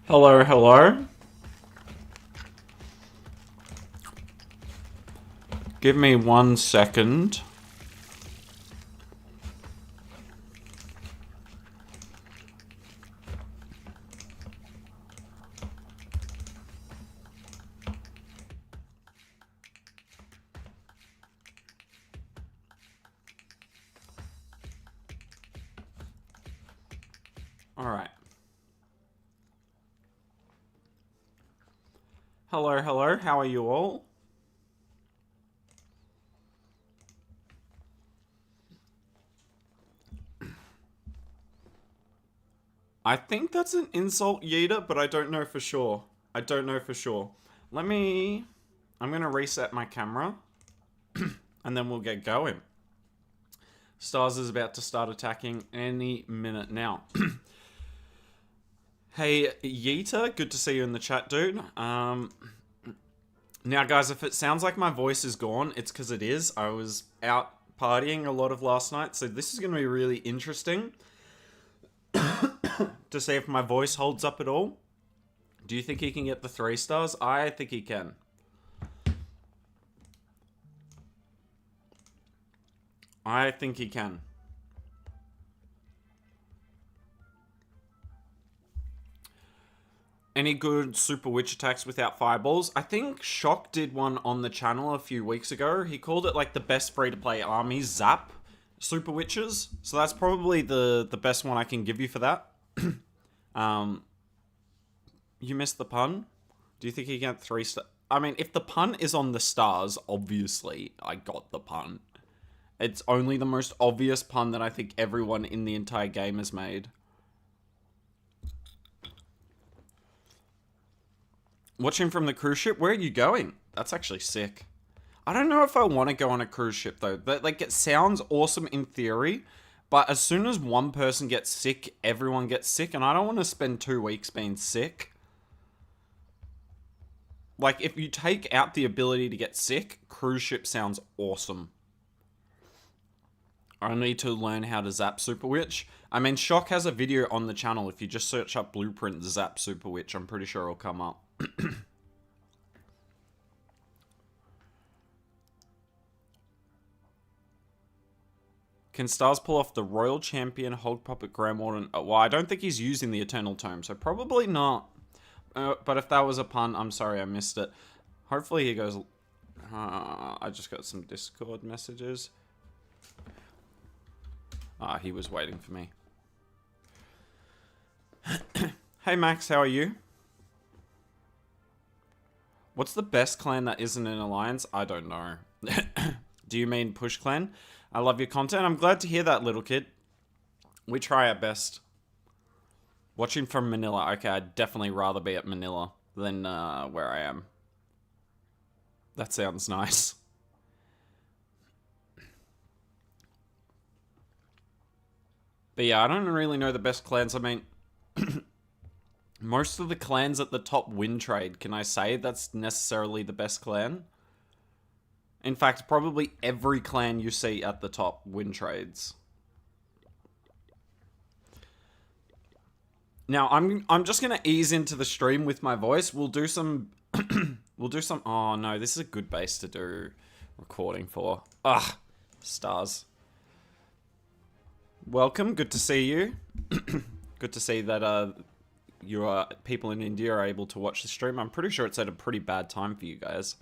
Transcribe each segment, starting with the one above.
Hello, hello. Give me 1 second. All right. Hello, hello. How are you all? I think that's an insult, Yeeta, but I don't know for sure. I don't know for sure. I'm gonna reset my camera, and then we'll get going. Stars is about to start attacking any minute now. Hey, Yeeta, good to see you in the chat, dude. Now, guys, if it sounds like my voice is gone, it's because it is. I was out partying a lot of last night, so this is going to be really interesting to see if my voice holds up at all. Do you think he can get the 3 stars? I think he can. I think he can. Any good Super Witch attacks without fireballs? I think Shock did one on the channel a few weeks ago. He called it like the best free-to-play army zap Super Witches. So that's probably the best one I can give you for that. You missed the pun? Do you think he got 3 stars? I mean, if the pun is on the stars, obviously I got the pun. It's only the most obvious pun that I think everyone in the entire game has made. Watching from the cruise ship? Where are you going? That's actually sick. I don't know if I want to go on a cruise ship, though. Like, it sounds awesome in theory, but as soon as one person gets sick, everyone gets sick, and I don't want to spend 2 weeks being sick. Like, if you take out the ability to get sick, cruise ship sounds awesome. I need to learn how to zap Super Witch. I mean, Shock has a video on the channel. If you just search up Blueprint Zap Super Witch, I'm pretty sure it'll come up. Can Stars pull off the Royal Champion, Hog Puppet, Grand Warden? Well, I don't think he's using the Eternal Tome, so probably not. But if that was a pun, I'm sorry I missed it. Hopefully he goes... I just got some Discord messages. He was waiting for me. Hey Max, how are you? What's the best clan that isn't an alliance? I don't know. Do you mean Push Clan? I love your content. I'm glad to hear that, little kid. We try our best. Watching from Manila. Okay, I'd definitely rather be at Manila than where I am. That sounds nice. But yeah, I don't really know the best clans. I mean, most of the clans at the top win trade. Can I say that's necessarily the best clan? In fact, probably every clan you see at the top win trades. Now, I'm just gonna ease into the stream with my voice. We'll do some oh no, this is a good base to do recording for. Ugh, stars. Welcome, good to see you. Good to see that people in India are able to watch the stream. I'm pretty sure it's at a pretty bad time for you guys.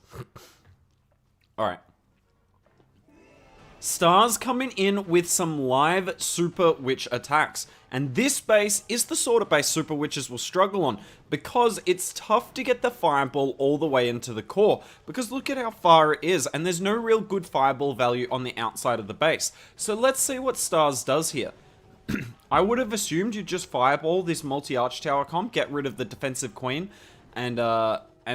Alright. Stars coming in with some live Super Witch attacks. And this base is the sort of base Super Witches will struggle on, because it's tough to get the fireball all the way into the core, because look at how far it is, and there's no real good fireball value on the outside of the base. So let's see what Stars does here. I would have assumed you'd just fireball this multi-arch tower comp, get rid of the defensive queen, and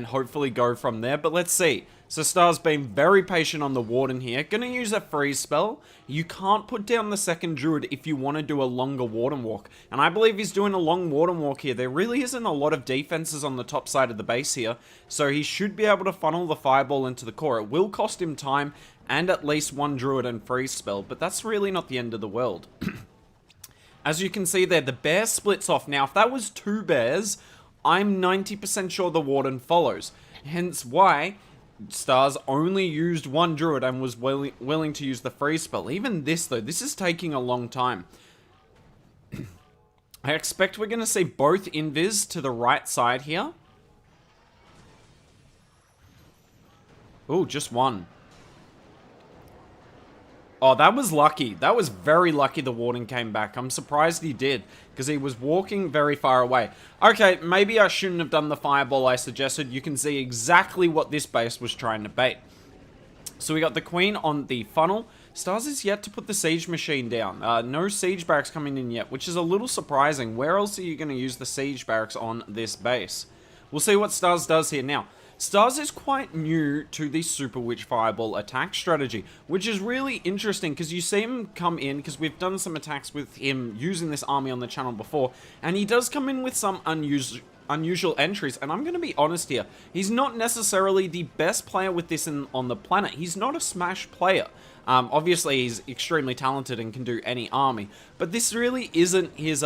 hopefully go from there, but let's see. So Star's being very patient on the warden here. Gonna use a freeze spell. You can't put down the second druid if you want to do a longer warden walk. And I believe he's doing a long warden walk here. There really isn't a lot of defenses on the top side of the base here. So he should be able to funnel the fireball into the core. It will cost him time and at least one druid and freeze spell. But that's really not the end of the world. As you can see there, the bear splits off. Now, if that was 2 bears, I'm 90% sure the warden follows. Hence why Stars only used one druid and was willing to use the freeze spell. Even this, though, this is taking a long time. I expect we're going to see both Invis to the right side here. Oh, just one. Oh, that was lucky. That was very lucky the warden came back. I'm surprised he did, because he was walking very far away. Okay, maybe I shouldn't have done the fireball I suggested. You can see exactly what this base was trying to bait. So we got the queen on the funnel. Stars is yet to put the siege machine down. No siege barracks coming in yet, which is a little surprising. Where else are you going to use the siege barracks on this base? We'll see what Stars does here. Now, Stars is quite new to the Super Witch Fireball attack strategy, which is really interesting because you see him come in, because we've done some attacks with him using this army on the channel before, and he does come in with some unusual entries, and I'm going to be honest here, he's not necessarily the best player with this on the planet. He's not a Smash player. Obviously, he's extremely talented and can do any army, but this really isn't his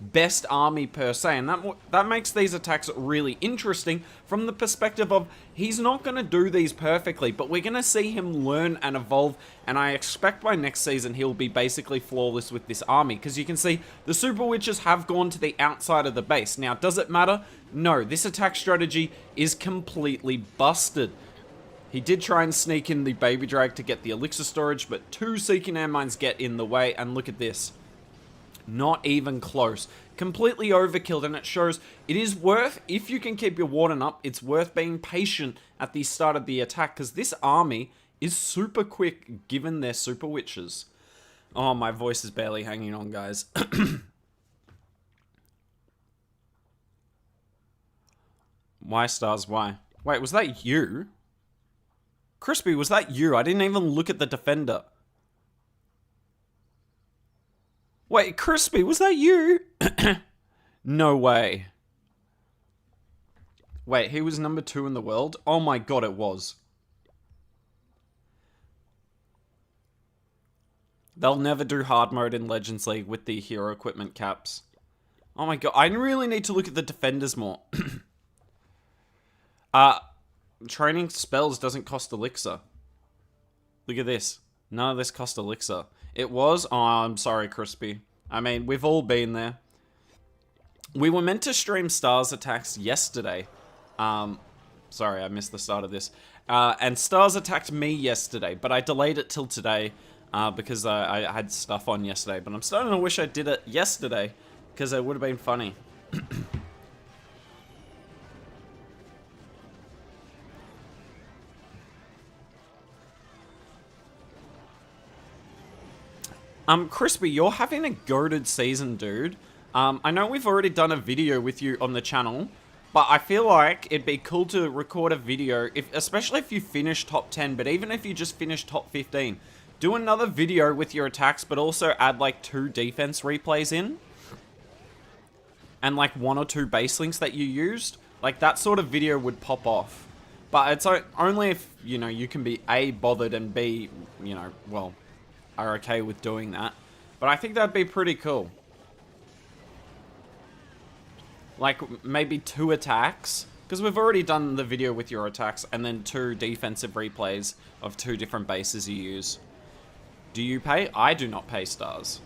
best army per se, and that makes these attacks really interesting from the perspective of he's not going to do these perfectly, but we're going to see him learn and evolve, and I expect by next season he'll be basically flawless with this army, because you can see the Super Witches have gone to the outside of the base. Now, does it matter? No, this attack strategy is completely busted. He did try and sneak in the Baby Drag to get the elixir storage, but 2 Seeking Air Mines get in the way, and look at this. Not even close. Completely overkilled, and it shows it is worth, if you can keep your warden up, it's worth being patient at the start of the attack, because this army is super quick given their Super Witches. Oh, my voice is barely hanging on, guys. Why, Stars, why? Wait, was that you? Crispy, was that you? I didn't even look at the defender. Wait, Crispy, was that you? No way. Wait, he was number 2 in the world? Oh my god, it was. They'll never do hard mode in Legends League with the hero equipment caps. Oh my god, I really need to look at the defenders more. Training spells doesn't cost elixir. Look at this. None of this cost elixir. It was? Oh, I'm sorry, Crispy. I mean, we've all been there. We were meant to stream Stars attacks yesterday. Sorry, I missed the start of this. And Stars attacked me yesterday, but I delayed it till today because I had stuff on yesterday. But I'm starting to wish I did it yesterday because it would have been funny. Crispy, you're having a goated season, dude. I know we've already done a video with you on the channel, but I feel like it'd be cool to record a video, especially if you finish top 10, but even if you just finish top 15. Do another video with your attacks, but also add like 2 defense replays in. And like 1 or 2 base links that you used. Like that sort of video would pop off. But it's only if, you know, you can be A, bothered, and B, you know, well, are okay with doing that. But I think that'd be pretty cool. Like, maybe 2 attacks. Because we've already done the video with your attacks. And then 2 defensive replays of 2 different bases you use. Do you pay? I do not pay Stars.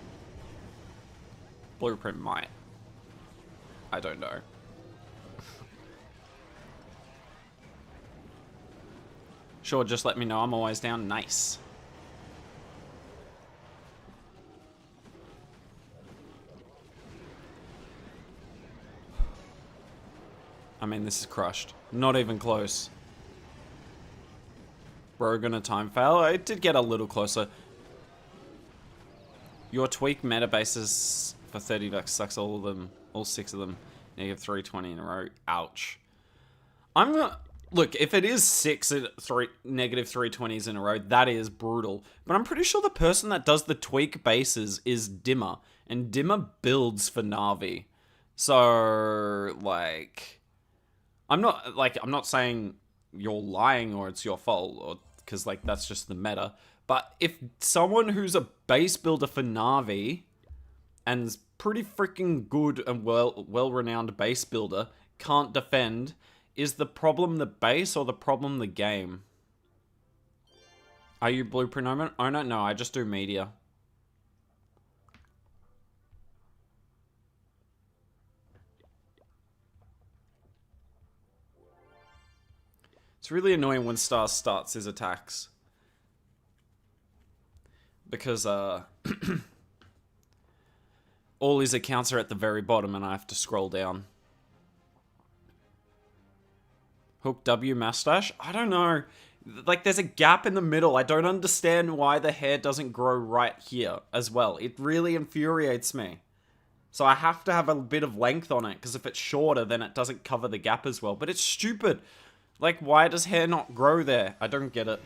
Blueprint might. I don't know. Sure, just let me know. I'm always down. Nice. I mean, this is crushed. Not even close. Bro, gonna time fail. It did get a little closer. Your tweak meta bases for 30 bucks sucks. All 6 of them. Negative 320 in a row. Ouch. I'm gonna... Look, if it is 6 at negative 320s in a row, that is brutal. But I'm pretty sure the person that does the tweak bases is Dimmer. And Dimmer builds for Na'Vi. So, like... I'm not saying you're lying or it's your fault, or because, like, that's just the meta. But if someone who's a base builder for Na'Vi and is pretty freaking good and well-renowned base builder can't defend. Is the problem the base or the problem the game? Are you Blueprint owner? I don't know. I just do media. It's really annoying when Stars starts his attacks. Because, all his accounts are at the very bottom and I have to scroll down. Hook W mustache? I don't know. Like, there's a gap in the middle. I don't understand why the hair doesn't grow right here as well. It really infuriates me. So I have to have a bit of length on it, because if it's shorter, then it doesn't cover the gap as well. But it's stupid. Like, why does hair not grow there? I don't get it.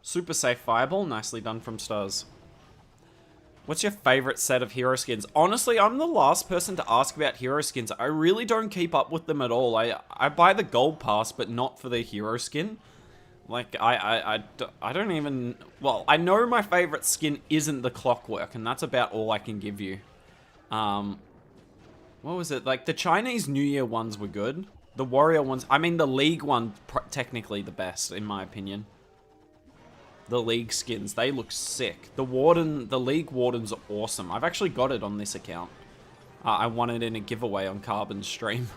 Super safe fireball. Nicely done from Stars. What's your favorite set of hero skins? Honestly, I'm the last person to ask about hero skins. I really don't keep up with them at all. I buy the gold pass, but not for the hero skin. Like, I don't even... Well, I know my favorite skin isn't the Clockwork, and that's about all I can give you. What was it? Like, the Chinese New Year ones were good. The Warrior ones... I mean, the League one, technically the best, in my opinion. The League skins, they look sick. The Warden, the League Wardens are awesome. I've actually got it on this account. I won it in a giveaway on Carbon's stream.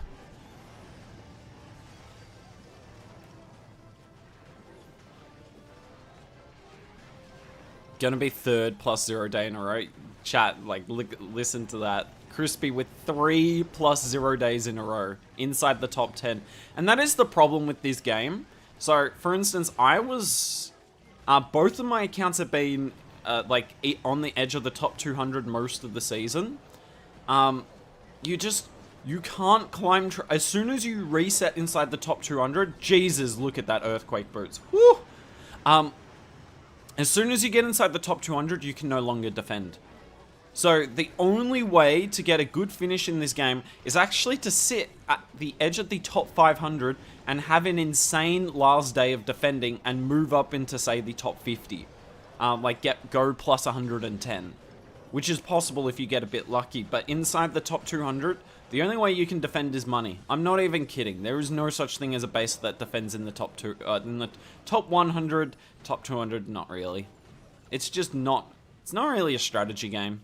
Gonna be third plus 0 day in a row. Chat, like, listen to that. Crispy with 3 plus 0 days in a row inside the top 10. And that is the problem with this game. So, for instance, I was... both of my accounts have been, like, on the edge of the top 200 most of the season. You can't climb... As soon as you reset inside the top 200... Jesus, look at that Earthquake Boots. Woo! As soon as you get inside the top 200, you can no longer defend. So, the only way to get a good finish in this game is actually to sit at the edge of the top 500 and have an insane last day of defending and move up into, say, the top 50. Like, go plus 110. Which is possible if you get a bit lucky. But inside the top 200, the only way you can defend is money. I'm not even kidding. There is no such thing as a base that defends in the top in the top 100, top 200, not really. It's just not... It's not really a strategy game.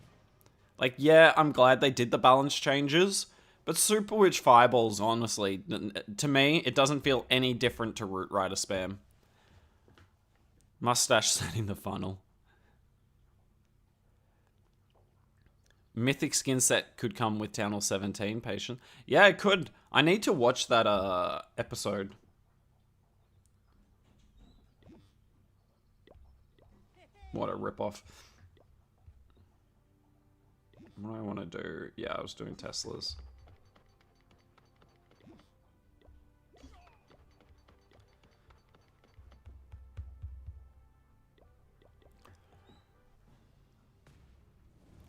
Like, yeah, I'm glad they did the balance changes, but Super Witch Fireballs, honestly, to me, it doesn't feel any different to Root Rider spam. Mustache setting the funnel. Mythic skin set could come with Town Hall 17, patient. Yeah, it could. I need to watch that episode. What a ripoff. What do I want to do? Yeah, I was doing Teslas.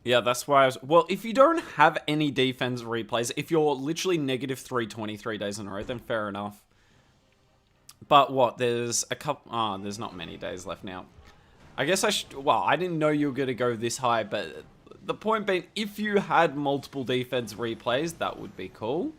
Yeah, that's why I was... Well, if you don't have any defense replays, if you're literally negative 323 days in a row, then fair enough. But what? There's a couple... Oh, there's not many days left now. I guess I should... Well, I didn't know you were going to go this high, but... The point being, if you had multiple defense replays, that would be cool.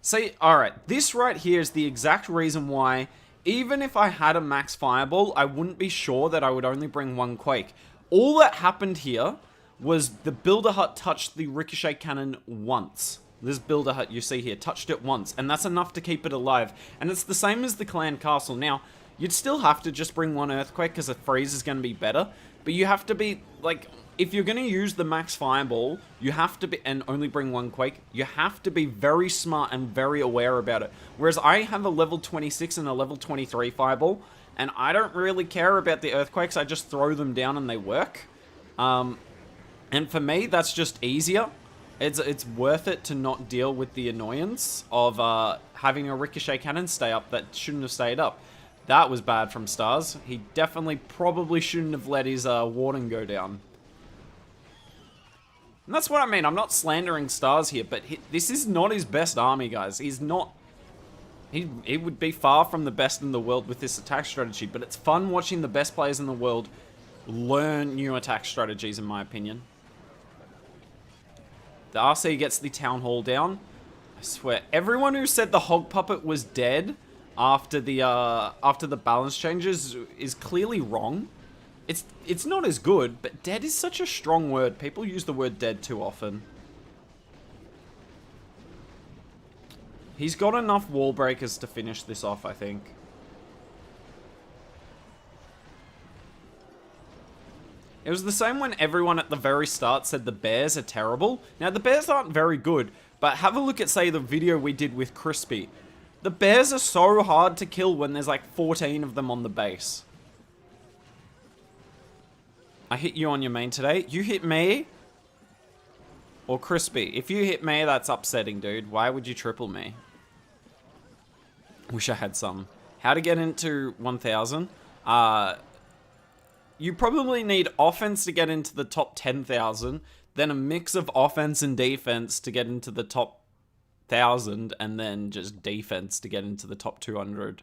See, alright, this right here is the exact reason why, even if I had a max fireball, I wouldn't be sure that I would only bring one Quake. All that happened here was the Builder Hut touched the Ricochet Cannon once. This Builder Hut you see here touched it once, and that's enough to keep it alive. And it's the same as the Clan Castle. Now, you'd still have to just bring one Earthquake because a freeze is going to be better. But you have to be, like, if you're going to use the max fireball, you have to be, and only bring one Quake, you have to be very smart and very aware about it. Whereas I have a level 26 and a level 23 fireball, and I don't really care about the Earthquakes, I just throw them down and they work. And for me, that's just easier. It's worth it to not deal with the annoyance of having a Ricochet Cannon stay up that shouldn't have stayed up. That was bad from Stars. He definitely probably shouldn't have let his Warden go down. And that's what I mean. I'm not slandering Stars here, but this is not his best army, guys. He's not... He would be far from the best in the world with this attack strategy, but it's fun watching the best players in the world learn new attack strategies, in my opinion. The RC gets the Town Hall down. I swear, everyone who said the Hog Puppet was dead after the balance changes is clearly wrong. It's not as good, but dead is such a strong word. People use the word dead too often. He's got enough wall breakers to finish this off, I think. It was the same when everyone at the very start said the bears are terrible. Now, the bears aren't very good, but have a look at, say, the video we did with Crispy. The bears are so hard to kill when there's like 14 of them on the base. I hit you on your main today. You hit me? Or Crispy? If you hit me, that's upsetting, dude. Why would you triple me? Wish I had some. How to get into 1,000? You probably need offense to get into the top 10,000, then a mix of offense and defense to get into the top 1,000, and then just defense to get into the top 200.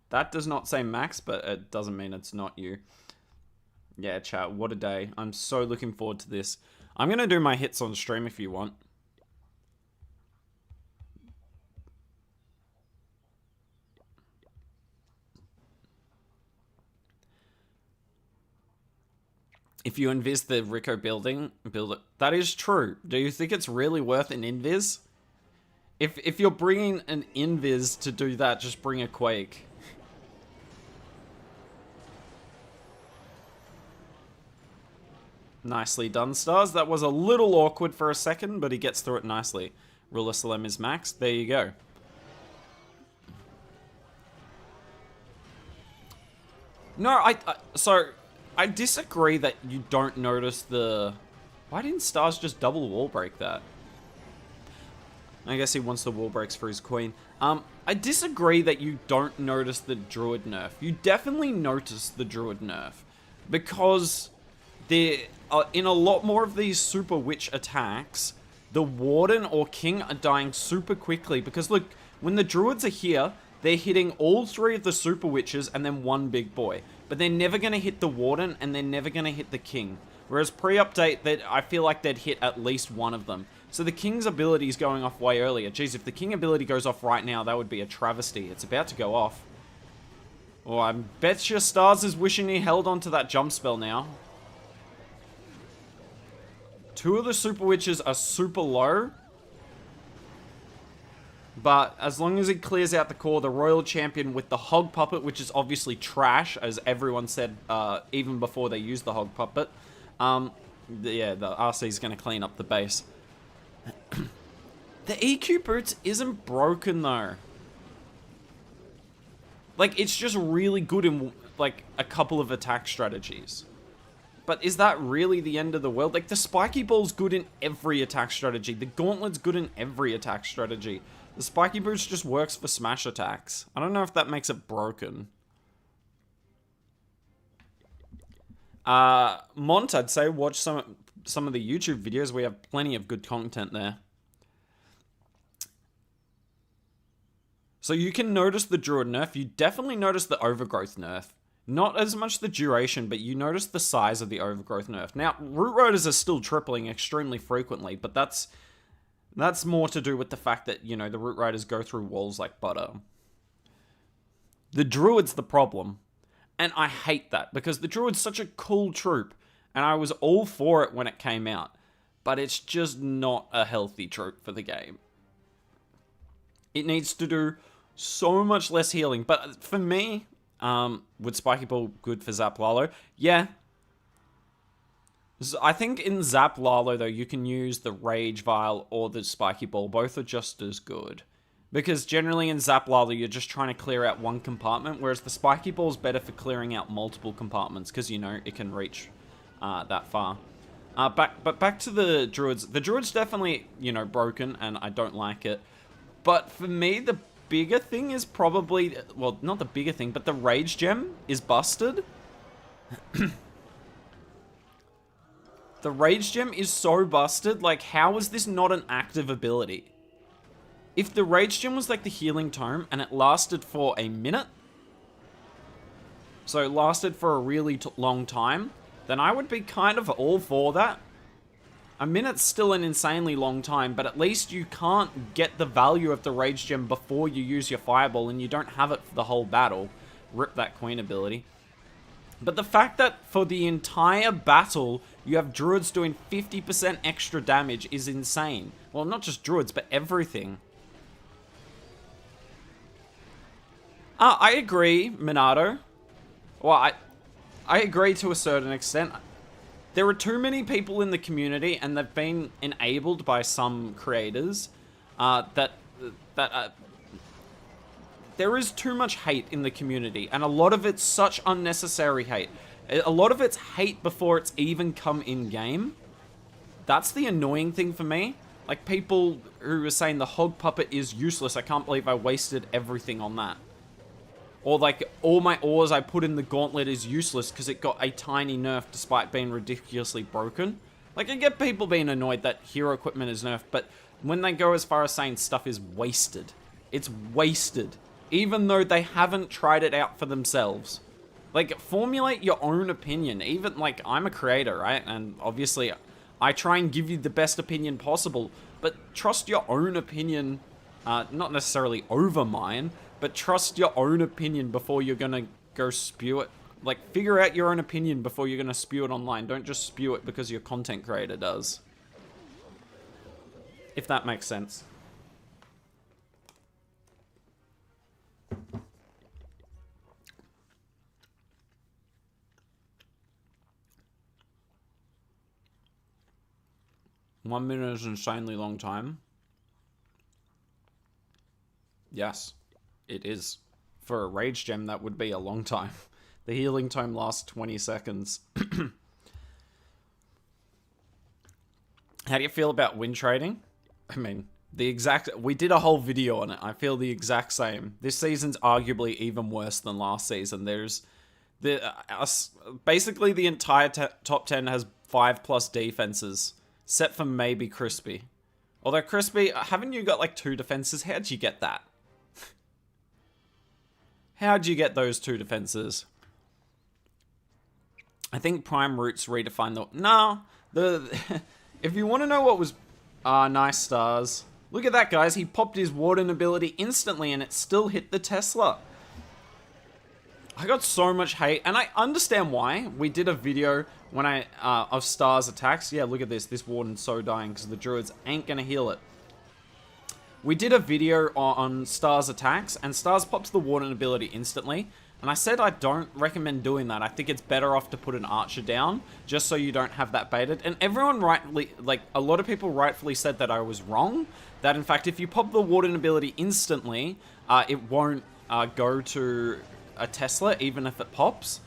That does not say max, but it doesn't mean it's not you. Yeah, chat, what a day. I'm so looking forward to this. I'm going to do my hits on stream if you want. If you invis the Rico building, build it. That is true. Do you think it's really worth an invis? If you're bringing an invis to do that, just bring a quake. Nicely done, Stars. That was a little awkward for a second, but he gets through it nicely. Ruler Salem is maxed. There you go. No, so I disagree that you don't notice the... Why didn't Stars just double wall break that? I guess he wants the wall breaks for his queen. I disagree that you don't notice the Druid nerf. You definitely notice the Druid nerf. Because there in a lot more of these Super Witch attacks, the Warden or King are dying super quickly. Because look, when the Druids are here, they're hitting all three of the Super Witches and then one big boy. But they're never going to hit the Warden and they're never going to hit the King. Whereas pre-update, I feel like they'd hit at least one of them. So the King's ability is going off way earlier. Jeez, if the King ability goes off right now, that would be a travesty. It's about to go off. Oh, I bet your Stars is wishing he held onto that jump spell now. Two of the Super Witches are super low. But as long as he clears out the core, the Royal Champion with the Hog Puppet, which is obviously trash, as everyone said even before they used the Hog Puppet. Yeah, the RC is going to clean up the base. The EQ boots isn't broken though. Like, it's just really good in like a couple of attack strategies. But is that really the end of the world? Like, the Spiky Ball's good in every attack strategy. The Gauntlet's good in every attack strategy. The Spiky Boots just works for smash attacks. I don't know if that makes it broken. Mont, I'd say watch some of the YouTube videos. We have plenty of good content there. So you can notice the Druid nerf. You definitely notice the Overgrowth nerf. Not as much the duration, but you notice the size of the Overgrowth nerf. Now, Root Riders are still tripling extremely frequently, but that's more to do with the fact that, you know, the Root Riders go through walls like butter. The Druid's the problem. And I hate that, because the Druid's such a cool troop, and I was all for it when it came out. But it's just not a healthy troop for the game. It needs to do so much less healing. But for me, would Spiky Ball good for Zap Lalo? Yeah. I think in Zap Lalo, though, you can use the Rage Vial or the Spiky Ball. Both are just as good. Because generally in Zap Lalo, you're just trying to clear out one compartment, whereas the Spiky Ball is better for clearing out multiple compartments, because, you know, it can reach that far. But back to the Druids. The Druid's definitely, you know, broken, and I don't like it. But for me, the bigger thing is probably... Well, not the bigger thing, but the Rage Gem is busted. The Rage Gem is so busted. Like, how is this not an active ability? If the Rage Gem was like the Healing Tome and it lasted for a minute, so lasted for a really long time, then I would be kind of all for that. A minute's still an insanely long time, but at least you can't get the value of the Rage Gem before you use your Fireball, and you don't have it for the whole battle. Rip that Queen ability. But the fact that for the entire battle, you have Druids doing 50% extra damage is insane. Well, not just Druids, but everything. I agree, Minato. Well, I agree to a certain extent. There are too many people in the community, and they've been enabled by some creators, there is too much hate in the community, and a lot of it's such unnecessary hate. A lot of it's hate before it's even come in-game. That's the annoying thing for me. Like, people who are saying the Hog Puppet is useless. I can't believe I wasted everything on that. Or, like, all my ores I put in the Gauntlet is useless because it got a tiny nerf despite being ridiculously broken. Like, I get people being annoyed that hero equipment is nerfed, but when they go as far as saying stuff is wasted, it's wasted. Even though they haven't tried it out for themselves. Like, formulate your own opinion. Even, like, I'm a creator, right? And obviously, I try and give you the best opinion possible. But trust your own opinion, not necessarily over mine, but trust your own opinion before you're gonna go spew it. Like, figure out your own opinion before you're gonna spew it online. Don't just spew it because your content creator does. If that makes sense. One minute is an insanely long time. Yes, it is. For a Rage Gem, that would be a long time. The healing time lasts 20 seconds. How do you feel about win trading? I mean, we did a whole video on it. I feel the exact same. This season's arguably even worse than last season. Basically the entire top 10 has 5+ defenses. Except for maybe Crispy. Although Crispy, haven't you got like 2 defenses? How'd you get that? How'd you get those 2 defenses? I think Prime Roots redefined if you want to know what was... nice stars. Look at that, guys. He popped his warden ability instantly and it still hit the Tesla. I got so much hate, and I understand why. We did a video when of Stars attacks. Yeah, look at this. This warden's so dying because the Druids ain't gonna heal it. We did a video on Stars attacks, and Stars pops the warden ability instantly. And I said I don't recommend doing that. I think it's better off to put an archer down, just so you don't have that baited. And everyone a lot of people rightfully said that I was wrong. That in fact, if you pop the warden ability instantly, it won't go to a Tesla, even if it pops.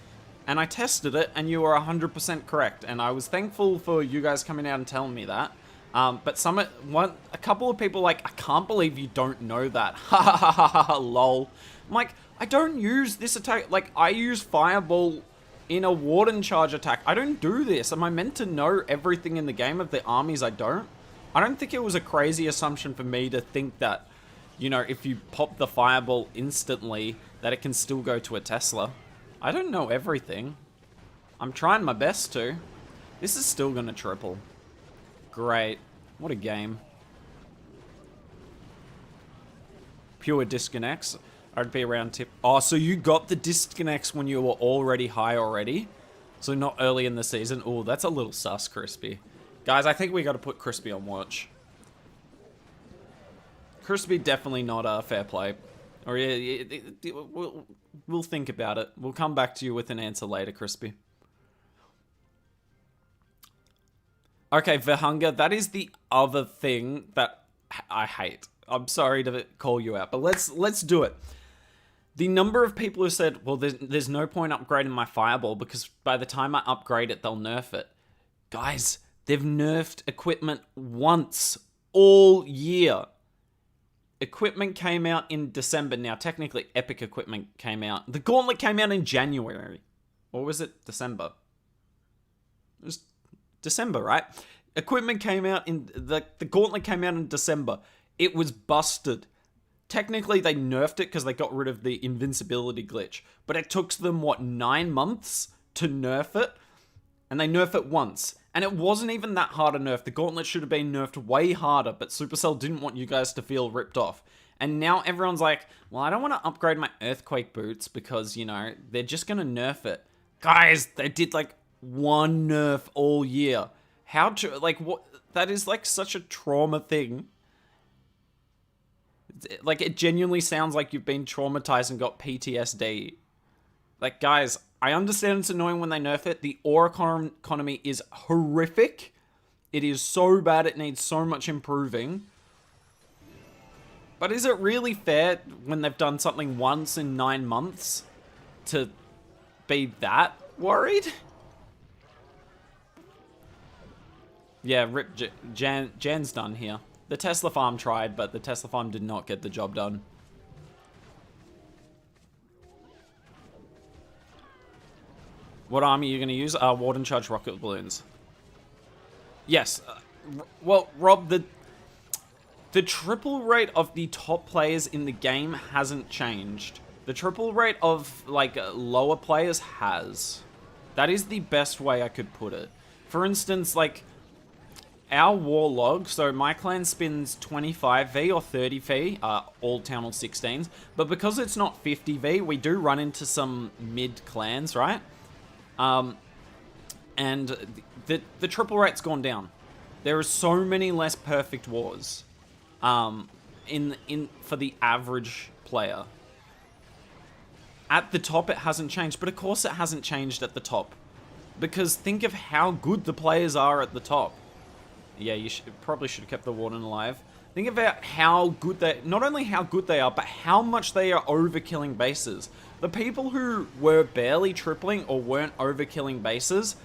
And I tested it, and you were 100% correct. And I was thankful for you guys coming out and telling me that. But a couple of people like, I can't believe you don't know that. Ha ha ha ha ha, lol. I'm like, I don't use this attack. Like, I use Fireball in a Warden charge attack. I don't do this. Am I meant to know everything in the game of the armies I don't? I don't think it was a crazy assumption for me to think that, you know, if you pop the Fireball instantly, that it can still go to a Tesla. I don't know everything. I'm trying my best to. This is still gonna triple. Great. What a game. Pure disconnects. I'd be around tip. Oh, so you got the disconnects when you were already high already? So not early in the season? Oh, that's a little sus, Crispy. Guys, I think we gotta put Crispy on watch. Crispy definitely not a fair play. Or we'll think about it. We'll come back to you with an answer later, Crispy. Okay, Verhunger, that is the other thing that I hate. I'm sorry to call you out, but let's do it. The number of people who said, well, there's no point upgrading my Fireball because by the time I upgrade it, they'll nerf it. Guys, they've nerfed equipment once all year. Equipment came out in December. Now, technically, Epic equipment came out. The Gauntlet came out in January. Or was it December? It was December, right? Equipment came out in... The Gauntlet came out in December. It was busted. technically they nerfed it because they got rid of the invincibility glitch, but it took them, what, 9 months to nerf it? And they nerf it once. And it wasn't even that hard a nerf. The gauntlet should have been nerfed way harder, but Supercell didn't want you guys to feel ripped off. And now everyone's like, well, I don't want to upgrade my Earthquake boots because, you know, they're just going to nerf it. Guys, they did like 1 nerf all year. How, like, what? That is like such a trauma thing. Like, it genuinely sounds like you've been traumatized and got PTSD. Like, guys, I understand it's annoying when they nerf it. The ore economy is horrific. It is so bad, it needs so much improving. But is it really fair when they've done something once in 9 months to be that worried? Yeah, rip Jan's done here. The Tesla farm tried, but the Tesla farm did not get the job done. What army are you going to use? Warden charge rocket balloons. Yes. Well, Rob, the triple rate of the top players in the game hasn't changed. The triple rate of, like, lower players has. That is the best way I could put it. For instance, like, our Warlog, so my clan spins 25V or 30V, all Town Hall 16s, but because it's not 50V, we do run into some mid clans, right? And the triple rate's gone down. There are so many less perfect wars, for the average player. At the top, it hasn't changed, but of course it hasn't changed at the top, because think of how good the players are at the top. Yeah, you probably should have kept the Warden alive. Think about how good not only how good they are, but how much they are overkilling bases. The people who were barely tripling or weren't overkilling bases,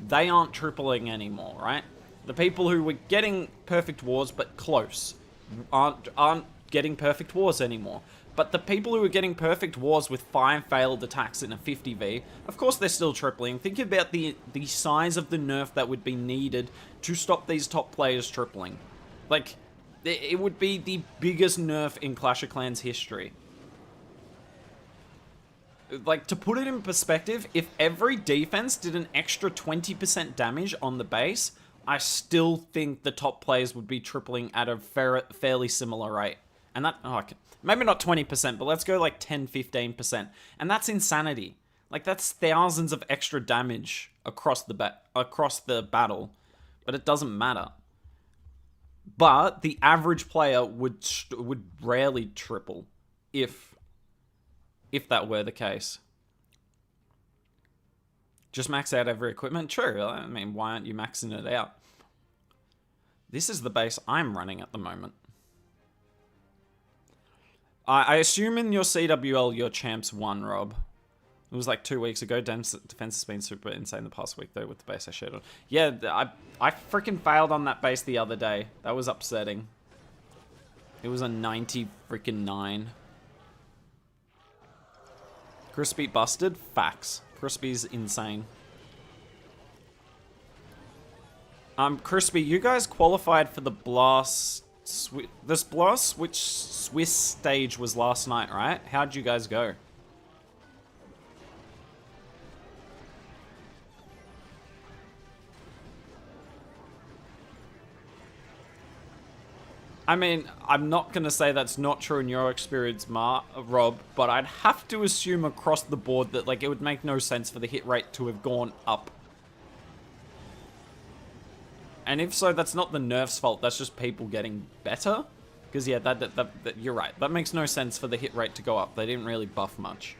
they aren't tripling anymore, right? The people who were getting perfect wars but close aren't getting perfect wars anymore. But the people who are getting perfect wars with 5 failed attacks in a 50V, of course they're still tripling. Think about the size of the nerf that would be needed to stop these top players tripling. Like, it would be the biggest nerf in Clash of Clans history. Like, to put it in perspective, if every defense did an extra 20% damage on the base, I still think the top players would be tripling at a fairly similar rate. And that, maybe not 20%, but let's go like 10-15%. And that's insanity. Like, that's thousands of extra damage across the battle, but it doesn't matter. But the average player would rarely triple if that were the case. Just max out every equipment? True. I mean, why aren't you maxing it out? This is the base I'm running at the moment. I assume in your CWL, your champs won, Rob. It was like 2 weeks ago. Defense has been super insane the past week, though, with the base I shared on. Yeah, I freaking failed on that base the other day. That was upsetting. It was a 90 freaking 9. Crispy busted? Facts. Crispy's insane. Crispy, you guys qualified for the Blast... This Blast which Swiss stage was last night, right? How'd you guys go? I mean, I'm not going to say that's not true in your experience, Rob, but I'd have to assume across the board that, like, it would make no sense for the hit rate to have gone up. And if so, that's not the nerf's fault, that's just people getting better. Because, yeah, that you're right. That makes no sense for the hit rate to go up. They didn't really buff much.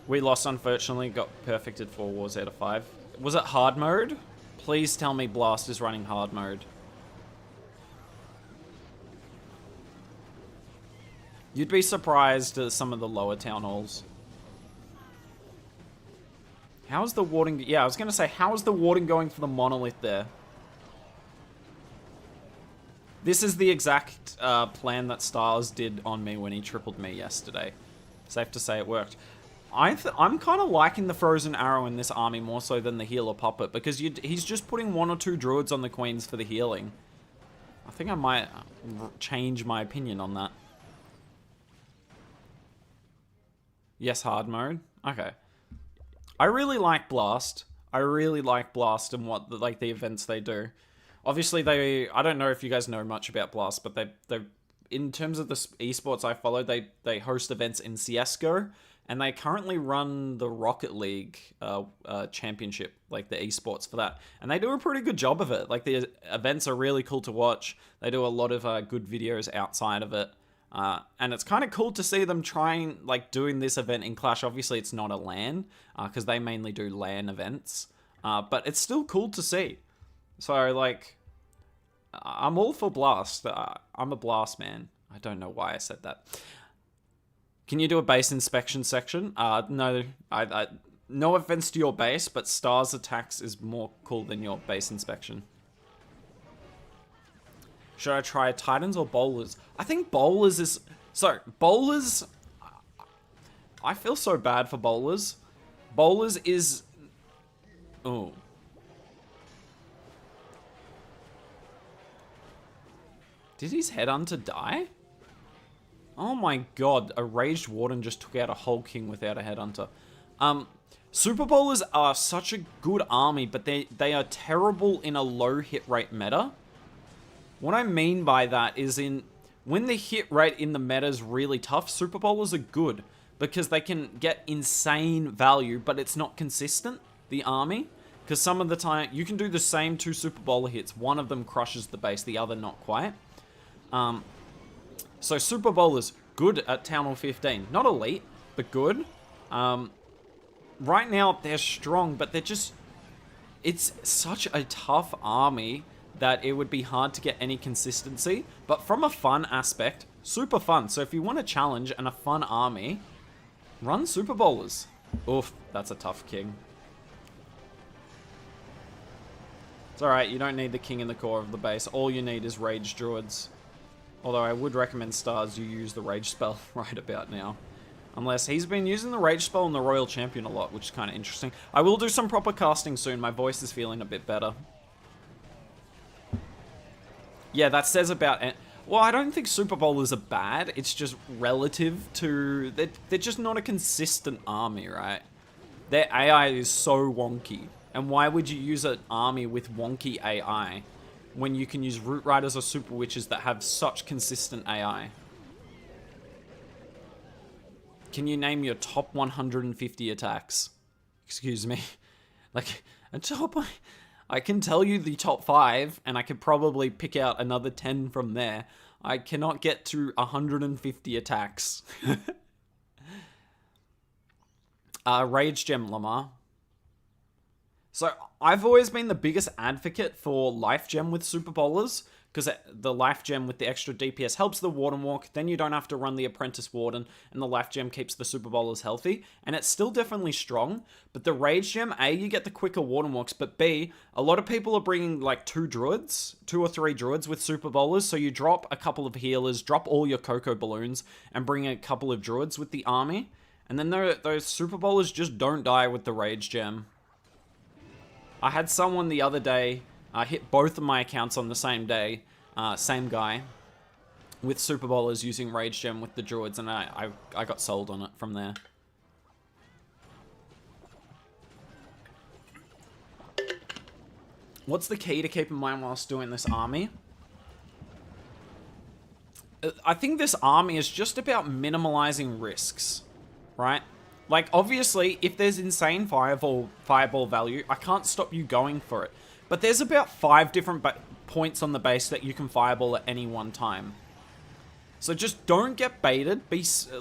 We lost, unfortunately. Got perfected 4 wars out of 5. Was it hard mode? Please tell me Blast is running hard mode. You'd be surprised at some of the lower town halls. How's the warding? Yeah, I was going to say, how is the warding going for the monolith there? This is the exact plan that Styles did on me when he tripled me yesterday. Safe to say it worked. I'm kind of liking the frozen arrow in this army more so than the healer puppet, because he's just putting 1 or 2 druids on the queens for the healing. I think I might change my opinion on that. Yes, hard mode. Okay. I really like Blast. I really like Blast and what the events they do. Obviously, I don't know if you guys know much about Blast, but they in terms of the esports I follow, they host events in CS:GO, and they currently run the Rocket League championship, like the esports for that. And they do a pretty good job of it. Like, the events are really cool to watch. They do a lot of good videos outside of it. And it's kind of cool to see them trying, like, doing this event in Clash. Obviously, it's not a LAN, because they mainly do LAN events. But it's still cool to see. So, like, I'm all for Blast. I'm a Blast man. I don't know why I said that. Can you do a base inspection section? No, no offense to your base, but Stars attacks is more cool than your base inspection. Should I try Titans or Bowlers? I think Bowlers is... So, Bowlers... I feel so bad for Bowlers. Bowlers is... Oh. Did his headhunter die? Oh my god, a Raged Warden just took out a whole king without a headhunter. Super Bowlers are such a good army, but they are terrible in a low hit rate meta. What I mean by that is when the hit rate in the meta is really tough, Super Bowlers are good because they can get insane value, but it's not consistent, the army. Because some of the time, you can do the same 2 Super Bowler hits. One of them crushes the base, the other not quite. So Super Bowlers, good at Town Hall 15. Not elite, but good. Right now, they're strong, but they're just... It's such a tough army that it would be hard to get any consistency. But from a fun aspect, super fun. So if you want a challenge and a fun army, run Super Bowlers. Oof, that's a tough king. It's alright, you don't need the king in the core of the base. All you need is Rage Druids. Although I would recommend Stars you use the Rage spell right about now. Unless he's been using the Rage spell in the Royal Champion a lot, which is kind of interesting. I will do some proper casting soon. My voice is feeling a bit better. Yeah, that says about... Well, I don't think Super Bowlers are bad. It's just relative to... They're just not a consistent army, right? Their AI is so wonky. And why would you use an army with wonky AI when you can use Root Riders or Super Witches that have such consistent AI? Can you name your top 150 attacks? Excuse me. Like, a top... I can tell you the top 5, and I could probably pick out another 10 from there. I cannot get to 150 attacks. Rage Gem Lamar. So, I've always been the biggest advocate for Life Gem with Super Bowlers, because the Life Gem with the extra DPS helps the Warden walk, then you don't have to run the Apprentice Warden, and the Life Gem keeps the Super Bowlers healthy, and it's still definitely strong, but the Rage Gem, A, you get the quicker Warden walks, but B, a lot of people are bringing like 2 or 3 Druids with Super Bowlers, so you drop a couple of healers, drop all your Cocoa Balloons, and bring a couple of Druids with the army, and then those Super Bowlers just don't die with the Rage Gem. I had someone the other day hit both of my accounts on the same day, same guy, with Super Bowlers using Rage Gem with the Druids, and I got sold on it from there. What's the key to keep in mind whilst doing this army? I think this army is just about minimalizing risks, right? Like, obviously, if there's insane fireball value, I can't stop you going for it. But there's about 5 different points on the base that you can fireball at any one time. So just don't get baited.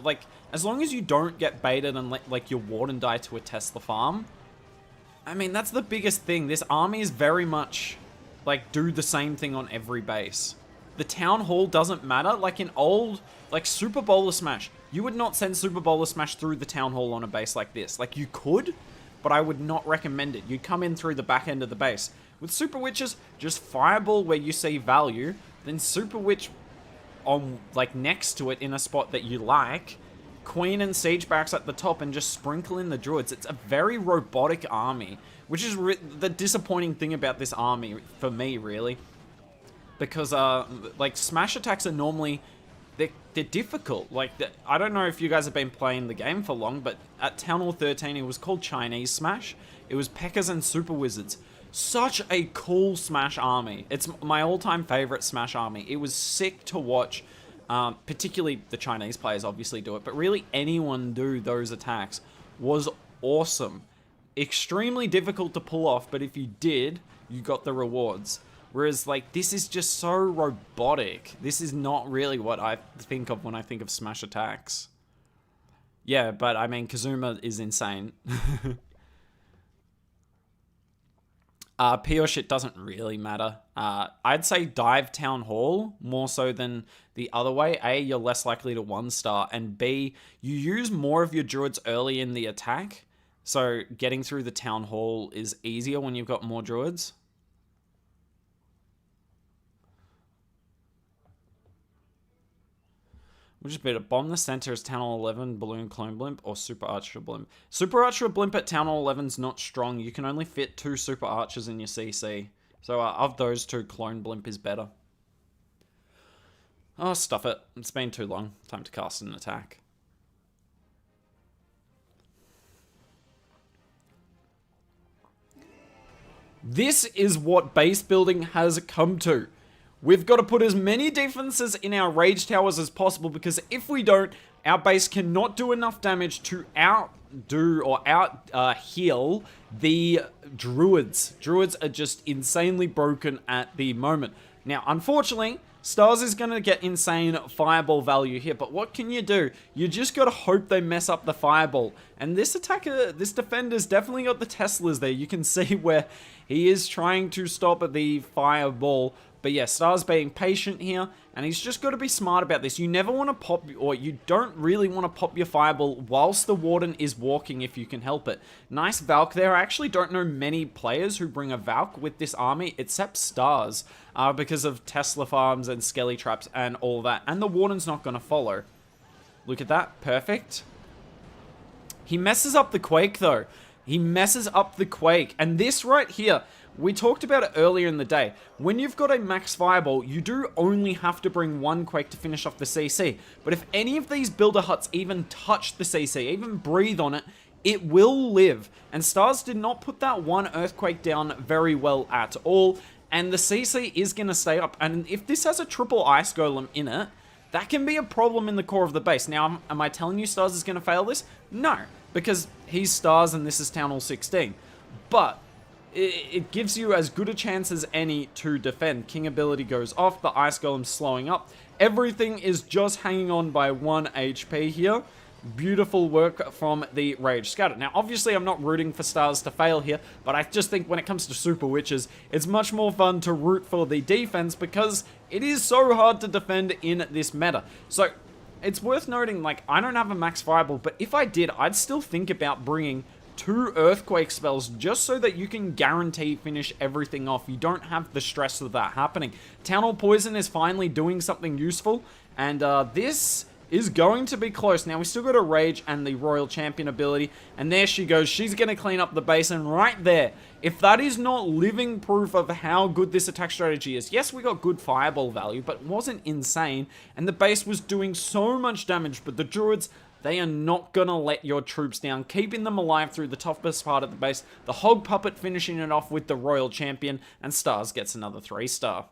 Like, as long as you don't get baited and let, like, your Warden die to attest the farm. I mean, that's the biggest thing. This army is very much, like, do the same thing on every base. The Town Hall doesn't matter. Like, in old, like, Super Bowler Smash, you would not send Super Bowler Smash through the Town Hall on a base like this. Like, you could, but I would not recommend it. You'd come in through the back end of the base. With Super Witches, just fireball where you see value, then Super Witch on, like, next to it in a spot that you like, Queen and Siege Barracks at the top and just sprinkle in the Druids. It's a very robotic army, which is the disappointing thing about this army for me, really. Because, like, smash attacks are normally, they're difficult. Like, I don't know if you guys have been playing the game for long, but at Town Hall 13, it was called Chinese Smash. It was P.E.K.K.A.s and Super Wizards. Such a cool Smash army. It's my all-time favorite Smash army. It was sick to watch. Particularly the Chinese players obviously do it, but really anyone do those attacks was awesome. Extremely difficult to pull off, but if you did, you got the rewards. Whereas, like, this is just so robotic. This is not really what I think of when I think of Smash attacks. Yeah, but I mean, Kazuma is insane. P or shit doesn't really matter. I'd say dive Town Hall more so than the other way. A, you're less likely to 1-star, and B, you use more of your Druids early in the attack, so getting through the Town Hall is easier when you've got more Druids. We'll just beat it. Bomb the center as Town Hall 11, Balloon Clone Blimp, or Super Archer Blimp. Super Archer Blimp at Town Hall 11's not strong. You can only fit 2 Super Archers in your CC. So of those 2, Clone Blimp is better. Oh, stuff it. It's been too long. Time to cast an attack. This is what base building has come to. We've got to put as many defenses in our rage towers as possible, because if we don't, our base cannot do enough damage to outdo or heal the Druids. Druids are just insanely broken at the moment. Now, unfortunately, Stars is going to get insane fireball value here, but what can you do? You just got to hope they mess up the fireball. And this attacker, this defender's definitely got the Teslas there. You can see where he is trying to stop the fireball. But yeah, Star's being patient here, and he's just got to be smart about this. You never want to pop, or you don't really want to pop your fireball whilst the Warden is walking if you can help it. Nice Valk there. I actually don't know many players who bring a Valk with this army, except Stars, because of Tesla farms and Skelly traps and all that. And the Warden's not going to follow. Look at that. Perfect. He messes up the Quake, though. He messes up the Quake. And this right here, we talked about it earlier in the day. When you've got a max fireball, you do only have to bring 1 Quake to finish off the CC. But if any of these builder huts even touch the CC, even breathe on it, it will live. And Stars did not put that 1 Earthquake down very well at all. And the CC is going to stay up. And if this has a triple Ice Golem in it, that can be a problem in the core of the base. Now, am I telling you Stars is going to fail this? No, because he's Stars and this is Town Hall 16. But it gives you as good a chance as any to defend. King ability goes off, the Ice Golem's slowing up. Everything is just hanging on by 1 HP here. Beautiful work from the Rage Scouter. Now, obviously, I'm not rooting for Stars to fail here, but I just think when it comes to Super Witches, it's much more fun to root for the defense because it is so hard to defend in this meta. So, it's worth noting, like, I don't have a max fireball, but if I did, I'd still think about bringing 2 Earthquake spells just so that you can guarantee finish everything off. You don't have the stress of that happening. Town Hall Poison is finally doing something useful, and this is going to be close. Now, we still got a Rage and the Royal Champion ability, and there she goes. She's going to clean up the base, and right there, if that is not living proof of how good this attack strategy is. Yes, we got good fireball value, but it wasn't insane, and the base was doing so much damage, but the Druids, they are not going to let your troops down, keeping them alive through the toughest part of the base. The Hog Puppet finishing it off with the Royal Champion, and Stars gets another 3-star.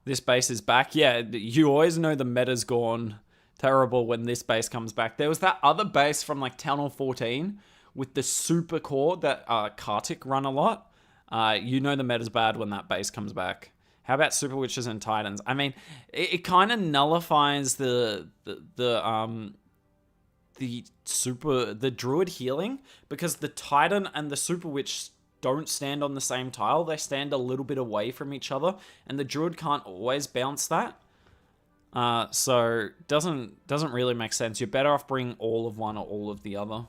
This base is back. Yeah, you always know the meta's gone terrible when this base comes back. There was that other base from like Town Hall 14 with the super core that Kartik run a lot. You know the meta's bad when that base comes back. How about Super Witches and Titans? I mean, it kind of nullifies the Druid healing, because the Titan and the Super Witch don't stand on the same tile. They stand a little bit away from each other, and the Druid can't always bounce that. So doesn't really make sense. You're better off bringing all of one or all of the other.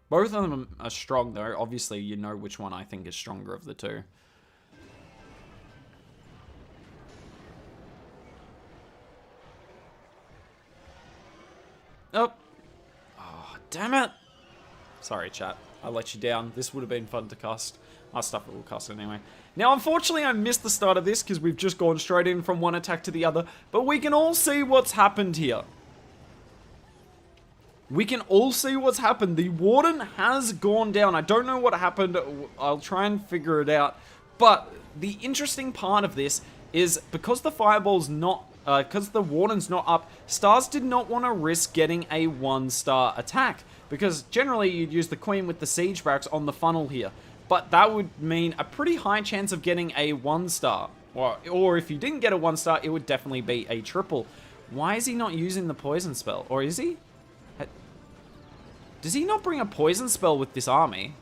Both of them are strong, though. Obviously, you know which one I think is stronger of the two. Oh. Oh, damn it. Sorry, chat. I let you down. This would have been fun to cast. Our stuff will cast anyway. Now, unfortunately, I missed the start of this because we've just gone straight in from one attack to the other. But we can all see what's happened here. We can all see what's happened. The warden has gone down. I don't know what happened. I'll try and figure it out. But the interesting part of this is because the fireball's not, because the warden's not up, Stars did not want to risk getting a 1-star attack. Because generally you'd use the queen with the siege barracks on the funnel here. But that would mean a pretty high chance of getting a 1-star. Or if you didn't get a 1-star, it would definitely be a triple. Why is he not using the poison spell? Or is he? Does he not bring a poison spell with this army?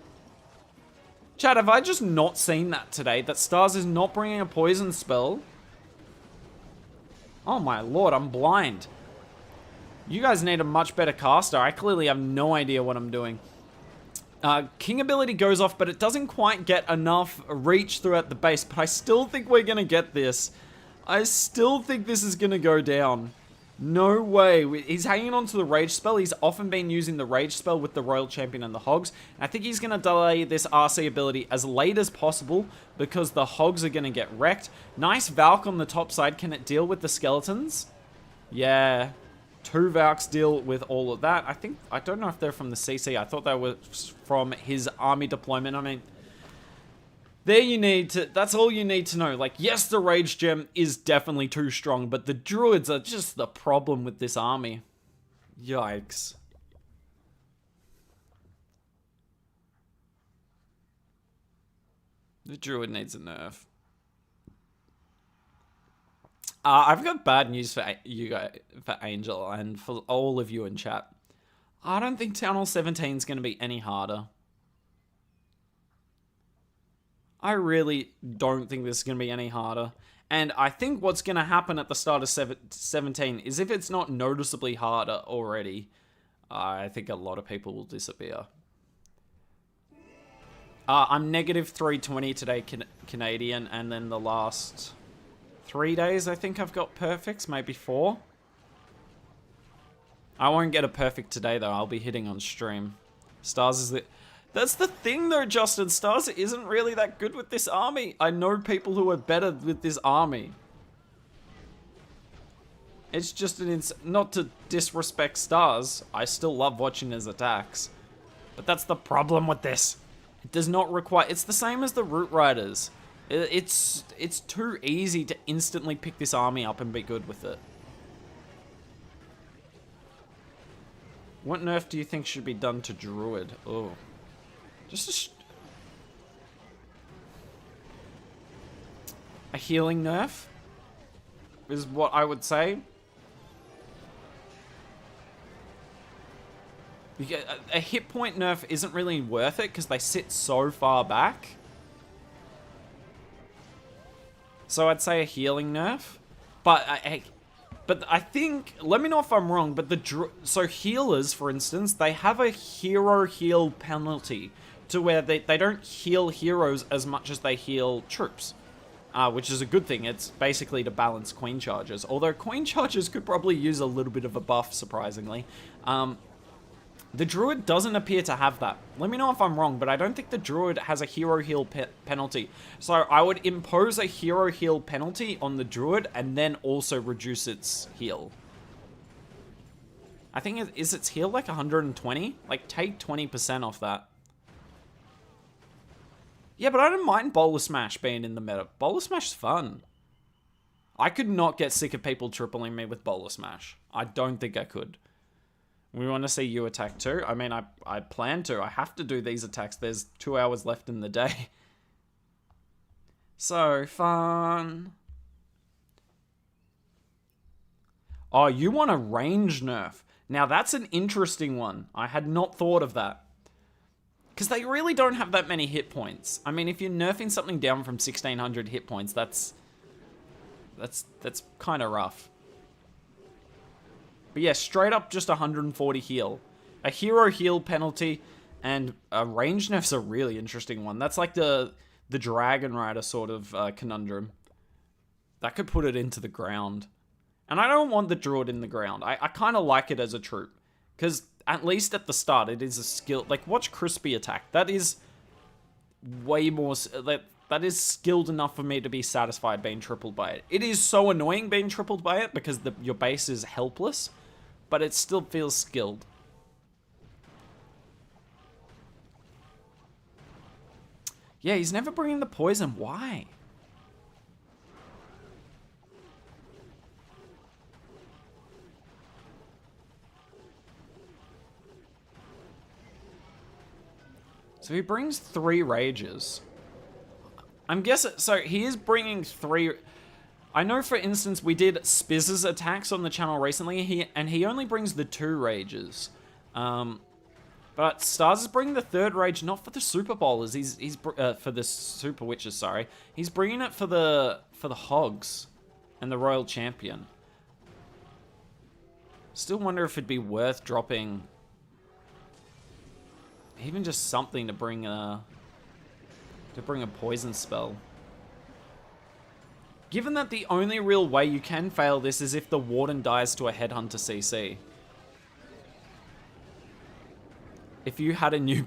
Chat, have I just not seen that today? That Stars is not bringing a poison spell? Oh my lord, I'm blind. You guys need a much better caster. I clearly have no idea what I'm doing. King ability goes off, but it doesn't quite get enough reach throughout the base. But I still think we're going to get this. I still think this is going to go down. No way. He's hanging on to the rage spell. He's often been using the rage spell with the Royal Champion and the Hogs. And I think he's going to delay this RC ability as late as possible because the Hogs are going to get wrecked. Nice Valk on the top side. Can it deal with the skeletons? Yeah. 2 Valks deal with all of that. I don't know if they're from the CC. I thought they were from his army deployment. I mean, that's all you need to know. Like, yes, the Rage Gem is definitely too strong, but the Druids are just the problem with this army. Yikes. The Druid needs a nerf. I've got bad news for you guys, for Angel, and for all of you in chat. I don't think Town Hall 17 is going to be any harder. I really don't think this is going to be any harder. And I think what's going to happen at the start of 17 is if it's not noticeably harder already, I think a lot of people will disappear. I'm negative 320 today Canadian, and then the last 3 days I think I've got perfects, maybe 4. I won't get a perfect today though, I'll be hitting on stream. Stars is the... That's the thing though, Justin. Stars isn't really that good with this army. I know people who are better with this army. It's just not to disrespect Stars. I still love watching his attacks. But that's the problem with this. It does not require... It's the same as the Root Riders. It's too easy to instantly pick this army up and be good with it. What nerf do you think should be done to Druid? Oh. Just a healing nerf is what I would say. A hit point nerf isn't really worth it because they sit so far back. So I'd say a healing nerf. But I think, let me know if I'm wrong, but so healers, for instance, they have a hero heal penalty to where they don't heal heroes as much as they heal troops. Which is a good thing. It's basically to balance queen charges. Although queen charges could probably use a little bit of a buff, surprisingly. The Druid doesn't appear to have that. Let me know if I'm wrong, but I don't think the Druid has a hero heal penalty. So I would impose a hero heal penalty on the Druid and then also reduce its heal. I think, is its heal like 120? Like, take 20% off that. Yeah, but I don't mind Bowler Smash being in the meta. Bowler Smash is fun. I could not get sick of people tripling me with Bowler Smash. I don't think I could. We want to see you attack too. I mean, I plan to. I have to do these attacks. There's 2 hours left in the day. So fun. Oh, you want a range nerf. Now, that's an interesting one. I had not thought of that. Because they really don't have that many hit points. I mean, if you're nerfing something down from 1,600 hit points, that's kind of rough. But yeah, straight up just 140 heal. A hero heal penalty and a range nerf's a really interesting one. That's like the Dragon Rider sort of conundrum. That could put it into the ground. And I don't want the Druid in the ground. I kind of like it as a troop. Because at least at the start, it is a skill. Like, watch Crispy attack. That is way more... That is skilled enough for me to be satisfied being tripled by it. It is so annoying being tripled by it because your base is helpless, but it still feels skilled. Yeah, he's never bringing the poison. Why? So he brings 3 rages. I'm guessing... So he is bringing 3... I know, for instance, we did Spizz's attacks on the channel recently, and he only brings the 2 rages. But Stars is bringing the 3rd rage, not for the Super Bowlers. He's for the Super Witches, sorry. He's bringing it for the Hogs and the Royal Champion. Still wonder if it'd be worth dropping even just something to bring a poison spell. Given that the only real way you can fail this is if the Warden dies to a Headhunter CC. If you had a new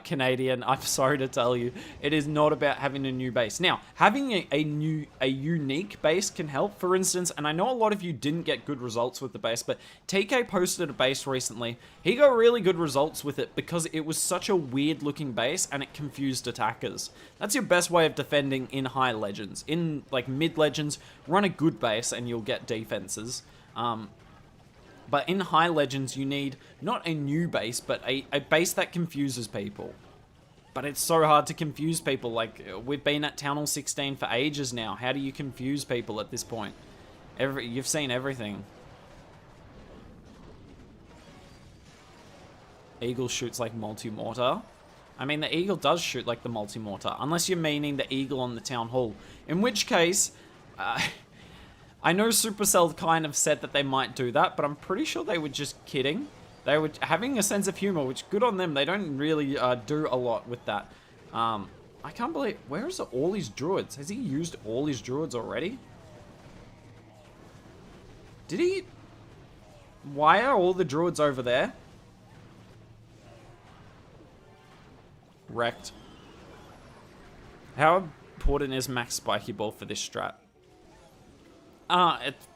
Canadian, I'm sorry to tell you, it is not about having a new base. Now, having a unique base can help. For instance, and I know a lot of you didn't get good results with the base, but TK posted a base recently. He got really good results with it because it was such a weird looking base and it confused attackers. That's your best way of defending in high legends. In like mid legends, run a good base and you'll get defenses. But in high legends, you need not a new base, but a base that confuses people. But it's so hard to confuse people. Like, we've been at Town Hall 16 for ages now. How do you confuse people at this point? You've seen everything. Eagle shoots like multi-mortar. I mean, the Eagle does shoot like the multi-mortar. Unless you're meaning the Eagle on the Town Hall. In which case... I know Supercell kind of said that they might do that, but I'm pretty sure they were just kidding. They were having a sense of humor, which good on them. They don't really do a lot with that. I can't believe... Where is all his druids? Has he used all his druids already? Did he... Why are all the druids over there? Wrecked. How important is max spiky ball for this strat? It's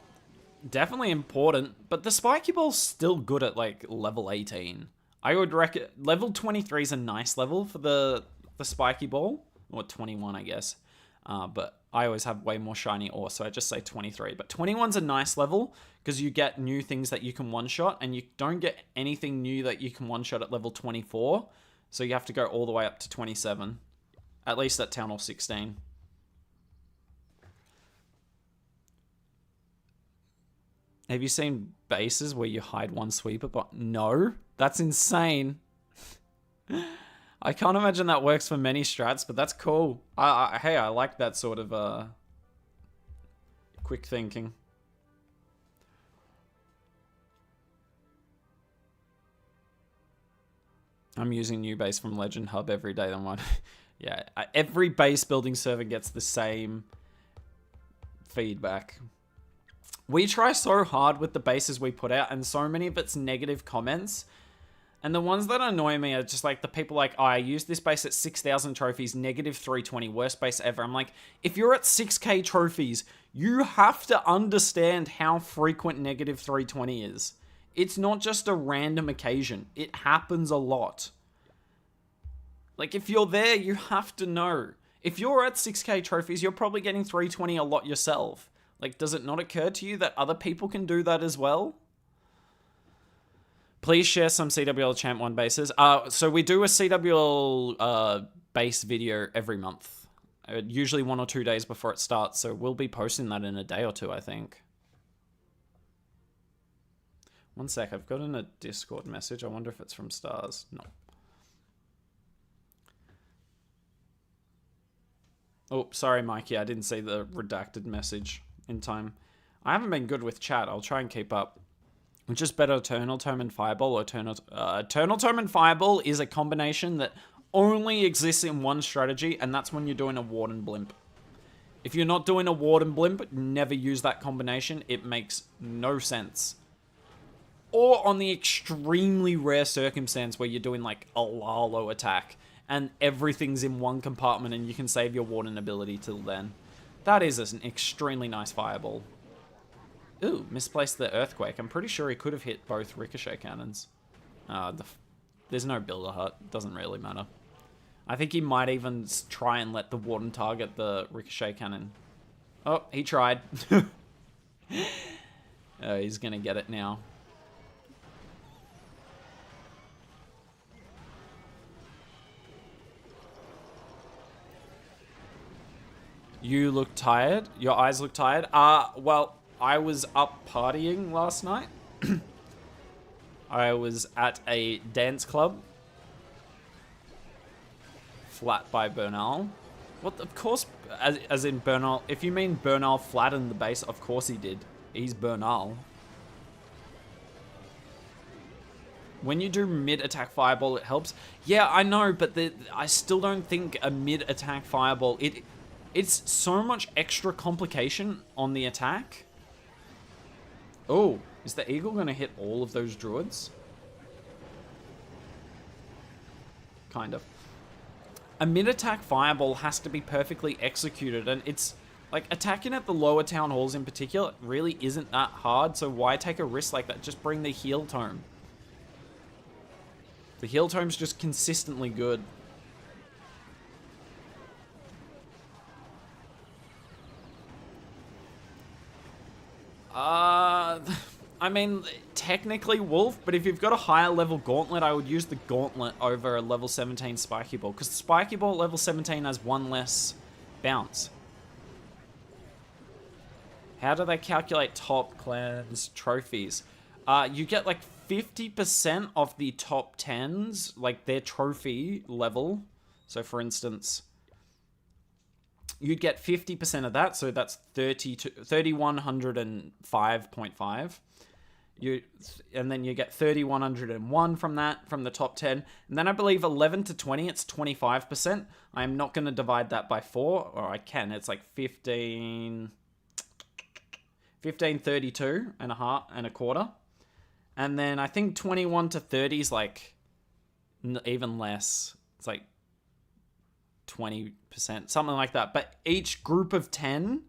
definitely important, but the spiky ball's still good at like level 18. I would reckon level 23 is a nice level for the spiky ball, or 21, I guess. But I always have way more shiny ore, so I just say 23. But 21's a nice level because you get new things that you can one-shot, and you don't get anything new that you can one-shot at level 24. So you have to go all the way up to 27, at least at Town Hall 16. Have you seen bases where you hide one sweeper? But no, that's insane. I can't imagine that works for many strats, but that's cool. Hey, I like that sort of quick thinking. I'm using new base from Legend Hub every day. Then one, yeah, every base building server gets the same feedback. We try so hard with the bases we put out, and so many of it's negative comments. And the ones that annoy me are just like the people like, oh, I used this base at 6,000 trophies, negative 320, worst base ever. I'm like, if you're at 6k trophies, you have to understand how frequent negative 320 is. It's not just a random occasion. It happens a lot. Like, if you're there, you have to know. If you're at 6k trophies, you're probably getting 320 a lot yourself. Like, does it not occur to you that other people can do that as well? Please share some CWL Champ 1 bases. So we do a CWL base video every month. Usually 1 or 2 days before it starts. So we'll be posting that in a day or two, I think. One sec, I've gotten a Discord message. I wonder if it's from Stars. No. Oh, sorry, Mikey. I didn't see the redacted message in time. I haven't been good with chat. I'll try and keep up. Which is better, Eternal Tome and Fireball? Eternal Tome and Fireball is a combination that only exists in one strategy, and that's when you're doing a Warden Blimp. If you're not doing a Warden Blimp, never use that combination. It makes no sense. Or on the extremely rare circumstance where you're doing like a Lalo attack and everything's in one compartment and you can save your warden ability till then. That is an extremely nice fireball. Ooh, misplaced the earthquake. I'm pretty sure he could have hit both ricochet cannons. There's no builder hut. Doesn't really matter. I think he might even try and let the warden target the ricochet cannon. Oh, he tried. Oh, he's gonna get it now. You look tired? Your eyes look tired? Well, I was up partying last night. I was at a dance club. Flat by Bernal. What? Of course, as in Bernal. If you mean Bernal flattened the base, of course he did. He's Bernal. When you do mid-attack fireball, it helps. Yeah, I know, but I still don't think a mid-attack fireball... It's so much extra complication on the attack. Oh, is the eagle going to hit all of those druids? Kind of. A mid-attack fireball has to be perfectly executed, and it's... Like, attacking at the lower town halls in particular really isn't that hard, so why take a risk like that? Just bring the heal tome. The heal tome's just consistently good. I mean, technically Wolf, but if you've got a higher level Gauntlet, I would use the Gauntlet over a level 17 Spiky Ball, because the Spiky Ball at level 17 has one less bounce. How do they calculate top clans trophies? You get like 50% of the top 10s, like their trophy level. So for instance, you'd get 50% of that, so that's 3,105.5. And then you get 3,101 from that, from the top 10. And then I believe 11 to 20, it's 25%. I'm not going to divide that by 4, or I can. It's like 1532 and a quarter. And then I think 21 to 30 is like even less. It's like 20%, something like that. But each group of 10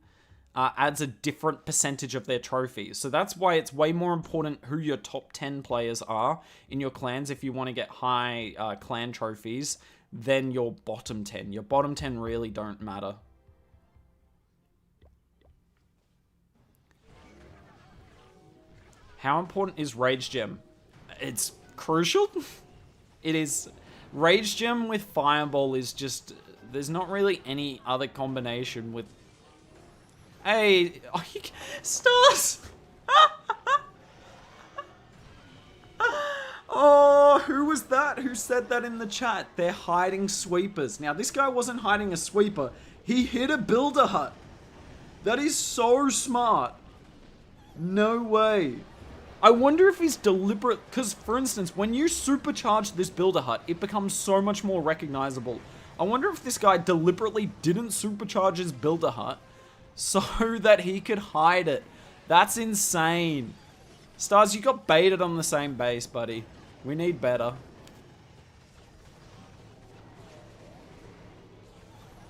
adds a different percentage of their trophies. So that's why it's way more important who your top 10 players are in your clans if you want to get high clan trophies than your bottom 10. Your bottom 10 really don't matter. How important is Rage Gem? It's crucial. It is. Rage Gem with Fireball is just... There's not really any other combination with... Hey! Oh, Stars! Oh, who was that? Who said that in the chat? They're hiding sweepers. Now, this guy wasn't hiding a sweeper. He hit a builder hut. That is so smart. No way. I wonder if he's deliberate, because for instance, when you supercharge this builder hut, it becomes so much more recognizable. I wonder if this guy deliberately didn't supercharge his builder hut so that he could hide it. That's insane. Stars, you got baited on the same base, buddy. We need better.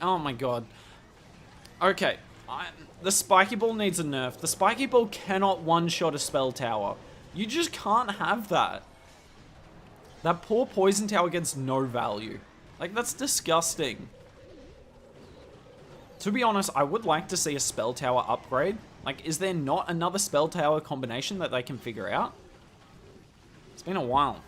Oh my god. Okay. The Spiky Ball needs a nerf. The Spiky Ball cannot one-shot a spell tower. You just can't have that. That poor poison tower gets no value. Like, that's disgusting. To be honest, I would like to see a spell tower upgrade. Like, is there not another spell tower combination that they can figure out? It's been a while.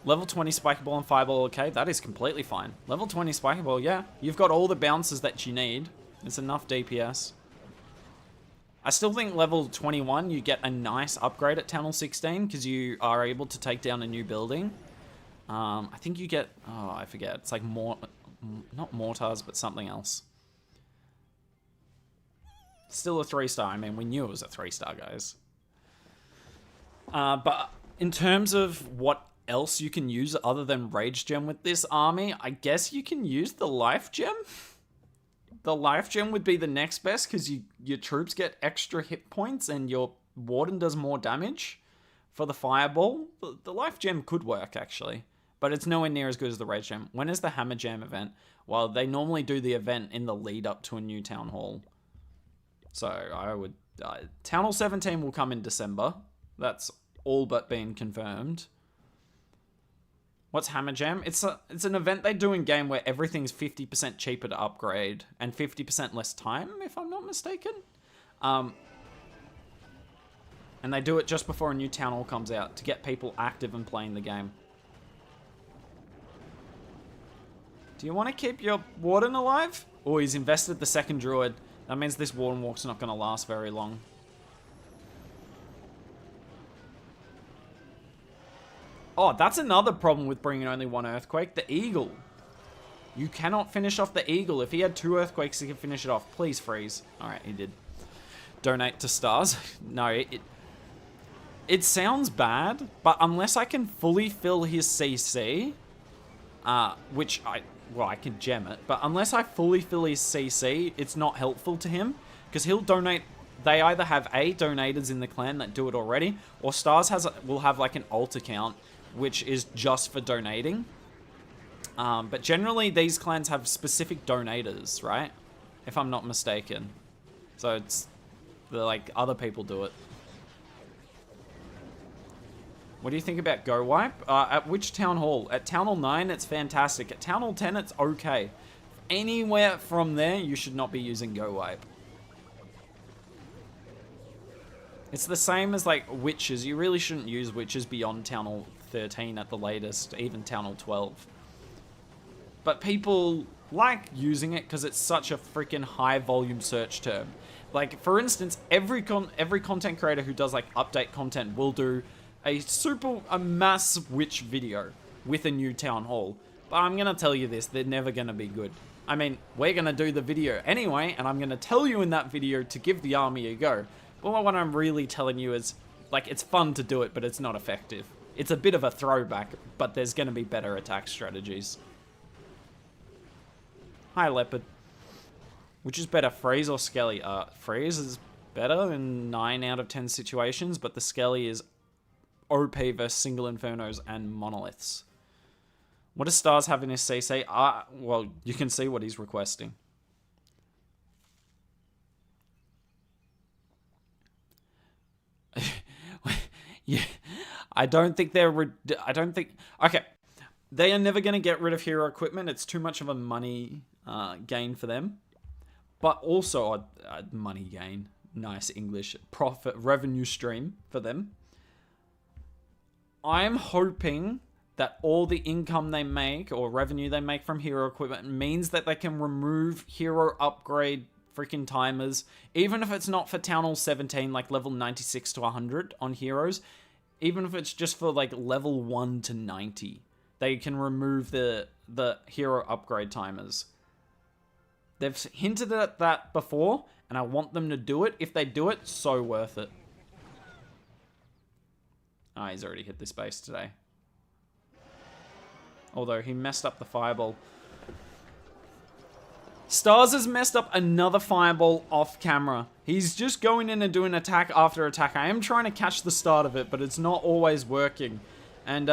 Level 20 Spiky Ball and Fireball, okay, that is completely fine. Level 20 Spiky Ball, yeah. You've got all the bounces that you need. It's enough DPS. I still think level 21, you get a nice upgrade at Tunnel 16 because you are able to take down a new building. I think you get... Oh, I forget. It's like more... Not mortars, but something else. Still a 3-star. I mean, we knew it was a 3-star, guys. But in terms of what else you can use other than Rage Gem with this army, I guess you can use the Life Gem? The Life Gem would be the next best because your troops get extra hit points and your Warden does more damage. for the fireball. The life gem could work, actually. But it's nowhere near as good as the rage gem. When is the hammer gem event? Well, they normally do the event in the lead up to a new town hall. So I would... Town Hall 17 will come in December. That's all but been confirmed. What's Hammer Jam? It's an event they do in game where everything's 50% cheaper to upgrade and 50% less time, if I'm not mistaken. And they do it just before a new town hall comes out to get people active and playing the game. Do you want to keep your warden alive? Oh, he's invested the second druid. That means this warden walk's not going to last very long. Oh, that's another problem with bringing only one earthquake. The eagle. You cannot finish off the eagle. If he had 2 earthquakes, he could finish it off. Please freeze. Alright, he did. Donate to stars. No, it sounds bad, but unless I can fully fill his CC, which I can gem it, but unless I fully fill his CC, it's not helpful to him, because he'll donate. They either have donators in the clan that do it already, or Stars will have like an alt account, which is just for donating. But generally, these clans have specific donators, right? If I'm not mistaken. So like other people do it. What do you think about Go Wipe? At which Town Hall? At Town Hall 9, it's fantastic. At Town Hall 10, it's okay. Anywhere from there, you should not be using Go Wipe. It's the same as like witches. You really shouldn't use witches beyond Town Hall 13 at the latest, even Town Hall 12. But people like using it because it's such a freaking high volume search term. Like, for instance, every content creator who does like update content will do a mass witch video with a new town hall. But I'm gonna tell you this, they're never gonna be good. I mean, we're gonna do the video anyway, and I'm gonna tell you in that video to give the army a go. But what I'm really telling you is, like, it's fun to do it, but it's not effective. It's a bit of a throwback, but there's gonna be better attack strategies. Hi, Leopard. Which is better, Freeze or Skelly? Freeze is better in 9 out of 10 situations, but the Skelly is OP versus single Infernos and Monoliths. What does Stars have in his CC? Well, you can see what he's requesting. Yeah, I don't think okay, they are never going to get rid of hero equipment. It's too much of a money gain for them. But also money gain, nice English, profit, revenue stream for them. I'm hoping that all the income they make or revenue they make from hero equipment means that they can remove hero upgrade freaking timers, even if it's not for Town Hall 17, like level 96 to 100 on heroes, even if it's just for like level 1 to 90, they can remove the hero upgrade timers. They've hinted at that before, and I want them to do it. If they do it, so worth it. Ah, he's already hit this base today. Although he messed up the fireball. Stars has messed up another fireball off camera. He's just going in and doing attack after attack. I am trying to catch the start of it, but it's not always working. And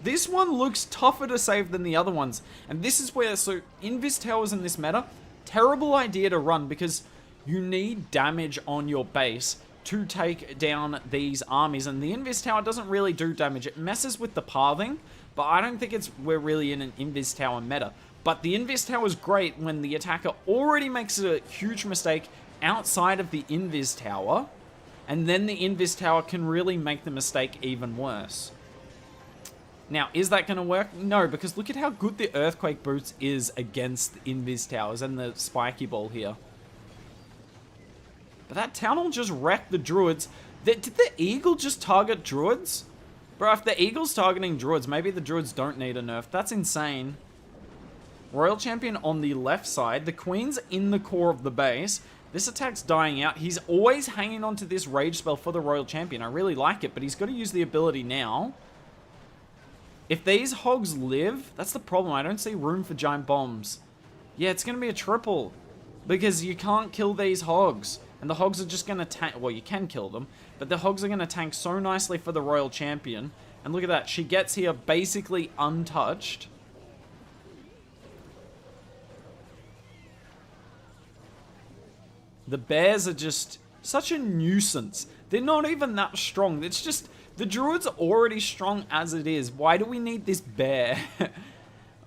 this one looks tougher to save than the other ones. And this is where, so Invis towers in this meta, terrible idea to run because you need damage on your base to take down these armies. And the Invis tower doesn't really do damage. It messes with the pathing, but I don't think we're really in an Invis tower meta. But the Invis tower is great when the attacker already makes a huge mistake outside of the Invis tower, and then the Invis tower can really make the mistake even worse. Now, is that going to work? No, because look at how good the Earthquake Boots is against the Invis towers and the Spiky Ball here. But that Town Hall just wrecked the Druids. Did the Eagle just target Druids? Bro, if the Eagle's targeting Druids, maybe the Druids don't need a nerf. That's insane. Royal Champion on the left side. The Queen's in the core of the base. This attack's dying out. He's always hanging on to this Rage spell for the Royal Champion. I really like it, but he's got to use the ability now. If these hogs live, that's the problem. I don't see room for giant bombs. Yeah, it's going to be a triple because you can't kill these hogs. And the hogs are just going to tank... Well, you can kill them. But the hogs are going to tank so nicely for the royal champion. And look at that. She gets here basically untouched. The bears are just such a nuisance. They're not even that strong. It's just... The druid's already strong as it is. Why do we need this bear?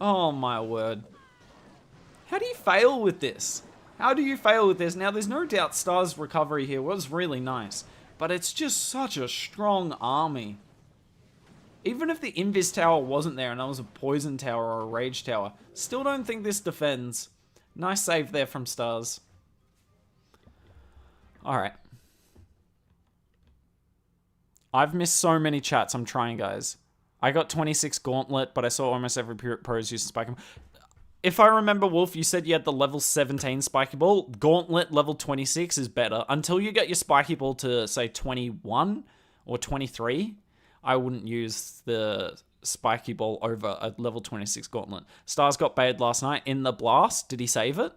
Oh my word. How do you fail with this? How do you fail with this? Now, there's no doubt Star's recovery here was really nice. But it's just such a strong army. Even if the Invis tower wasn't there and that was a poison tower or a rage tower, still don't think this defends. Nice save there from Stars. Alright. I've missed so many chats. I'm trying, guys. I got 26 Gauntlet, but I saw almost every pros using Spike Ball. If I remember, Wolf, you said you had the level 17 Spiky Ball. Gauntlet level 26 is better. Until you get your Spiky Ball to, say, 21 or 23, I wouldn't use the Spiky Ball over a level 26 Gauntlet. Stars got baited last night in the blast. Did he save it?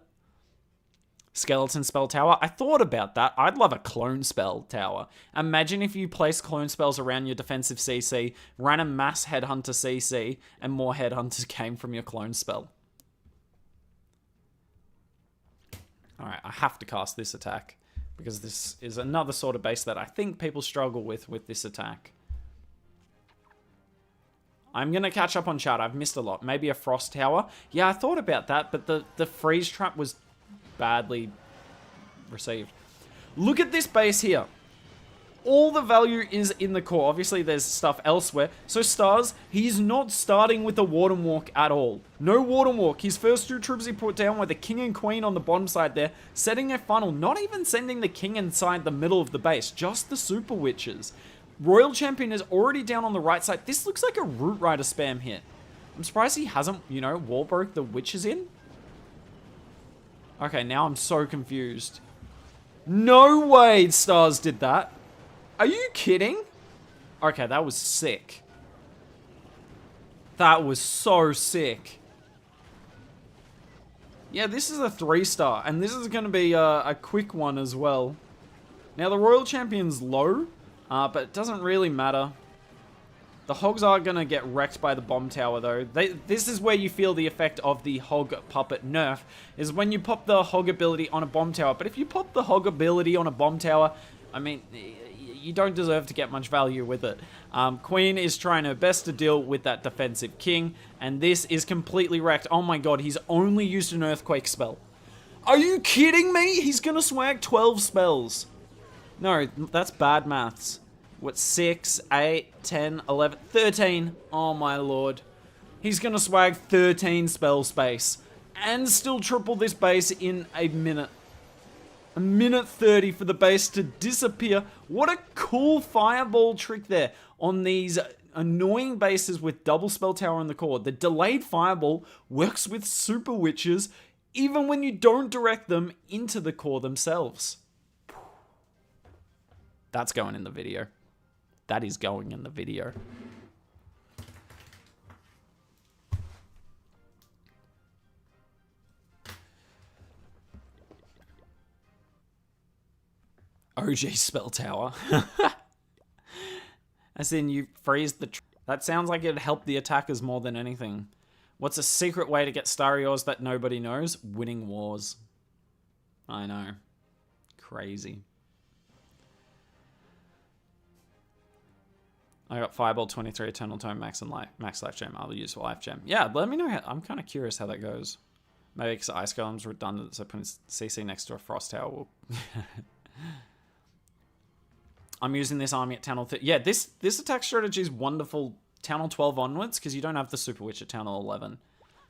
Skeleton spell tower. I thought about that. I'd love a clone spell tower. Imagine if you place clone spells around your defensive CC, ran a mass headhunter CC, and more headhunters came from your clone spell. Alright, I have to cast this attack, because this is another sort of base that I think people struggle with this attack. I'm going to catch up on chat. I've missed a lot. Maybe a frost tower. Yeah, I thought about that, but the freeze trap was badly received. Look at this base here. All the value is in the core. Obviously, there's stuff elsewhere. So, Stars, he's not starting with a Warden Walk at all. No Warden Walk. His first two troops he put down were the King and Queen on the bottom side there, setting a funnel. Not even sending the King inside the middle of the base. Just the Super Witches. Royal Champion is already down on the right side. This looks like a Root Rider spam hit. I'm surprised he hasn't, you know, wall broke the Witches in. Okay, now I'm so confused. No way Stars did that. Are you kidding? Okay, that was sick. That was so sick. Yeah, this is a 3-star, and this is going to be a quick one as well. Now, the Royal Champion's low, but it doesn't really matter. The hogs are going to get wrecked by the bomb tower, though. This is where you feel the effect of the hog puppet nerf, is when you pop the hog ability on a bomb tower. But if you pop the hog ability on a bomb tower, I mean, you don't deserve to get much value with it. Queen is trying her best to deal with that defensive king, and this is completely wrecked. Oh my god, he's only used an earthquake spell. Are you kidding me? He's going to swag 12 spells. No, that's bad maths. What, 6, 8, 10, 11, 13? Oh my lord. He's gonna swag 13 spell space. And still triple this base in a minute. A minute 30 for the base to disappear. What a cool fireball trick there on these annoying bases with double spell tower in the core. The delayed fireball works with super witches even when you don't direct them into the core themselves. That's going in the video. That is going in the video. OG spell tower. As in, you freeze the... That sounds like it'd help the attackers more than anything. What's a secret way to get Starios that nobody knows? Winning wars. I know. Crazy. I got Fireball 23, Eternal Tome, Max Life Gem. I'll use Life Gem. Yeah, let me know. I'm kind of curious how that goes. Maybe because Ice Golem's redundant, so putting CC next to a Frost Tower will... I'm using this army at Town Hall 30. Yeah, this attack strategy is wonderful Town Hall 12 onwards, because you don't have the Super Witch at Town Hall 11.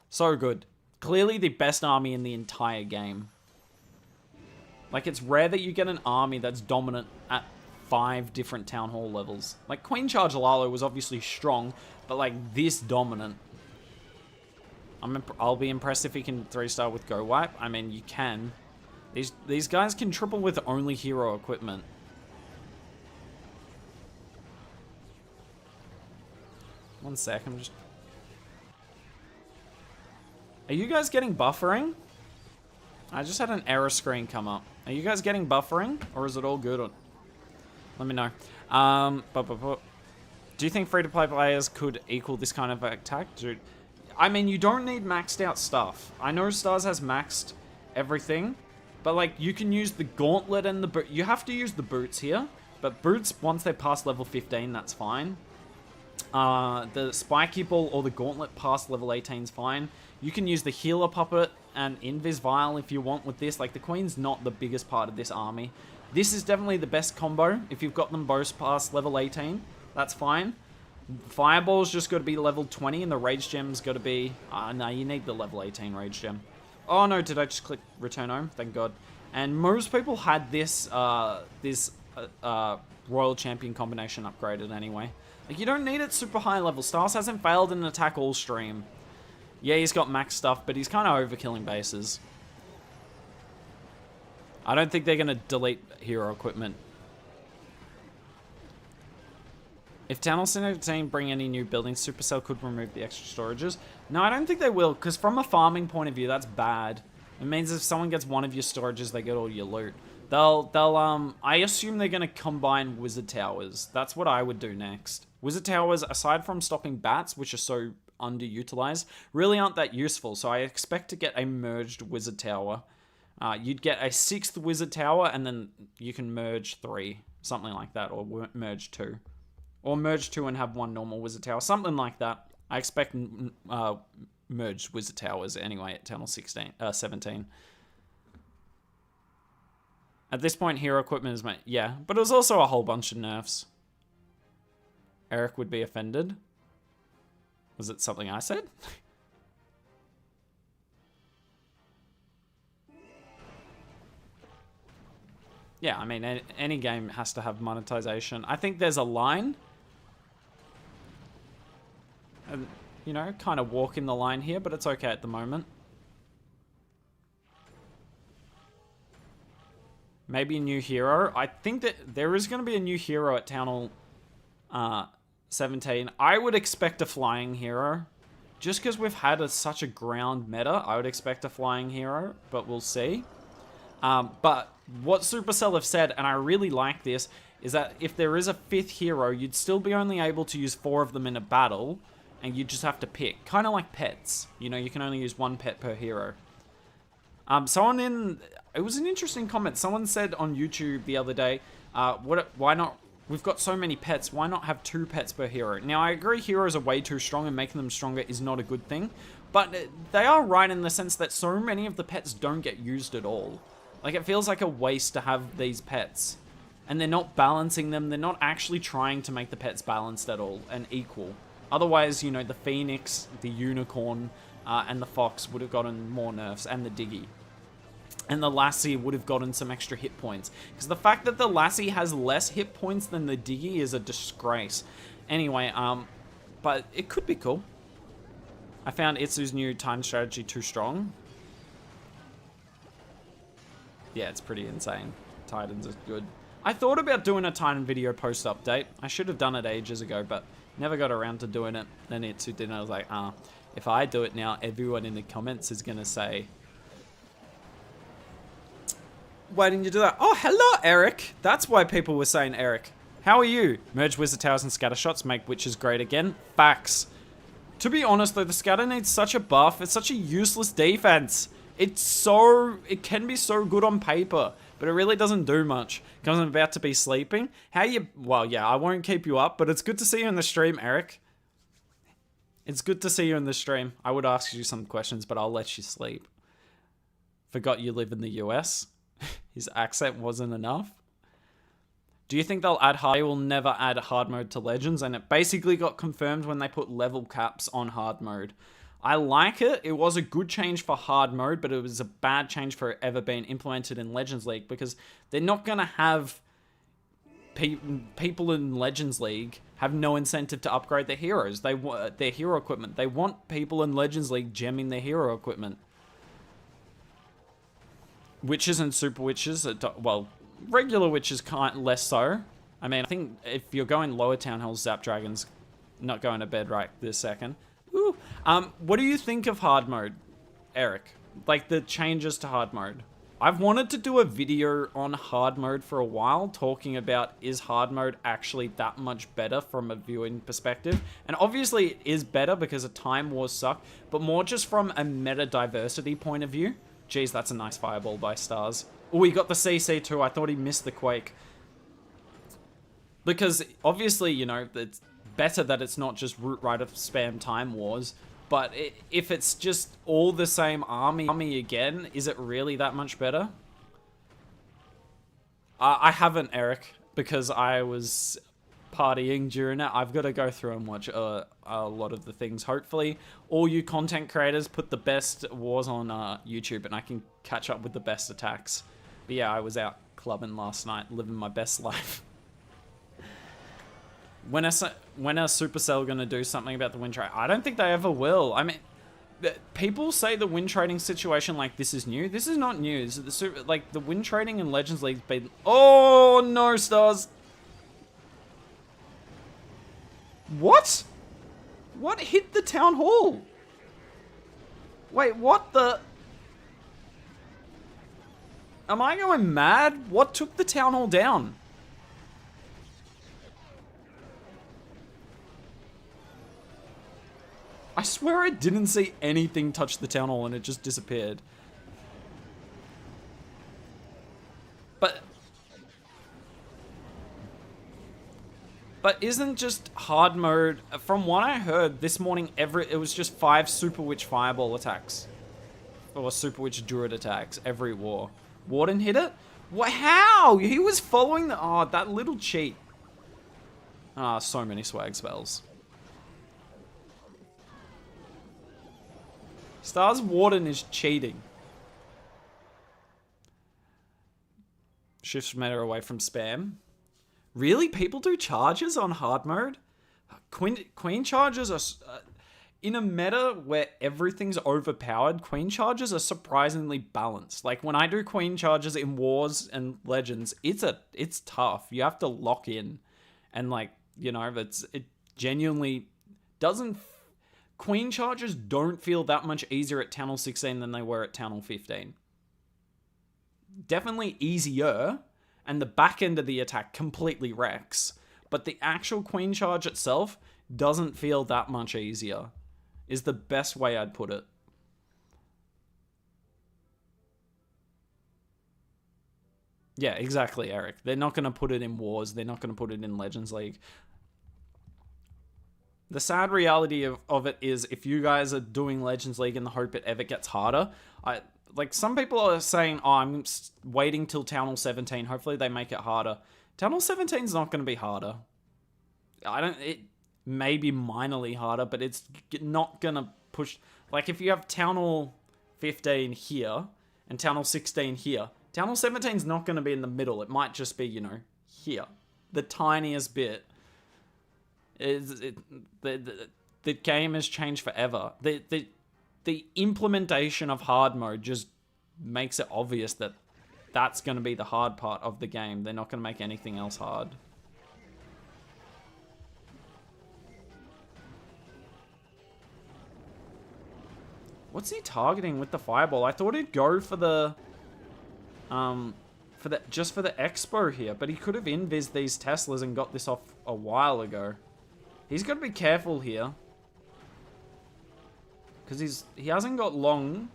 So good. Clearly the best army in the entire game. Like, it's rare that you get an army that's dominant at 5 different Town Hall levels. Like, Queen Charge Lalo was obviously strong, but like this dominant. I'll be impressed if he can 3-star with Go Wipe. I mean, you can. These guys can triple with only hero equipment. One sec, I'm just... Are you guys getting buffering? I just had an error screen come up. Are you guys getting buffering, or is it all good? Let me know. Do you think free-to-play players could equal this kind of attack? Dude, I mean, you don't need maxed out stuff. I know Stars has maxed everything, but like, you can use the gauntlet and the boot. You have to use the boots here, but boots, once they pass level 15, that's fine. The spiky ball or the gauntlet past level 18 is fine. You can use the healer puppet and Invis vial if you want with this. Like, the queen's not the biggest part of this army. This is definitely the best combo. If you've got them both past level 18, that's fine. Fireball's just got to be level 20 and the rage gem's got to be... no, you need the level 18 rage gem. Oh no, did I just click return home? Thank God. And most people had this Royal Champion combination upgraded anyway. Like, you don't need it super high level. Stars hasn't failed in an attack all stream. Yeah, he's got max stuff, but he's kind of overkilling bases. I don't think they're going to delete hero equipment. If Channel 17 bring any new buildings, Supercell could remove the extra storages. No, I don't think they will, because from a farming point of view, that's bad. It means if someone gets one of your storages, they get all your loot. I assume they're going to combine Wizard Towers. That's what I would do next. Wizard Towers, aside from stopping bats, which are so underutilized, really aren't that useful. So I expect to get a merged Wizard Tower. You'd get a 6th Wizard Tower, and then you can merge 3. Something like that, or merge 2. Or merge 2 and have 1 normal Wizard Tower. Something like that. I expect merged Wizard Towers anyway at Tunnel 17. At this point, hero equipment is made. Yeah, but it was also a whole bunch of nerfs. Eric would be offended. Was it something I said? Yeah, I mean, any game has to have monetization. I think there's a line. And, you know, kind of walk in the line here, but it's okay at the moment. Maybe a new hero. I think that there is going to be a new hero at Town Hall 17. I would expect a flying hero. Just because we've had such a ground meta, I would expect a flying hero, but we'll see. But what Supercell have said, and I really like this, is that if there is a 5th hero, you'd still be only able to use 4 of them in a battle, and you just have to pick. Kind of like pets. You know, you can only use 1 pet per hero. It was an interesting comment. Someone said on YouTube the other day, why not, we've got so many pets, why not have 2 pets per hero? Now, I agree heroes are way too strong, and making them stronger is not a good thing, but they are right in the sense that so many of the pets don't get used at all. Like, it feels like a waste to have these pets. And they're not balancing them. They're not actually trying to make the pets balanced at all and equal. Otherwise, you know, the Phoenix, the Unicorn, and the Fox would have gotten more nerfs, and the Diggy. And the Lassie would have gotten some extra hit points. Because the fact that the Lassie has less hit points than the Diggy is a disgrace. Anyway, but it could be cool. I found Itsu's new time strategy too strong. Yeah, it's pretty insane. Titans is good. I thought about doing a Titan video post-update. I should have done it ages ago, but never got around to doing it. Then Itsu did, and I was like, if I do it now, everyone in the comments is going to say, why didn't you do that? Oh, hello, Eric. That's why people were saying Eric. How are you? Merge Wizard Towers and Scatter Shots, make Witches great again. Facts. To be honest, though, the Scatter needs such a buff. It's such a useless defense. It can be so good on paper, but it really doesn't do much. Because I'm about to be sleeping. Well, yeah, I won't keep you up, but it's good to see you in the stream, Eric. It's good to see you in the stream. I would ask you some questions, but I'll let you sleep. Forgot you live in the US. His accent wasn't enough. Do you think they'll add hard? They will never add hard mode to Legends, and it basically got confirmed when they put level caps on hard mode. I like it. It was a good change for hard mode, but it was a bad change for it ever being implemented in Legends League, because they're not going to have people in Legends League have no incentive to upgrade their heroes. They want their hero equipment. They want people in Legends League gemming their hero equipment. Witches and super witches, well, regular witches less so. I mean, I think if you're going lower town halls, Zap Dragon's not going to bed right this second. Ooh. What do you think of hard mode? Eric. Like, the changes to hard mode. I've wanted to do a video on hard mode for a while, talking about is hard mode actually that much better from a viewing perspective. And obviously it is better because the time wars suck, but more just from a meta diversity point of view. Jeez, that's a nice fireball by Stars. Oh, he got the CC too. I thought he missed the Quake. Because obviously, you know, it's better that it's not just Root Rider spam time wars. But if it's just all the same army again, is it really that much better? I haven't, Eric, because I was partying during it. I've got to go through and watch a lot of the things. Hopefully, all you content creators put the best wars on YouTube, and I can catch up with the best attacks. But yeah, I was out clubbing last night, living my best life. When are Supercell going to do something about the win trade? I don't think they ever will. I mean, people say the win trading situation like this is new. This is not new. This is the win trading in Legends League's been... Oh, no, Stars. What? What hit the Town Hall? Wait, what the... Am I going mad? What took the Town Hall down? I swear I didn't see anything touch the Town Hall and it just disappeared. But isn't just hard mode... From what I heard this morning, it was just 5 Super Witch Fireball attacks. Or Super Witch Druid attacks every war. Warden hit it? What? How? He was following the... Oh, that little cheat. Ah, so many swag spells. Stars Warden is cheating. Shifts meta away from spam. Really? People do charges on hard mode? Queen charges are... in a meta where everything's overpowered, queen charges are surprisingly balanced. Like, when I do queen charges in Wars and Legends, it's tough. You have to lock in. And, like, you know, it genuinely doesn't... Queen charges don't feel that much easier at Town Hall 16 than they were at Town Hall 15. Definitely easier, and the back end of the attack completely wrecks. But the actual Queen charge itself doesn't feel that much easier, is the best way I'd put it. Yeah, exactly, Eric. They're not going to put it in Wars. They're not going to put it in Legends League. The sad reality of it is, if you guys are doing Legends League in the hope it ever gets harder, like, some people are saying, oh, I'm waiting till Town Hall 17. Hopefully they make it harder. Town Hall 17 is not going to be harder. It may be minorly harder, but it's not going to push... Like, if you have Town Hall 15 here and Town Hall 16 here, Town Hall 17 is not going to be in the middle. It might just be, you know, here. The tiniest bit. The game has changed forever. The implementation of hard mode just makes it obvious that that's going to be the hard part of the game. They're not going to make anything else hard. What's he targeting with the fireball? I thought he'd go for the just for the expo here, but he could have invis these Teslas and got this off a while ago. He's got to be careful here. Because he hasn't got long.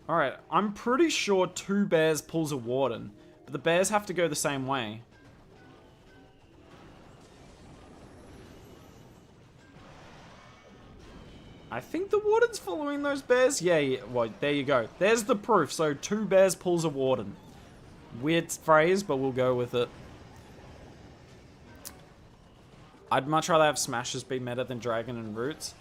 Alright, I'm pretty sure 2 bears pulls a warden. But the bears have to go the same way. I think the warden's following those bears. Yeah, well, there you go. There's the proof. So 2 bears pulls a warden. Weird phrase, but we'll go with it. I'd much rather have Smashes be meta than Dragon and Roots.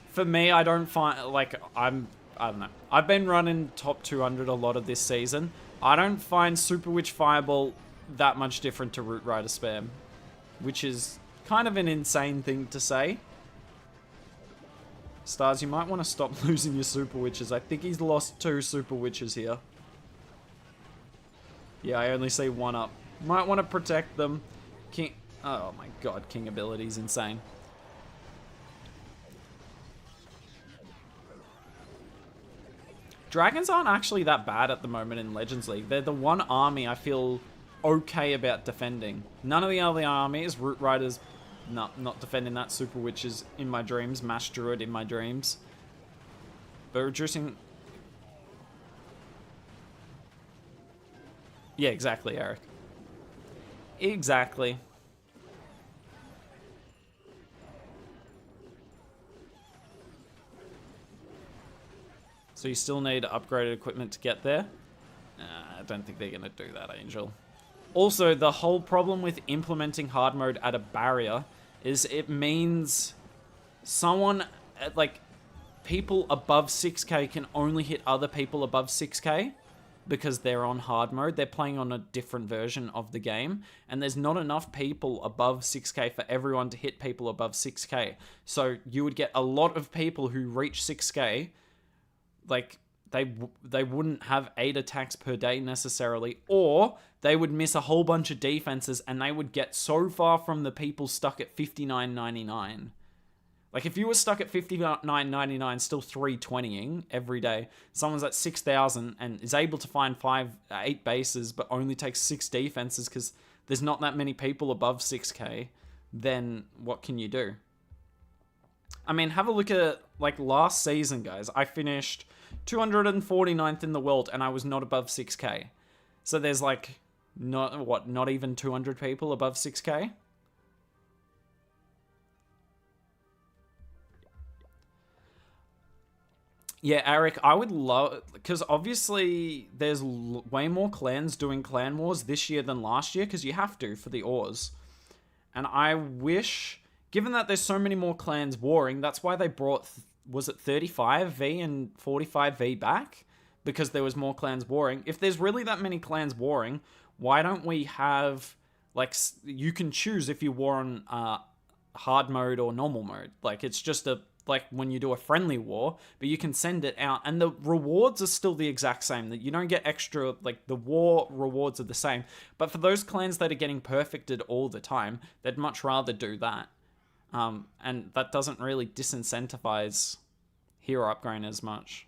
For me, I don't find, like, I don't know. I've been running top 200 a lot of this season. I don't find Super Witch Fireball that much different to Root Rider Spam, which is kind of an insane thing to say. Stars, you might want to stop losing your Super Witches. I think he's lost 2 Super Witches here. Yeah, I only see 1 up. Might want to protect them. Oh my god, King ability is insane. Dragons aren't actually that bad at the moment in Legends League. They're the one army I feel okay about defending. None of the other armies, Root Riders, not defending that. Super Witches in my dreams. Mash Druid in my dreams. But reducing... Yeah, exactly, Eric. Exactly. So you still need upgraded equipment to get there? I don't think they're going to do that, Angel. Also, the whole problem with implementing hard mode at a barrier is it means someone, like, people above 6k can only hit other people above 6k because they're on hard mode. They're playing on a different version of the game, and there's not enough people above 6k for everyone to hit people above 6k. So you would get a lot of people who reach 6k, like, they wouldn't have 8 attacks per day necessarily, or they would miss a whole bunch of defenses and they would get so far from the people stuck at 59.99. Like, if you were stuck at 59.99, still 320ing every day, someone's at 6,000 and is able to find 8 bases but only takes 6 defenses because there's not that many people above 6k, then what can you do? I mean, have a look at, like, last season, guys. I finished 249th in the world, and I was not above 6k. So there's, like, not even 200 people above 6k? Yeah, Eric, I would love... Because obviously there's way more clans doing clan wars this year than last year, because you have to for the ores. And I wish... Given that there's so many more clans warring, that's why they brought, was it 35v and 45v back? Because there was more clans warring. If there's really that many clans warring, why don't we have, like, you can choose if you war on hard mode or normal mode. Like, it's just like when you do a friendly war, but you can send it out, and the rewards are still the exact same. That you don't get extra, like, the war rewards are the same. But for those clans that are getting perfected all the time, they'd much rather do that. And that doesn't really disincentivize hero upgrade as much.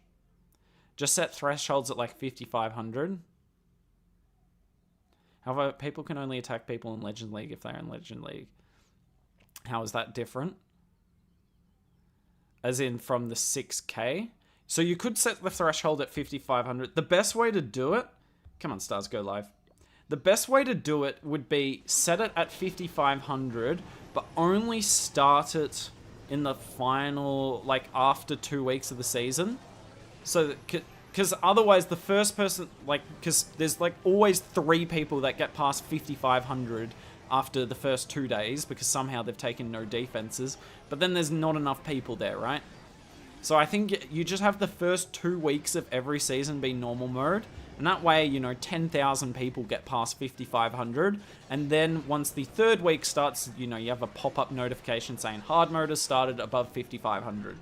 Just set thresholds at like 5,500. However, people can only attack people in Legend League if they're in Legend League. How is that different? As in from the 6k? So you could set the threshold at 5,500. The best way to do it... Come on, Stars, go live. The best way to do it would be set it at 5,500, but only start it in the final, like, after 2 weeks of the season. So, because otherwise the first person, like, because there's, like, always 3 people that get past 5,500 after the first 2 days, because somehow they've taken no defenses, but then there's not enough people there, right? So I think you just have the first 2 weeks of every season be normal mode, and that way, you know, 10,000 people get past 5,500, and then once the 3rd week starts, you know, you have a pop-up notification saying hard mode has started above 5,500.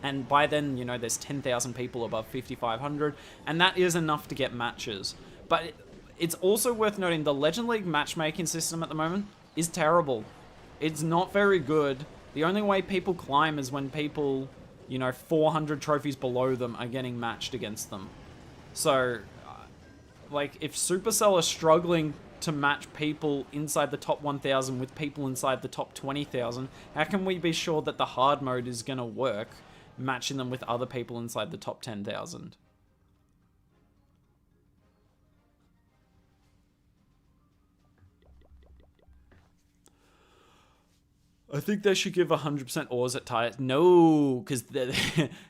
And by then, you know, there's 10,000 people above 5,500, and that is enough to get matches. But it's also worth noting the Legend League matchmaking system at the moment is terrible. It's not very good. The only way people climb is when people, you know, 400 trophies below them are getting matched against them. So, like, if Supercell are struggling to match people inside the top 1,000 with people inside the top 20,000, how can we be sure that the hard mode is going to work, matching them with other people inside the top 10,000? I think they should give 100% ores at tiers. No, because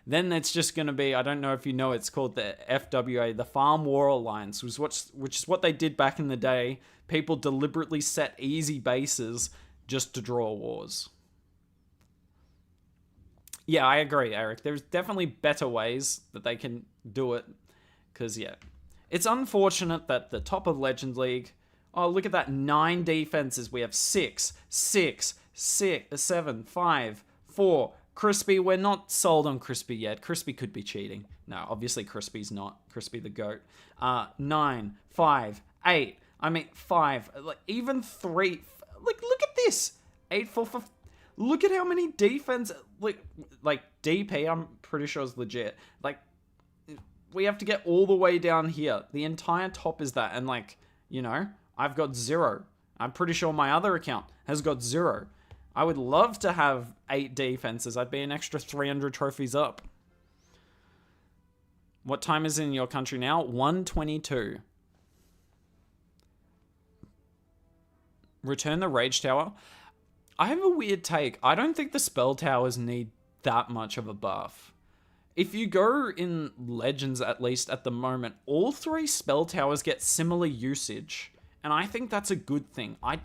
then it's just going to be, I don't know if you know, it's called the FWA, the Farm War Alliance, which is what they did back in the day. People deliberately set easy bases just to draw wars. Yeah, I agree, Eric. There's definitely better ways that they can do it. Because, yeah, it's unfortunate that the top of Legend League, oh, look at that, 9 defenses. We have 6, 7, 5, 4. Crispy, we're not sold on Crispy yet. Crispy could be cheating. No, obviously Crispy's not. Crispy the GOAT. 9, 5, 8. I mean, 5. Like, even 3. Like, look at this. 8, 4, 5. Look at how many defense... Like DP, I'm pretty sure is legit. Like, we have to get all the way down here. The entire top is that. And like, you know, I've got 0. I'm pretty sure my other account has got 0. I would love to have 8 defenses. I'd be an extra 300 trophies up. What time is it in your country now? 1:22. Return the Rage Tower. I have a weird take. I don't think the spell towers need that much of a buff. If you go in Legends, at least at the moment, all 3 spell towers get similar usage. And I think that's a good thing. I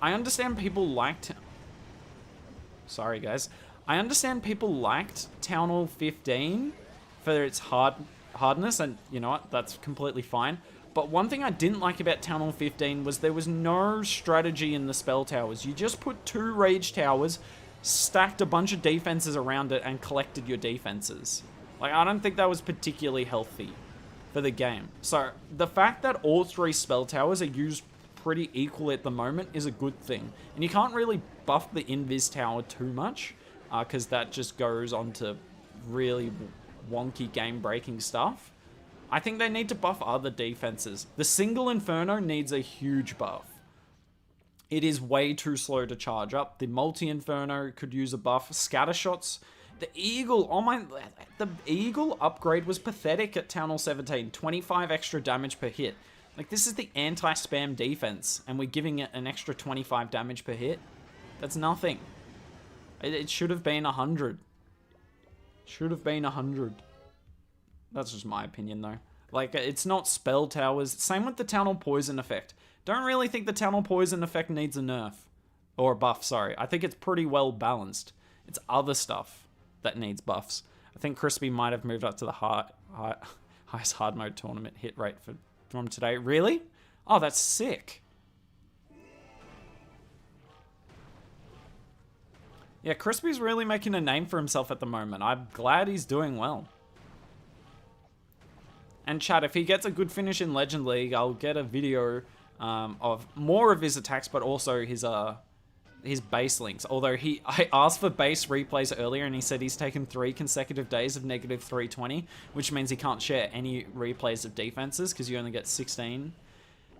understand people liked... Sorry, guys. I understand people liked Town Hall 15 for its hardness, and you know what? That's completely fine. But one thing I didn't like about Town Hall 15 was there was no strategy in the spell towers. You just put 2 rage towers, stacked a bunch of defenses around it, and collected your defenses. Like, I don't think that was particularly healthy for the game. So, the fact that all 3 spell towers are used pretty equally at the moment is a good thing. And you can't really buff the Invis tower too much, because that just goes on to really wonky game-breaking stuff. I think they need to buff other defenses. The single Inferno needs a huge buff. It is way too slow to charge up. The multi-Inferno could use a buff. Scatter shots. The Eagle, the Eagle upgrade was pathetic at Town Hall 17. 25 extra damage per hit. Like, this is the anti-spam defense, and we're giving it an extra 25 damage per hit. That's nothing. It should have been 100. Should have been 100. That's just my opinion, though. Like, it's not spell towers. Same with the Town Hall Poison effect. Don't really think the Town Hall Poison effect needs a nerf. Or a buff, sorry. I think it's pretty well balanced. It's other stuff that needs buffs. I think Crispy might have moved up to the highest hard mode tournament hit rate from today. Really? Oh, that's sick. Yeah, Crispy's really making a name for himself at the moment. I'm glad he's doing well. And chat, if he gets a good finish in Legend League, I'll get a video of more of his attacks, but also his base links. Although I asked for base replays earlier, and he said he's taken 3 consecutive days of negative 320, which means he can't share any replays of defenses, because you only get 16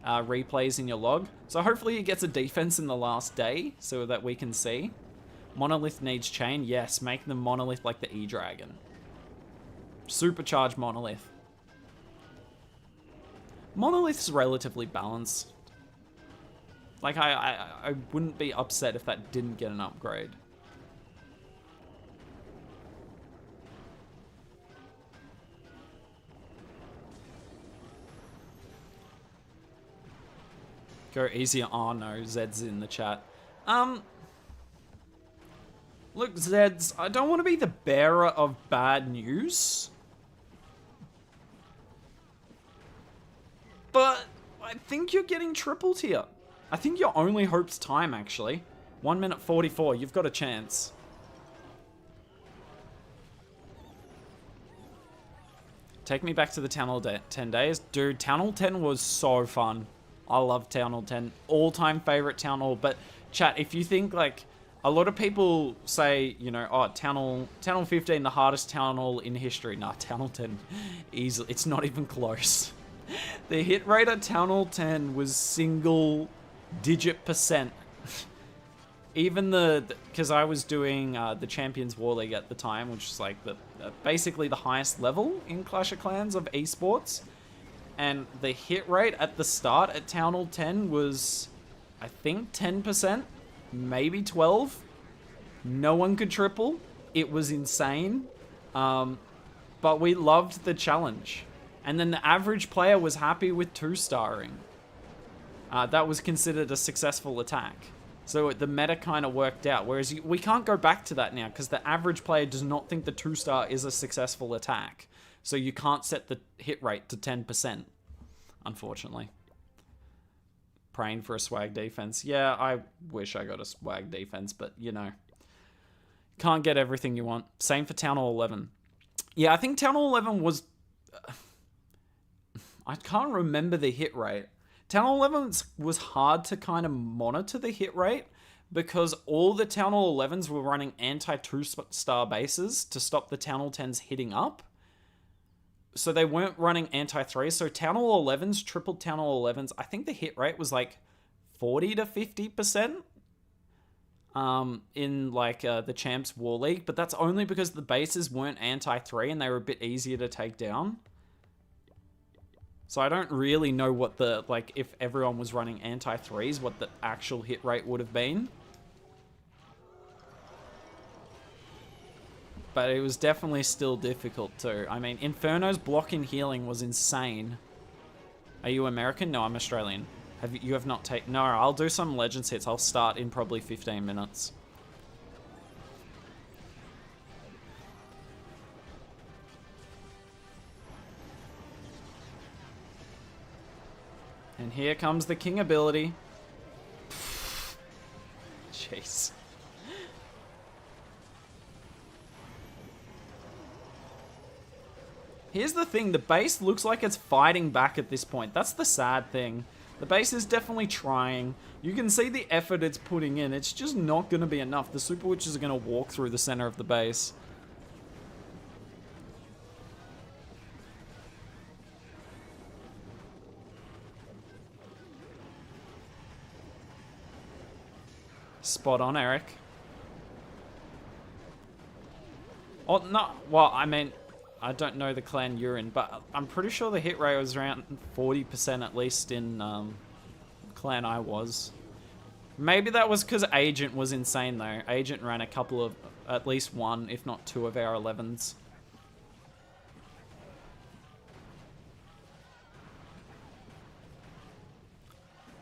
replays in your log. So hopefully he gets a defense in the last day, so that we can see. Monolith needs chain. Yes, make the monolith like the E-Dragon. Supercharged monolith. Monolith's relatively balanced. Like, I wouldn't be upset if that didn't get an upgrade. Go easier. Oh no, Zed's in the chat. Look, Zeds, I don't want to be the bearer of bad news, but I think you're getting tripled here. I think your only hope's time, actually. 1 minute 44, you've got a chance. Take me back to the Town Hall 10 days. Dude, Town Hall 10 was so fun. I love Town Hall 10. All-time favorite Town Hall. But, chat, if you think, like, a lot of people say, you know, oh, Town Hall 15, the hardest Town Hall in history. Nah, Town Hall 10, easily. It's not even close. The hit rate at Town Hall 10 was single-digit percent. Even because I was doing the Champions War League at the time, which is like basically the highest level in Clash of Clans of esports. And the hit rate at the start at Town Hall 10 was, I think, 10%. Maybe 12. No one could triple. It was insane. But we loved the challenge. And then the average player was happy with 2-starring. That was considered a successful attack. So the meta kind of worked out. Whereas we can't go back to that now, because the average player does not think the 2-star is a successful attack. So you can't set the hit rate to 10%, unfortunately. Praying for a swag defense. Yeah, I wish I got a swag defense, but, you know, can't get everything you want. Same for Town Hall 11. Yeah, I think Town Hall 11 was... I can't remember the hit rate. Town Hall 11 was hard to kind of monitor the hit rate, because all the Town Hall 11s were running anti-2-star bases to stop the Town Hall 10s hitting up. So they weren't running anti-3s. So Town Hall 11s, triple Town Hall 11s, I think the hit rate was like 40 to 50%. In like the Champs War League, but that's only because the bases weren't anti-3 and they were a bit easier to take down. So I don't really know what the, like, if everyone was running anti-3s, what the actual hit rate would have been. But it was definitely still difficult too. I mean, Inferno's block in healing was insane. Are you American? No, I'm Australian. You have not taken... No, I'll do some Legends hits. I'll start in probably 15 minutes. And here comes the King ability. Jeez. Here's the thing. The base looks like it's fighting back at this point. That's the sad thing. The base is definitely trying. You can see the effort it's putting in. It's just not going to be enough. The Super Witches are going to walk through the center of the base. Spot on, Eric. Oh, no. Well, I mean, I don't know the clan you're in, but I'm pretty sure the hit rate was around 40% at least in clan I was. Maybe that was because Agent was insane though. Agent ran a couple of, at least one, if not two of our 11s.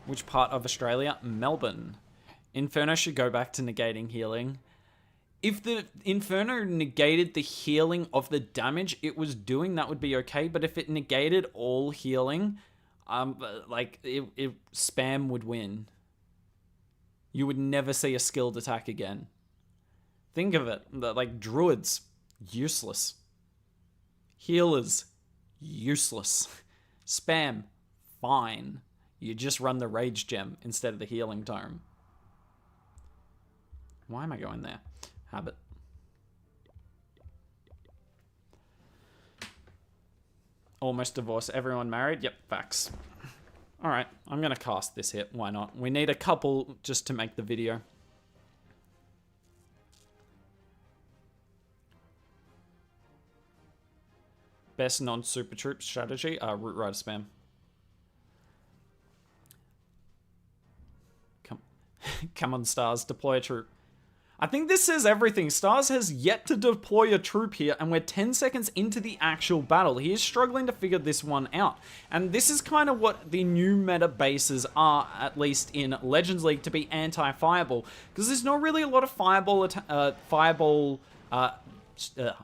Which part of Australia? Melbourne. Inferno should go back to negating healing. If the Inferno negated the healing of the damage it was doing, that would be okay. But if it negated all healing, like, spam would win. You would never see a skilled attack again. Think of it. Like, Druids, useless. Healers, useless. Spam, fine. You just run the Rage Gem instead of the Healing Tome. Why am I going there? Habit. Almost divorced. Everyone married? Yep, facts. Alright, I'm going to cast this hit. Why not? We need a couple just to make the video. Best non-super troop strategy? Root Rider spam. Come on, Stars. Deploy a troop. I think this says everything. Stars has yet to deploy a troop here, and we're 10 seconds into the actual battle. He is struggling to figure this one out. And this is kind of what the new meta bases are, at least in Legends League, to be anti-fireball. Because there's not really a lot of fireball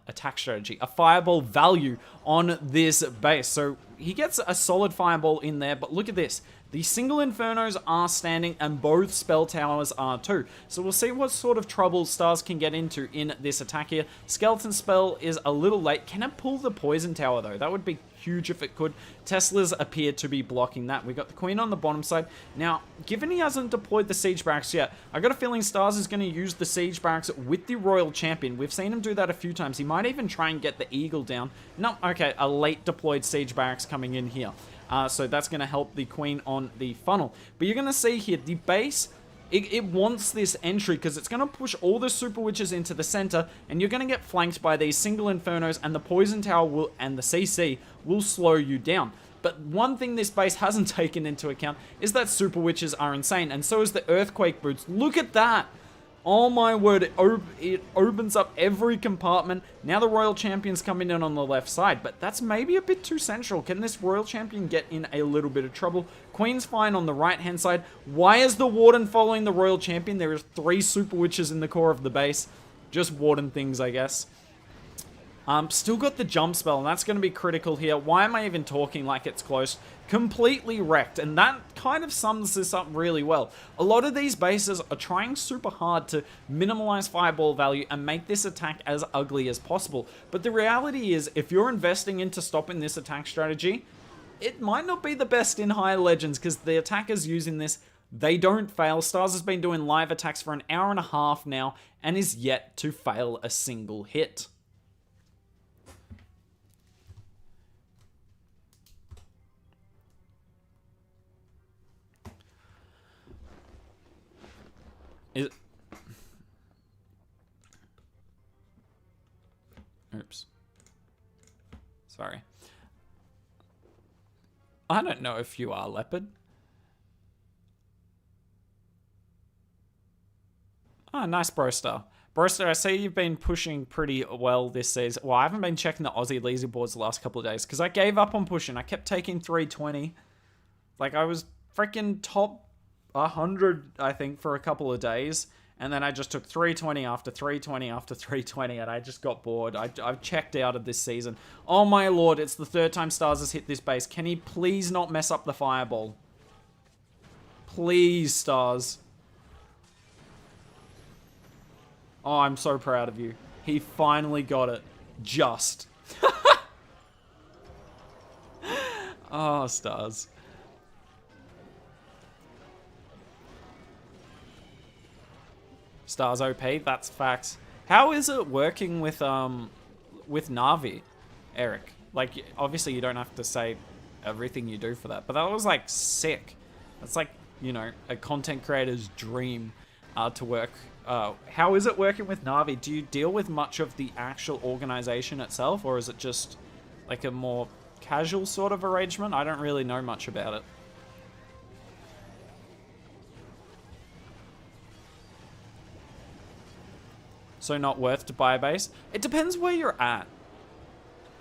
attack strategy, a fireball value on this base. So he gets a solid fireball in there, but look at this. The single Infernos are standing and both spell towers are too. So we'll see what sort of trouble Stars can get into in this attack here. Skeleton spell is a little late. Can it pull the poison tower though? That would be huge if it could. Teslas appear to be blocking that. We got the Queen on the bottom side. Now, given he hasn't deployed the Siege Barracks yet, I got a feeling Stars is going to use the Siege Barracks with the Royal Champion. We've seen him do that a few times. He might even try and get the Eagle down. No, okay, a late deployed Siege Barracks coming in here. So that's going to help the Queen on the funnel. But you're going to see here, the base, it wants this entry because it's going to push all the Super Witches into the center, and you're going to get flanked by these single Infernos, and the Poison Tower will, and the CC will slow you down. But one thing this base hasn't taken into account is that Super Witches are insane, and so is the Earthquake Boots. Look at that! Oh my word, it opens up every compartment. Now the Royal Champion's coming in on the left side, but that's maybe a bit too central. Can this Royal Champion get in a little bit of trouble? Queen's fine on the right-hand side. Why is the Warden following the Royal Champion? There are 3 Super Witches in the core of the base. Just Warden things, I guess. Still got the jump spell, and that's going to be critical here. Why am I even talking like it's close? Completely wrecked, and that kind of sums this up really well. A lot of these bases are trying super hard to minimize fireball value and make this attack as ugly as possible. But the reality is, if you're investing into stopping this attack strategy, it might not be the best in higher legends, because the attackers using this, they don't fail. Stars has been doing live attacks for an hour and a half now, and is yet to fail a single hit. Sorry. I don't know if you are, Leopard. Oh, nice, Broster. Broster, I see you've been pushing pretty well this season. Well, I haven't been checking the Aussie leaderboards the last couple of days because I gave up on pushing. I kept taking 320. Like, I was freaking top 100, I think, for a couple of days. And then I just took 320 after 320 after 320, and I just got bored. I've checked out of this season. Oh my lord, it's the third time Stars has hit this base. Can he please not mess up the fireball? Please, Stars. Oh, I'm so proud of you. He finally got it. Just. Oh, Stars. Stars OP, that's facts. How is it working with Na'Vi, Eric? Like, obviously you don't have to say everything you do for that, but that was like sick. That's like, you know, a content creator's dream to work. How is it working with Na'Vi? Do you deal with much of the actual organization itself, or is it just like a more casual sort of arrangement? I don't really know much about it. So not worth to buy a base? It depends where you're at.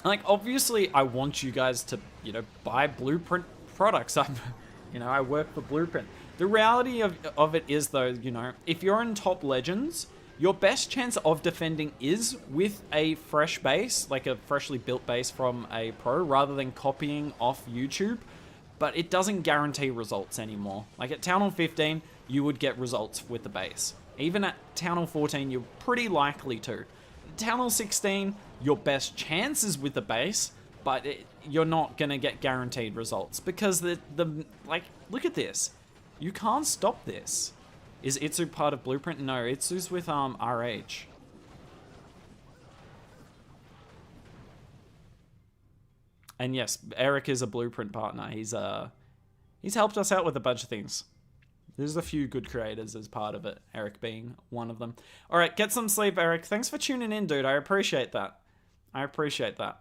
Like, obviously, I want you guys to, you know, buy Blueprint products. I work for Blueprint. The reality of it is, though, you know, if you're in top legends, your best chance of defending is with a fresh base, like a freshly built base from a pro, rather than copying off YouTube. But it doesn't guarantee results anymore. Like at Town Hall 15, you would get results with the base. Even at Town Hall 14, you're pretty likely to. Town Hall 16, your best chances with the base, but you're not going to get guaranteed results. Because like, look at this. You can't stop this. Is Itsu part of Blueprint? No, Itsu's with RH. And yes, Eric is a Blueprint partner. He's helped us out with a bunch of things. There's a few good creators as part of it, Eric being one of them. All right, get some sleep, Eric. Thanks for tuning in, dude. I appreciate that. I appreciate that.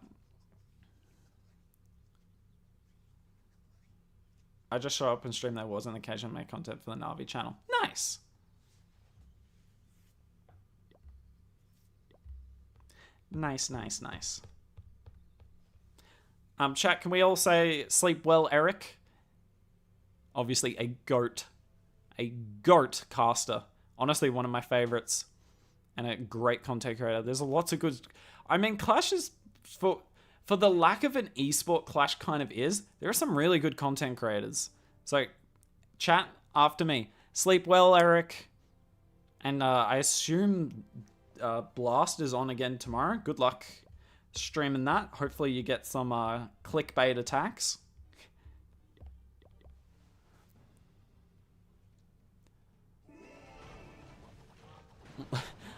I just show up and stream their wars on occasion and make content for the Na'Vi channel. Nice. Nice, nice, nice. Chat, can we all say sleep well, Eric? Obviously a goat caster. Honestly, one of my favorites and a great content creator. There's lots of good... I mean, Clash is... For the lack of an esport, Clash kind of is. There are some really good content creators. So, chat after me. Sleep well, Eric. And I assume Blast is on again tomorrow. Good luck streaming that. Hopefully you get some clickbait attacks.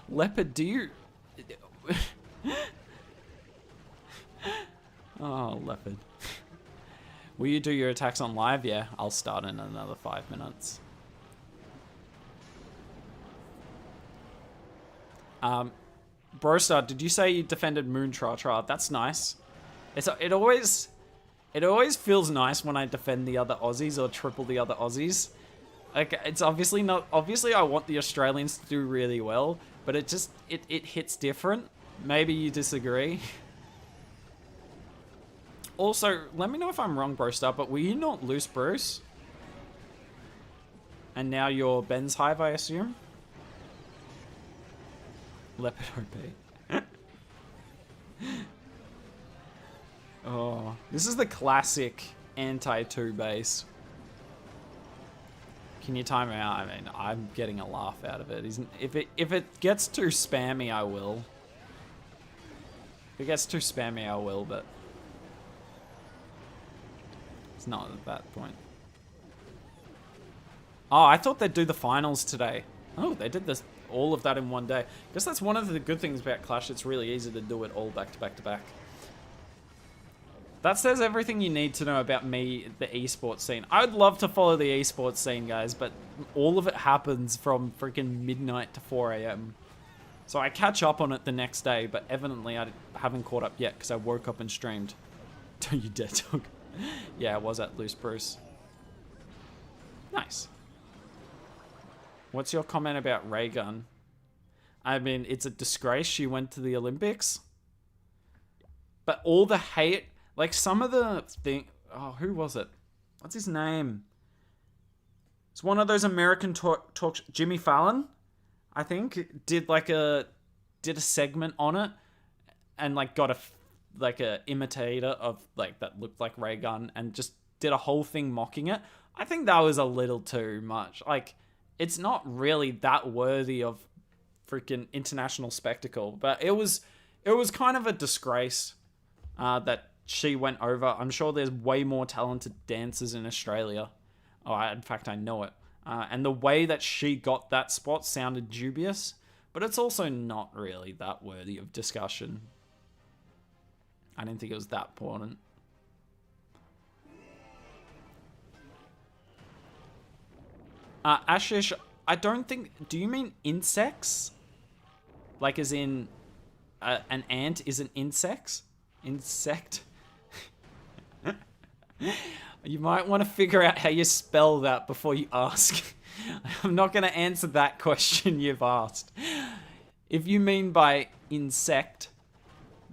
Leopard, do you... Oh, Leopard. Will you do your attacks on live? Yeah, I'll start in another 5 minutes. Brostar, did you say you defended Moon Tra Tra? That's nice. It always feels nice when I defend the other Aussies or triple the other Aussies. Like, it's obviously not... Obviously, I want the Australians to do really well, but it just... It hits different. Maybe you disagree. Also, let me know if I'm wrong, Brostar, but were you not Loose Bruce? And now you're Ben's Hive, I assume? Leopard OP. Oh, this is the classic anti-2 base. Can you time it out? I mean, I'm getting a laugh out of it. If it gets too spammy, I will. If it gets too spammy, I will, but it's not at that point. Oh, I thought they'd do the finals today. Oh, they did this all of that in one day. I guess that's one of the good things about Clash. It's really easy to do it all back to back to back. That says everything you need to know about me, the esports scene. I'd love to follow the esports scene, guys, but all of it happens from freaking midnight to 4 a.m. So I catch up on it the next day, but evidently I haven't caught up yet because I woke up and streamed. Don't you dare talk. Yeah, I was at Loose Bruce. Nice. What's your comment about Ray Gun? I mean, it's a disgrace she went to the Olympics. But all the hate, like some of the thing. Oh, who was it? What's his name? It's one of those American talk Jimmy Fallon, I think, did a segment on it, and like got a imitator of like that looked like Ray Gun and just did a whole thing mocking it. I think that was a little too much. Like, it's not really that worthy of freaking international spectacle, but it was kind of a disgrace that she went over. I'm sure there's way more talented dancers in Australia. In fact, I know it. And the way that she got that spot sounded dubious, but it's also not really that worthy of discussion. I didn't think it was that important. Ashish, I don't think... Do you mean insects? Like as in an ant is an insect? Insect? You might want to figure out how you spell that before you ask. I'm not going to answer that question you've asked. If you mean by insect,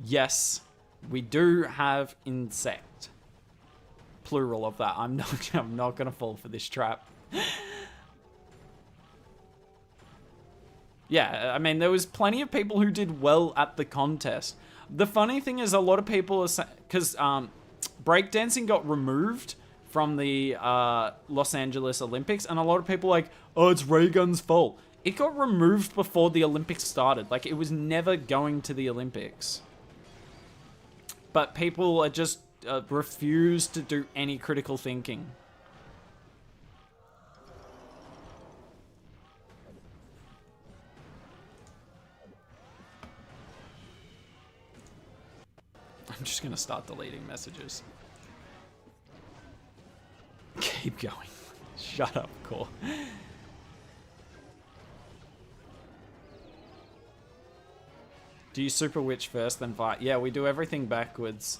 yes, we do have insect. Plural of that. I'm not going to fall for this trap. Yeah, I mean, there was plenty of people who did well at the contest. The funny thing is a lot of people are saying... Because breakdancing got removed from the Los Angeles Olympics, and a lot of people are like, oh, it's Ray Gun's fault. It got removed before the Olympics started. Like, it was never going to the Olympics. But people are just refuse to do any critical thinking. I'm just going to start deleting messages. Keep going. Shut up, Core. Do you super witch first, then fight? Yeah, we do everything backwards.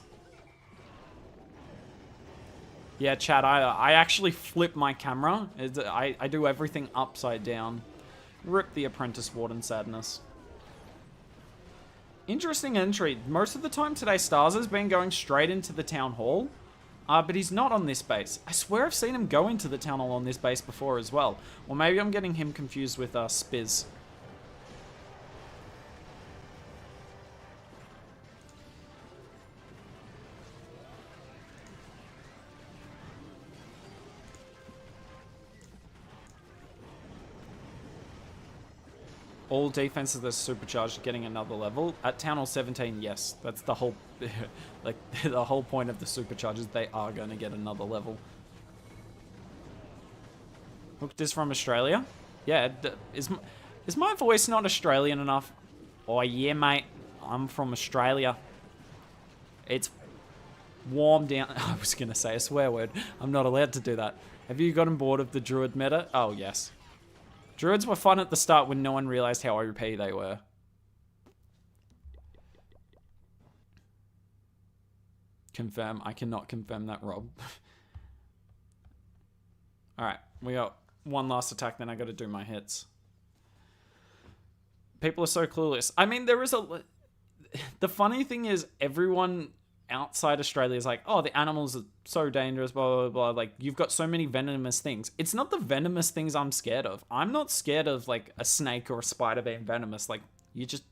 Yeah, chat, I actually flip my camera. I do everything upside down. Rip the apprentice warden sadness. Interesting entry. Most of the time today, Stars has been going straight into the town hall. But he's not on this base. I swear I've seen him go into the town hall on this base before as well. Or maybe I'm getting him confused with Spiz. All defenses that are supercharged getting another level. At Town Hall 17, yes. That's the whole... like, the whole point of the superchargers. They are going to get another level. Look, this from Australia? Yeah, is my voice not Australian enough? Oh, yeah, mate. I'm from Australia. It's warm down... I was going to say a swear word. I'm not allowed to do that. Have you gotten bored of the Druid meta? Oh, yes. Druids were fun at the start when no one realized how OP they were. Confirm. I cannot confirm that, Rob. Alright, we got one last attack, then I gotta do my hits. People are so clueless. I mean, there is a... The funny thing is, everyone outside Australia is like, oh, the animals are so dangerous, blah, blah, blah. Like, you've got so many venomous things. It's not the venomous things I'm scared of. I'm not scared of, like, a snake or a spider being venomous. Like, you just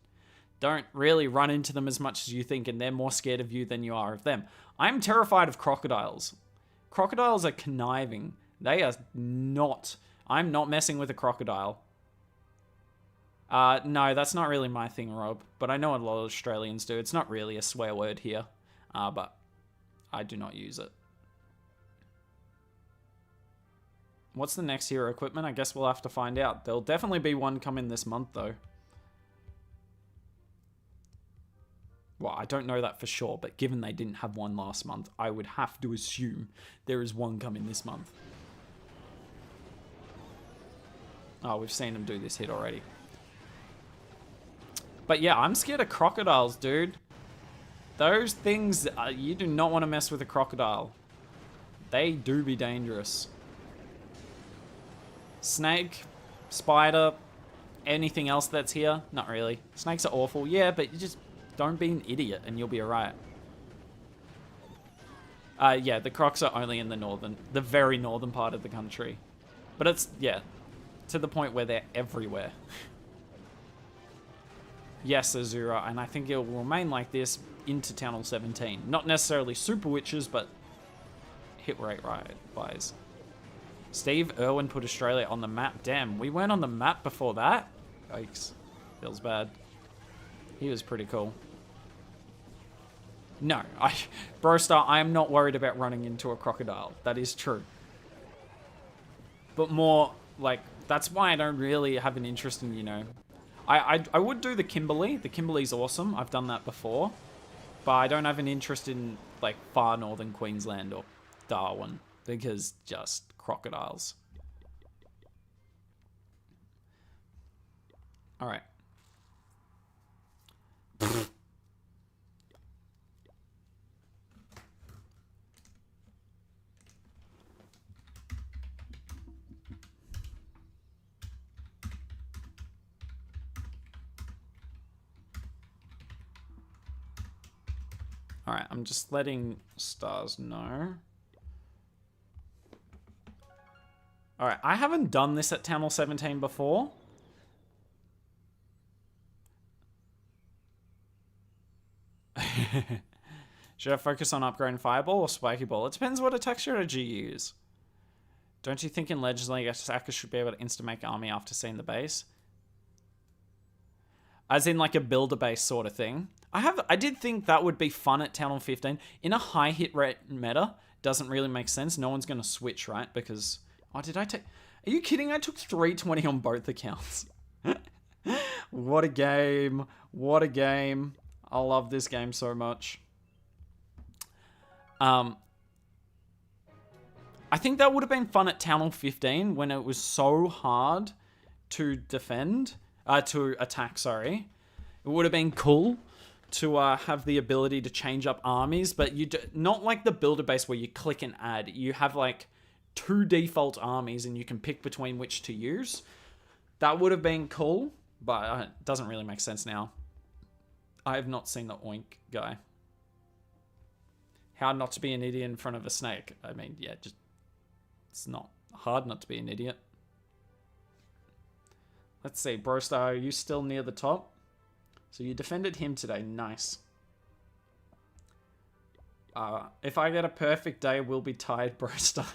don't really run into them as much as you think, and they're more scared of you than you are of them. I'm terrified of crocodiles. Crocodiles are conniving. They are not... I'm not messing with a crocodile. No, that's not really my thing, Rob. But I know a lot of Australians do. It's not really a swear word here. But I do not use it. What's the next hero equipment? I guess we'll have to find out. There'll definitely be one coming this month, though. Well, I don't know that for sure, but given they didn't have one last month, I would have to assume there is one coming this month. Oh, we've seen them do this hit already. But yeah, I'm scared of crocodiles, dude. Those things, you do not want to mess with a crocodile. They do be dangerous. Snake, spider, anything else that's here? Not really. Snakes are awful, yeah, but you just don't be an idiot and you'll be alright. Yeah, the crocs are only in the very northern part of the country. But it's, yeah, to the point where they're everywhere. Yes, Azura, and I think it will remain like this into Town Hall 17. Not necessarily super witches, but hit rate wise. Steve Irwin put Australia on the map. Damn, we weren't on the map before that? Yikes. Feels bad. He was pretty cool. No, Brostar, I am not worried about running into a crocodile. That is true. But more, like, that's why I don't really have an interest in, you know... I would do the Kimberley. The Kimberley's awesome. I've done that before. But I don't have an interest in, like, far northern Queensland or Darwin. Because just crocodiles. Alright. Alright, I'm just letting Stars know. Alright, I haven't done this at Town Hall 17 before. Should I focus on upgrading Fireball or Spiky Ball? It depends what attack strategy you use. Don't you think in Legends League, attackers should be able to insta-make army after seeing the base? As in like a builder base sort of thing. I did think that would be fun at Town Hall 15. In a high hit rate meta, doesn't really make sense. No one's going to switch, right? Because, oh, did I take... Are you kidding? I took 320 on both accounts. What a game. What a game. I love this game so much. I think that would have been fun at Town Hall 15 when it was so hard to defend, to attack, sorry. It would have been cool to have the ability to change up armies, but not like the builder base where you click and add. You have like 2 default armies and you can pick between which to use. That would have been cool, but it doesn't really make sense now. I have not seen the Oink guy. How not to be an idiot in front of a snake. I mean, yeah, just... It's not hard not to be an idiot. Let's see, Brostar, are you still near the top? So you defended him today. Nice. If I get a perfect day, we'll be tired, Brostar.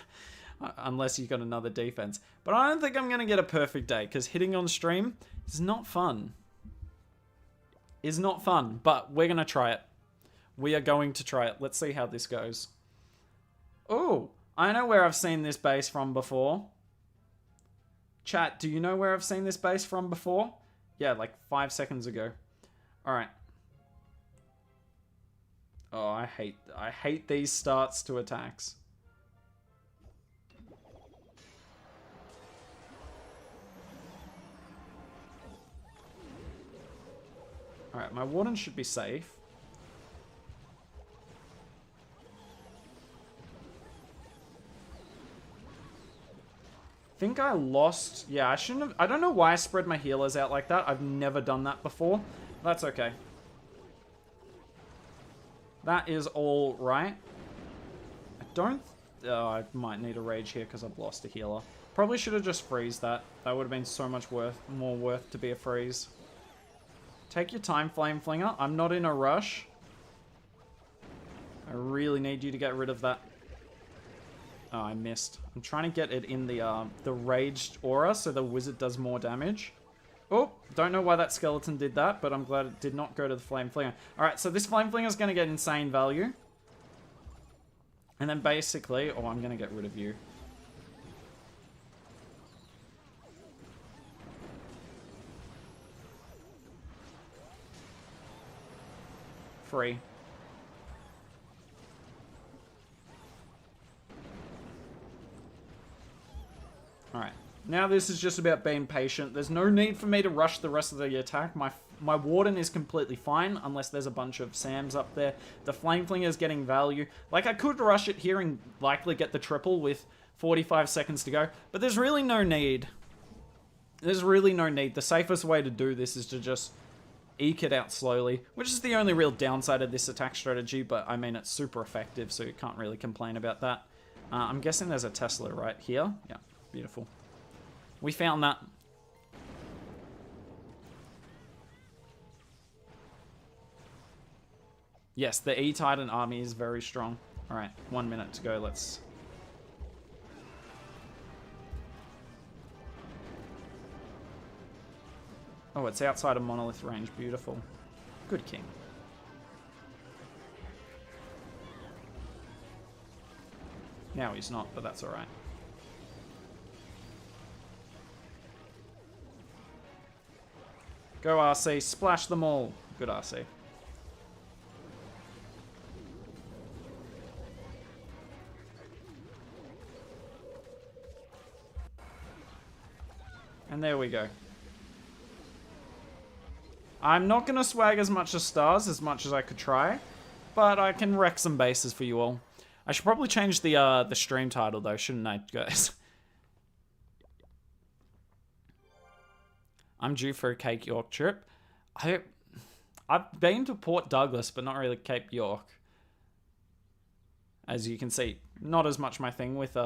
Unless you got another defense. But I don't think I'm going to get a perfect day, because hitting on stream is not fun. Is not fun, but we're going to try it. We are going to try it. Let's see how this goes. Oh, I know where I've seen this base from before. Chat, do you know where I've seen this base from before? Yeah, like 5 seconds ago. Alright. Oh, I hate these starts to attacks. Alright, my warden should be safe. Think I lost... Yeah, I shouldn't have... I don't know why I spread my healers out like that. I've never done that before. That's okay. That is all right. I don't... Oh, I might need a rage here because I've lost a healer. Probably should have just freezed that. That would have been so much more worth to be a freeze. Take your time, Flame Flinger. I'm not in a rush. I really need you to get rid of that. Oh, I missed. I'm trying to get it in the raged aura so the wizard does more damage. Oh, don't know why that skeleton did that, but I'm glad it did not go to the Flame Flinger. Alright, so this Flame Flinger is going to get insane value. And then basically... Oh, I'm going to get rid of you. Free. Alright. Now this is just about being patient. There's no need for me to rush the rest of the attack. My warden is completely fine, unless there's a bunch of Sams up there. The flame flinger is getting value. Like, I could rush it here and likely get the triple with 45 seconds to go, but there's really no need. There's really no need. The safest way to do this is to just eke it out slowly, which is the only real downside of this attack strategy, but I mean, it's super effective, so you can't really complain about that. I'm guessing there's a Tesla right here. Yeah, beautiful. We found that. Yes, the E-Titan army is very strong. Alright, 1 minute to go. Let's... Oh, it's outside of monolith range. Beautiful. Good king. Now he's not, but that's alright. Go RC, splash them all. Good RC. And there we go. I'm not going to swag as much as stars as much as I could try, but I can wreck some bases for you all. I should probably change the stream title though, shouldn't I, guys? I'm due for a Cape York trip. I've been to Port Douglas, but not really Cape York. As you can see, not as much my thing with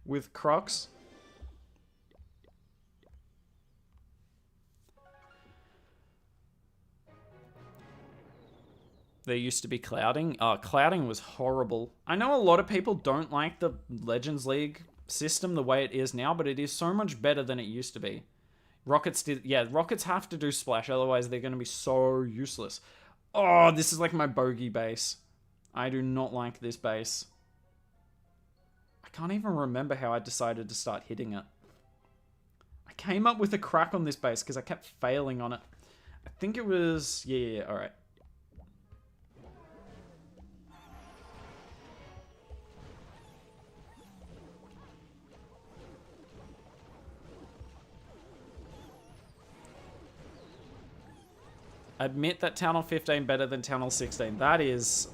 with Crocs. There used to be clouding. Clouding was horrible. I know a lot of people don't like the Legends League system the way it is now, but it is so much better than it used to be. Rockets did, yeah, Rockets have to do splash, otherwise they're going to be so useless. Oh, this is like my bogey base. I do not like this base. I can't even remember how I decided to start hitting it. I came up with a crack on this base because I kept failing on it. I think it was, yeah, alright. Admit that Town Hall 15 better than Town Hall 16. That is...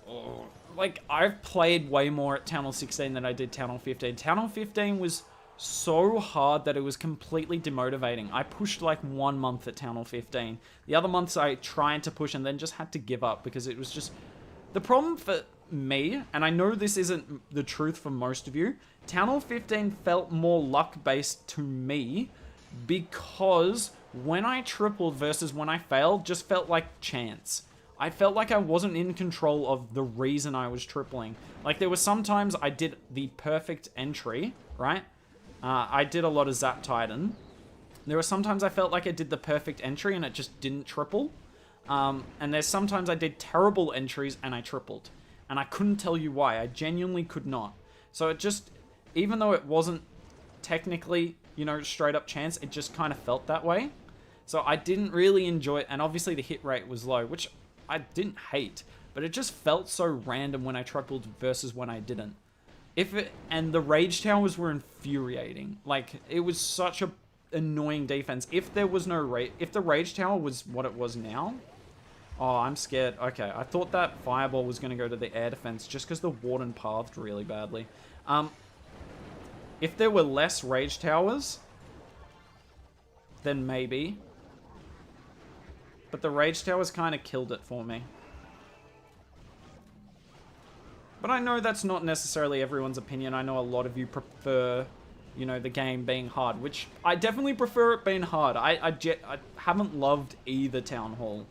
Oh, like, I've played way more at Town Hall 16 than I did Town Hall 15. Town Hall 15 was so hard that it was completely demotivating. I pushed like 1 month at Town Hall 15. The other months I tried to push and then just had to give up because it was just... The problem for me, and I know this isn't the truth for most of you, Town Hall 15 felt more luck-based to me because when I tripled versus when I failed just felt like chance. I felt like I wasn't in control of the reason I was tripling. Like, there were some times I did the perfect entry, right? I did a lot of Zap Titan. There were sometimes I felt like I did the perfect entry and it just didn't triple. And there's sometimes I did terrible entries and I tripled. And I couldn't tell you why. I genuinely could not. So it just, even though it wasn't technically, you know, straight up chance, it just kind of felt that way. So I didn't really enjoy it. And obviously the hit rate was low, which I didn't hate. But it just felt so random when I tripled versus when I didn't. And the rage towers were infuriating. Like, it was such a annoying defense. If there was no if the rage tower was what it was now, oh, I'm scared. Okay, I thought that fireball was going to go to the air defense just because the warden pathed really badly. If there were less rage towers, then maybe. But the rage towers kind of killed it for me. But I know that's not necessarily everyone's opinion. I know a lot of you prefer, you know, the game being hard, which I definitely prefer it being hard. I haven't loved either Town Hall.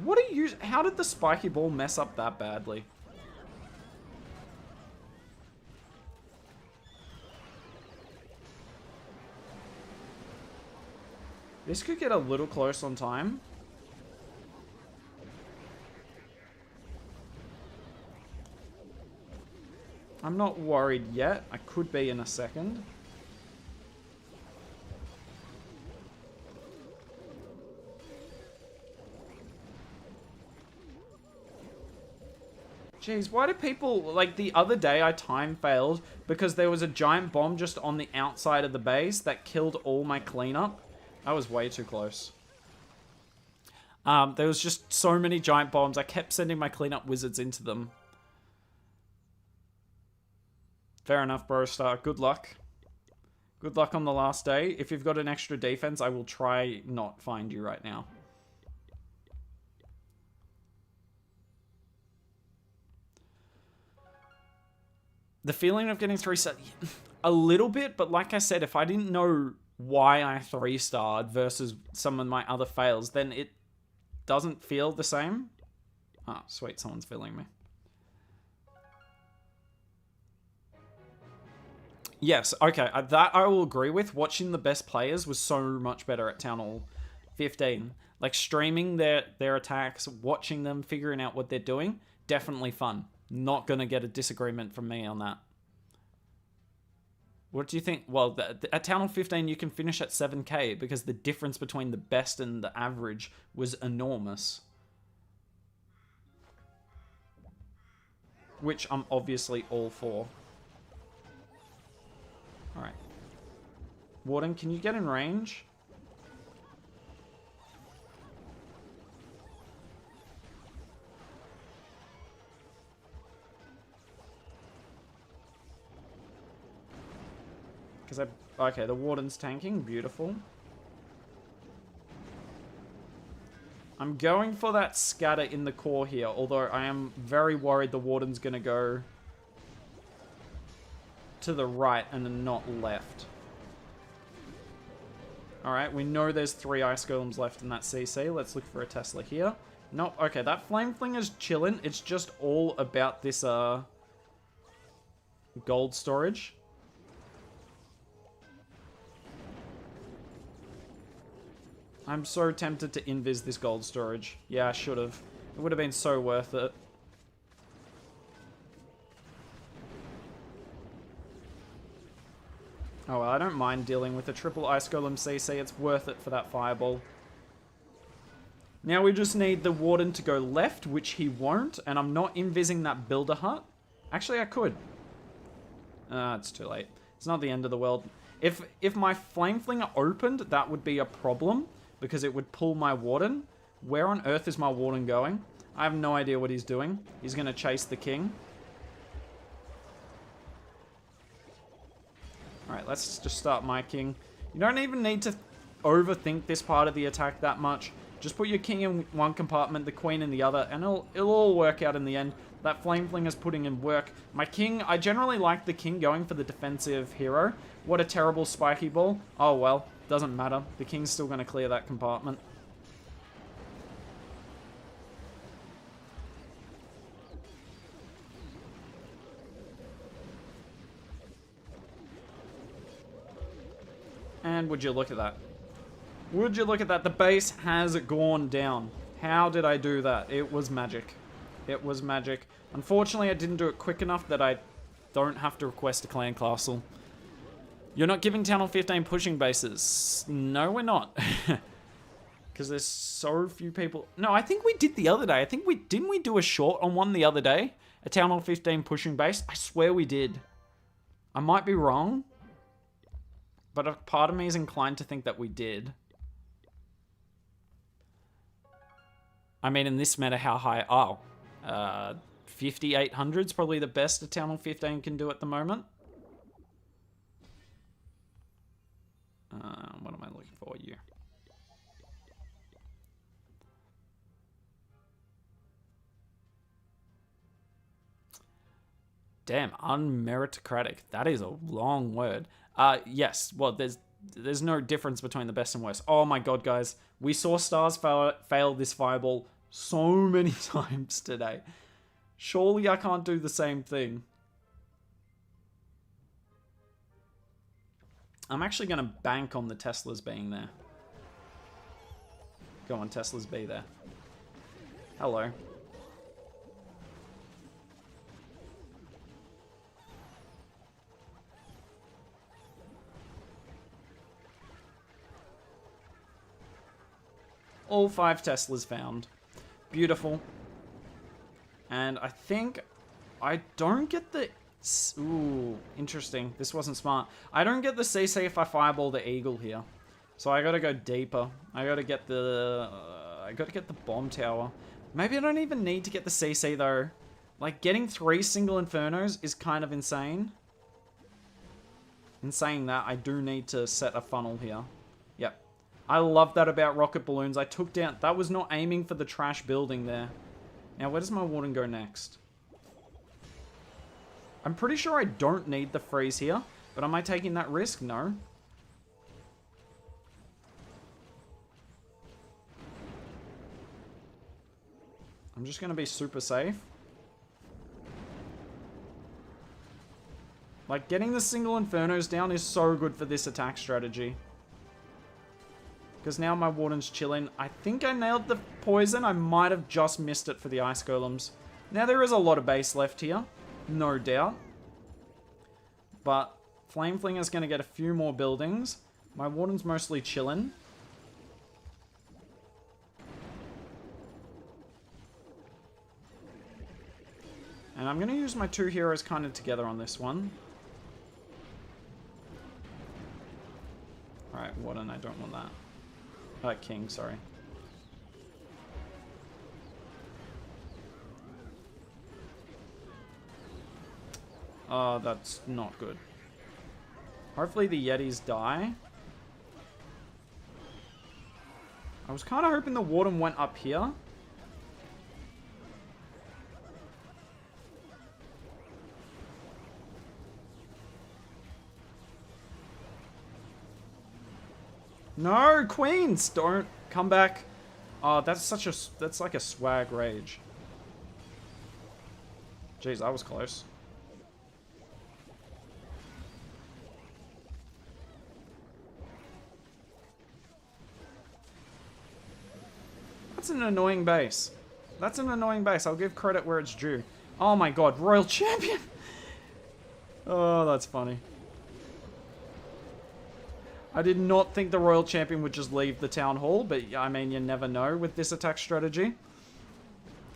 What are you... How did the spiky ball mess up that badly? This could get a little close on time. I'm not worried yet. I could be in a second. Jeez, why do people... Like, the other day I time failed because there was a giant bomb just on the outside of the base that killed all my cleanup. That was way too close. There was just so many giant bombs. I kept sending my cleanup wizards into them. Fair enough, bro star. Good luck. Good luck on the last day. If you've got an extra defense, I will try not find you right now. The feeling of getting 3-star... A little bit, but like I said, if I didn't know why I 3-starred versus some of my other fails, then it doesn't feel the same. Oh, sweet, someone's filling me. Yes, okay, that I will agree with. Watching the best players was so much better at Town Hall 15. Like, streaming their attacks, watching them, figuring out what they're doing, definitely fun. Not gonna get a disagreement from me on that. What do you think? Well, at Town Hall 15, you can finish at 7k because the difference between the best and the average was enormous. Which I'm obviously all for. Alright. Warden, can you get in range? Because okay, the Warden's tanking. Beautiful. I'm going for that scatter in the core here, although I am very worried the Warden's going to go to the right and not left. Alright, we know there's 3 Ice Golems left in that CC. Let's look for a Tesla here. Nope, okay, that Flame Flinger's chilling. It's just all about this gold storage. I'm so tempted to invis this gold storage. Yeah, I should have. It would have been so worth it. Oh, well, I don't mind dealing with a triple Ice Golem CC. It's worth it for that Fireball. Now we just need the Warden to go left, which he won't, and I'm not invising that Builder Hut. Actually, I could. It's too late. It's not the end of the world. If my Flame Flinger opened, that would be a problem, because it would pull my Warden. Where on earth is my Warden going? I have no idea what he's doing. He's going to chase the King. Alright, let's just start my King. You don't even need to overthink this part of the attack that much. Just put your King in one compartment, the Queen in the other, and it'll all work out in the end. That Flame Flinger's putting in work. My King, I generally like the King going for the defensive hero. What a terrible spiky ball. Oh well, doesn't matter. The King's still going to clear that compartment. And would you look at that? Would you look at that? The base has gone down. How did I do that? It was magic. It was magic. Unfortunately, I didn't do it quick enough that I don't have to request a clan castle. You're not giving Town Hall 15 pushing bases. No, we're not. Because there's so few people. No, I think we did the other day. I think we... Didn't we do a short on one the other day? A Town Hall 15 pushing base? I swear we did. I might be wrong. But a part of me is inclined to think that we did. I mean, in this meta, how high? Oh. 5,800 is probably the best a Town Hall 15 can do at the moment. What am I looking for? You. Damn, unmeritocratic. That is a long word. Yes, well, there's no difference between the best and worst. Oh my god, guys. We saw Stars fail this Fireball so many times today. Surely I can't do the same thing. I'm actually going to bank on the Teslas being there. Go on, Teslas, be there. Hello. All 5 Teslas found. Beautiful. And I think I don't get the... Ooh, interesting. This wasn't smart. I don't get the CC if I fireball the eagle here. So I gotta go deeper. I gotta get the... I gotta get the bomb tower. Maybe I don't even need to get the CC though. Like, getting 3 single Infernos is kind of insane. In saying that, I do need to set a funnel here. Yep. I love that about rocket balloons. I took down... That was not aiming for the trash building there. Now, where does my warden go next? I'm pretty sure I don't need the freeze here. But am I taking that risk? No. I'm just going to be super safe. Like, getting the single Infernos down is so good for this attack strategy. Because now my warden's chilling. I think I nailed the poison. I might have just missed it for the ice golems. Now, there is a lot of base left here. No doubt. But Flame Flinger's going to get a few more buildings. My warden's mostly chilling. And I'm going to use my 2 heroes kind of together on this one. Alright, Warden, I don't want that. King, sorry. Oh, that's not good. Hopefully the Yetis die. I was kind of hoping the Warden went up here. No, Queens! Don't come back. Oh, that's like a swag rage. Jeez, that was close. That's an annoying base. That's an annoying base. I'll give credit where it's due. Oh my god, Royal Champion! Oh, that's funny. I did not think the Royal Champion would just leave the Town Hall, but I mean, you never know with this attack strategy.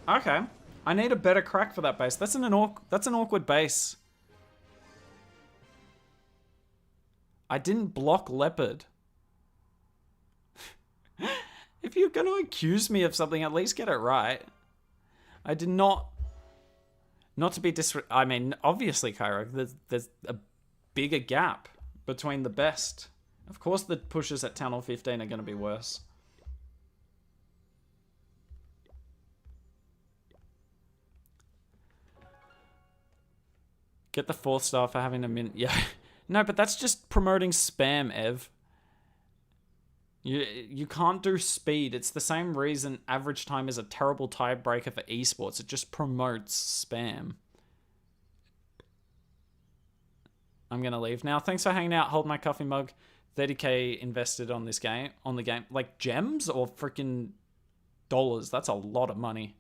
Okay. I need a better crack for that base. That's an awkward base. I didn't block Leopard. If you're going to accuse me of something, at least get it right. I did not... Not to be I mean, obviously, Cairo, there's a bigger gap between the best. Of course the pushes at Town Hall 15 are going to be worse. Get the 4th star for having a min... Yeah. No, but that's just promoting spam, Ev. You can't do speed. It's the same reason average time is a terrible tiebreaker for esports. It just promotes spam. I'm going to leave now. Thanks for hanging out. Hold my coffee mug. 30k invested on this game, on the game. Like gems or freaking dollars. That's a lot of money.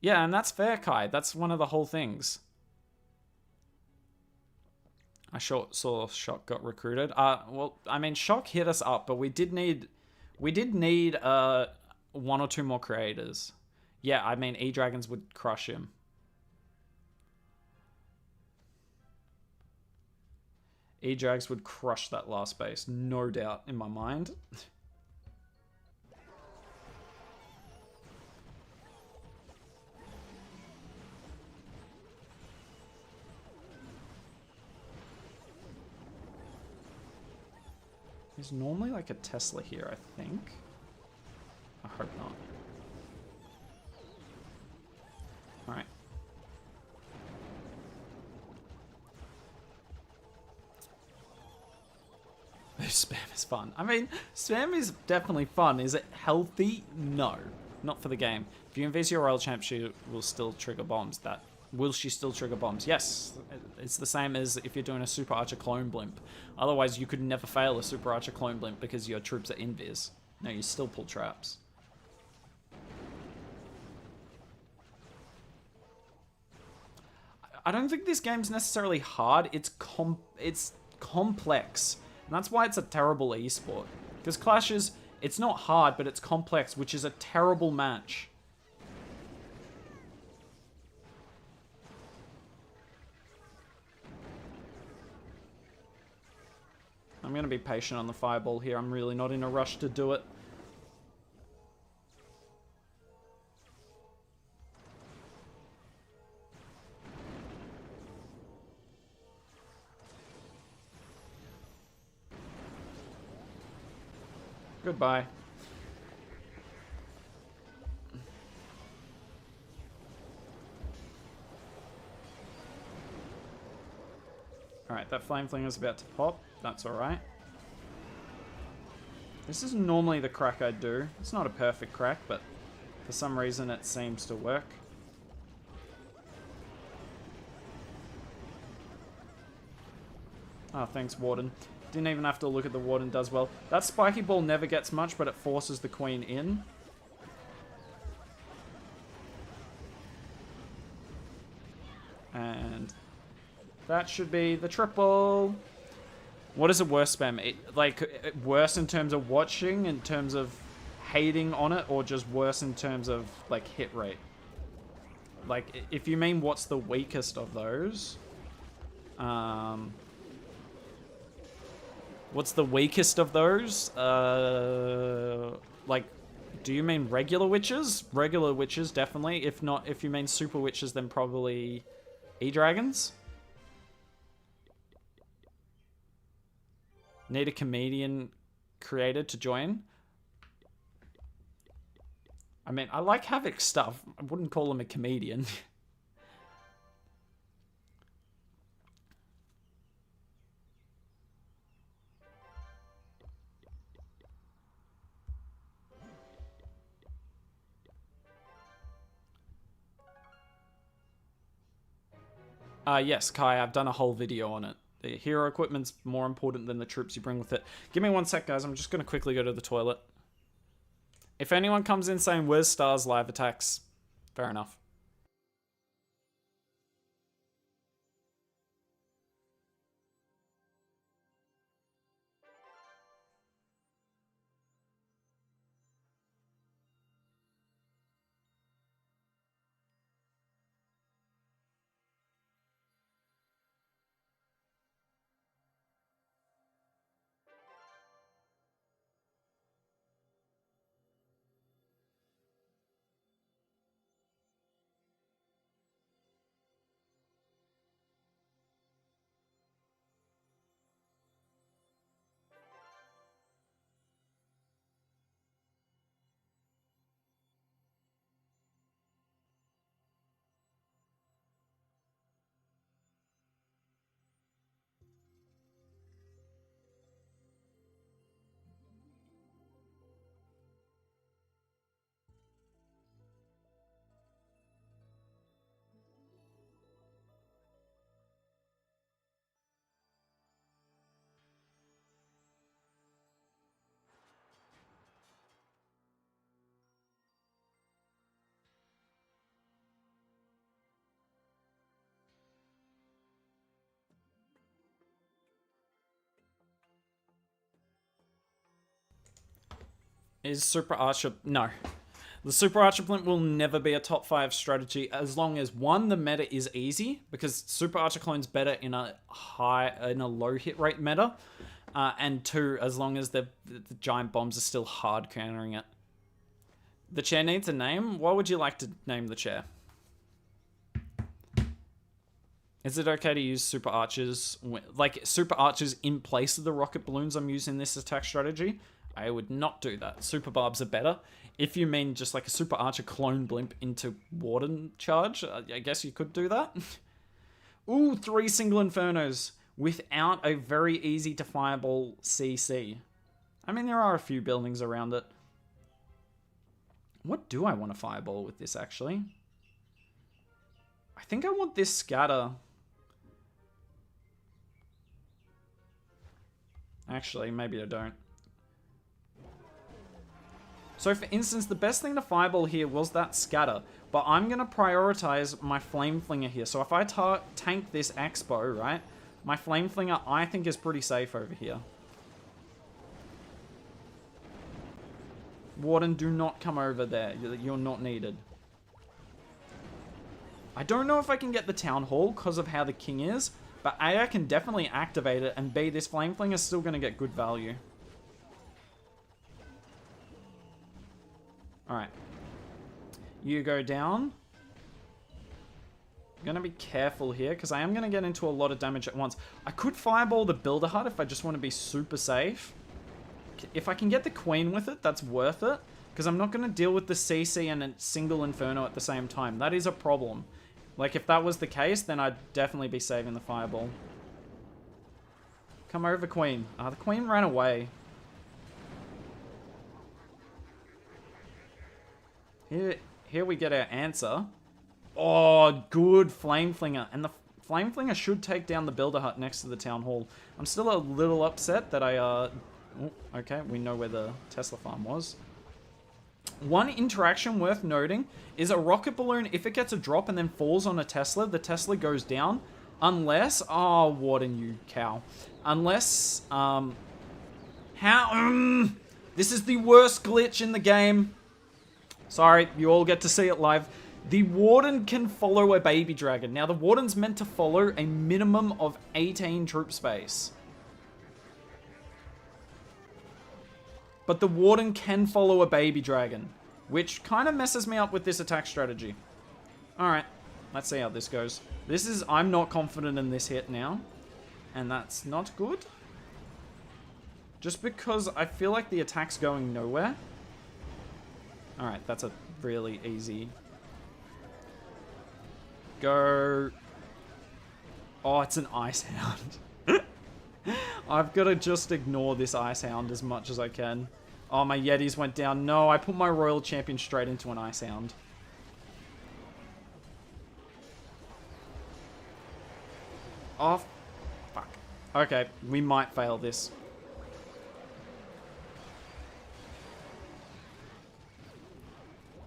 Yeah, and that's fair, Kai. That's one of the whole things. I saw Shock got recruited. Well, I mean, Shock hit us up, but we did need 1 or 2 more creators. Yeah, I mean, E-Dragons would crush him. E-Drags would crush that last base, no doubt in my mind. There's normally like a Tesla here, I think. I hope not. Alright. Spam is fun. I mean, spam is definitely fun. Is it healthy? No. Not for the game. If you invis your Royal Champ, she will still trigger bombs. Will she still trigger bombs? Yes. It's the same as if you're doing a Super Archer Clone Blimp. Otherwise, you could never fail a Super Archer Clone Blimp because your troops are invis. No, you still pull traps. I don't think this game's necessarily hard. It's complex. And that's why it's a terrible esport. Because Clash is It's not hard, but it's complex, which is a terrible match. I'm going to be patient on the fireball here. I'm really not in a rush to do it. Goodbye. Alright, that flame flinger is about to pop. That's alright. This is normally the crack I do. It's not a perfect crack, but for some reason it seems to work. Oh, thanks, Warden. Didn't even have to look at the Warden does well. That spiky ball never gets much, but it forces the queen in. And that should be the triple. What is a worse spam? Worse in terms of watching, in terms of hating on it, or just worse in terms of, like, hit rate? Like, if you mean what's the weakest of those... What's the weakest of those? Like, do you mean regular witches? Regular witches, definitely. If not, if you mean super witches, then probably E-dragons. Need a comedian creator to join. I mean, I like Havoc stuff. I wouldn't call him a comedian. Yes, Kai, I've done a whole video on it. The hero equipment's more important than the troops you bring with it. Give me one sec, guys. I'm just going to quickly go to the toilet. If anyone comes in saying, where's Stars live attacks? Fair enough. Is Super Archer... No. The Super Archer Plimp will never be a top 5 strategy as long as, one, the meta is easy, because Super Archer Clone's better in a low hit rate meta, and 2, as long as the giant bombs are still hard countering it. The chair needs a name? What would you like to name the chair? Is it okay to use Super Archers, like Super Archers in place of the rocket balloons I'm using this attack strategy? I would not do that. Super Barbs are better. If you mean just like a Super Archer clone blimp into Warden charge, I guess you could do that. Ooh, 3 single Infernos without a very easy to fireball CC. I mean, there are a few buildings around it. What do I want to fireball with this, actually? I think I want this scatter. Actually, maybe I don't. So for instance, the best thing to fireball here was that scatter, but I'm going to prioritize my flame flinger here. So if I tank this Expo, right, my flame flinger I think is pretty safe over here. Warden, do not come over there. You're not needed. I don't know if I can get the Town Hall because of how the king is, but A, I can definitely activate it, and B, this Flame Fling is still going to get good value. Alright. You go down. I'm going to be careful here, because I am going to get into a lot of damage at once. I could Fireball the Builder Hut if I just want to be super safe. If I can get the Queen with it, that's worth it. Because I'm not going to deal with the CC and a single Inferno at the same time. That is a problem. Like, if that was the case, then I'd definitely be saving the Fireball. Come over, Queen. Ah, the Queen ran away. Here we get our answer. Oh, good Flame Flinger. And the Flame Flinger should take down the Builder Hut next to the Town Hall. I'm still a little upset that I, oh, okay, we know where the Tesla farm was. One interaction worth noting is a rocket balloon, if it gets a drop and then falls on a Tesla, the Tesla goes down. Unless, oh, Warden, you cow. Unless, this is the worst glitch in the game. Sorry, you all get to see it live. The Warden can follow a baby dragon. Now, the Warden's meant to follow a minimum of 18 troop space. But the Warden can follow a baby dragon, which kind of messes me up with this attack strategy. Alright, let's see how this goes. I'm not confident in this hit now, and that's not good. Just because I feel like the attack's going nowhere. Alright, that's a really easy. Go. Oh, it's an Ice Hound. I've got to just ignore this Ice Hound as much as I can. Oh, my Yetis went down. No, I put my Royal Champion straight into an Ice Hound. Oh, fuck. Okay, we might fail this.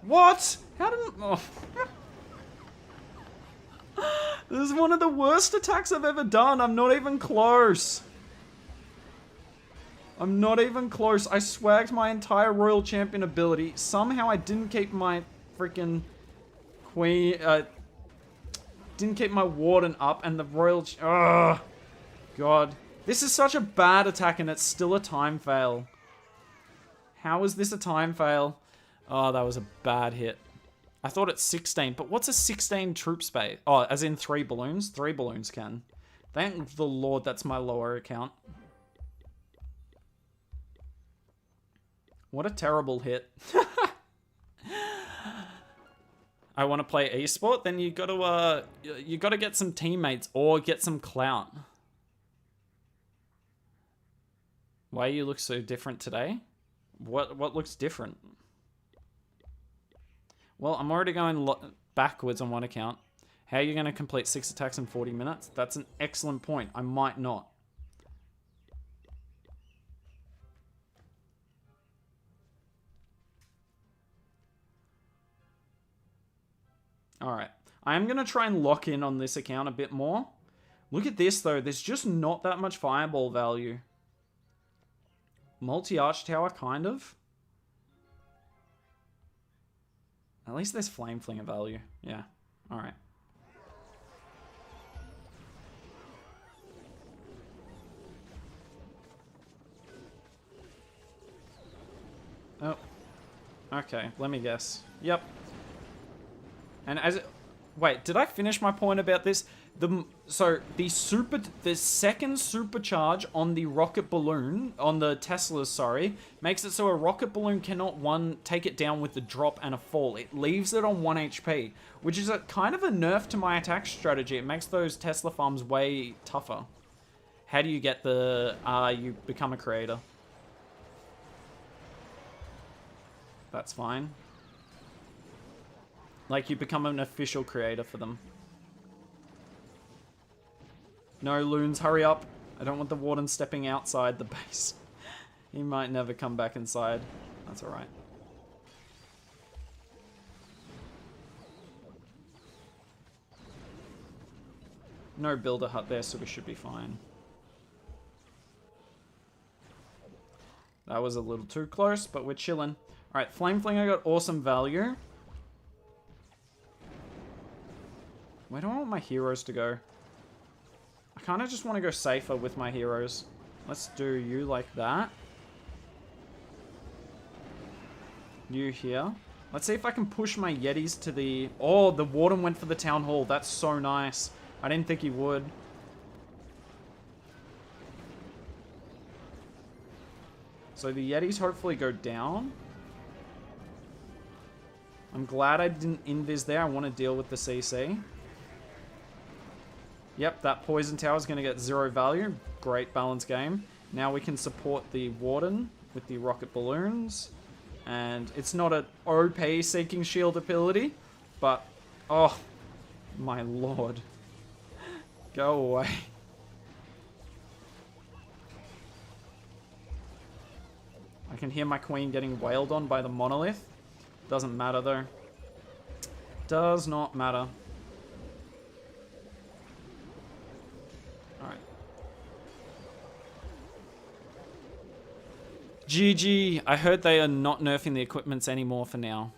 What? How did... Oh. This is one of the worst attacks I've ever done. I'm not even close. I'm not even close. I swagged my entire Royal Champion ability. Somehow I didn't keep my freaking Queen... didn't keep my Warden up and the Royal... Ugh. God. This is such a bad attack and it's still a time fail. How is this a time fail? Oh, that was a bad hit. I thought it's 16, but what's a 16 troop space? Oh, as in 3 balloons? 3 balloons can. Thank the Lord that's my lower account. What a terrible hit. I want to play Esports, then you gotta get some teammates or get some clout. Why you look so different today? What looks different? Well, I'm already going backwards on one account. How are you going to complete 6 attacks in 40 minutes? That's an excellent point. I might not. Alright. I am going to try and lock in on this account a bit more. Look at this, though. There's just not that much fireball value. Multi-arch tower, kind of. At least there's Flame Flinger value. Yeah. Alright. Oh. Okay, let me guess. Yep. And as it... Wait, did I finish my point about this? So, the second supercharge on the rocket balloon, on the Teslas, sorry, makes it so a rocket balloon cannot, take it down with the drop and a fall. It leaves it on 1 HP, which is a kind of a nerf to my attack strategy. It makes those Tesla farms way tougher. How do you get the, you become a creator? That's fine. Like, you become an official creator for them. No, loons, hurry up. I don't want the Warden stepping outside the base. He might never come back inside. That's alright. No builder hut there, so we should be fine. That was a little too close, but we're chilling. Alright, Flame Flinger got awesome value. Where do I want my heroes to go? I kind of just want to go safer with my heroes. Let's do you like that. You here. Let's see if I can push my Yetis to the... Oh, the Warden went for the Town Hall. That's so nice. I didn't think he would. So the Yetis hopefully go down. I'm glad I didn't Invis there. I want to deal with the CC. Yep, that Poison Tower is going to get 0 value. Great balance game. Now we can support the Warden with the Rocket Balloons. And it's not an OP Seeking Shield ability, but... Oh, my lord. Go away. I can hear my queen getting wailed on by the monolith. Doesn't matter though. Does not matter. Alright. GG. I heard they are not nerfing the equipments anymore for now.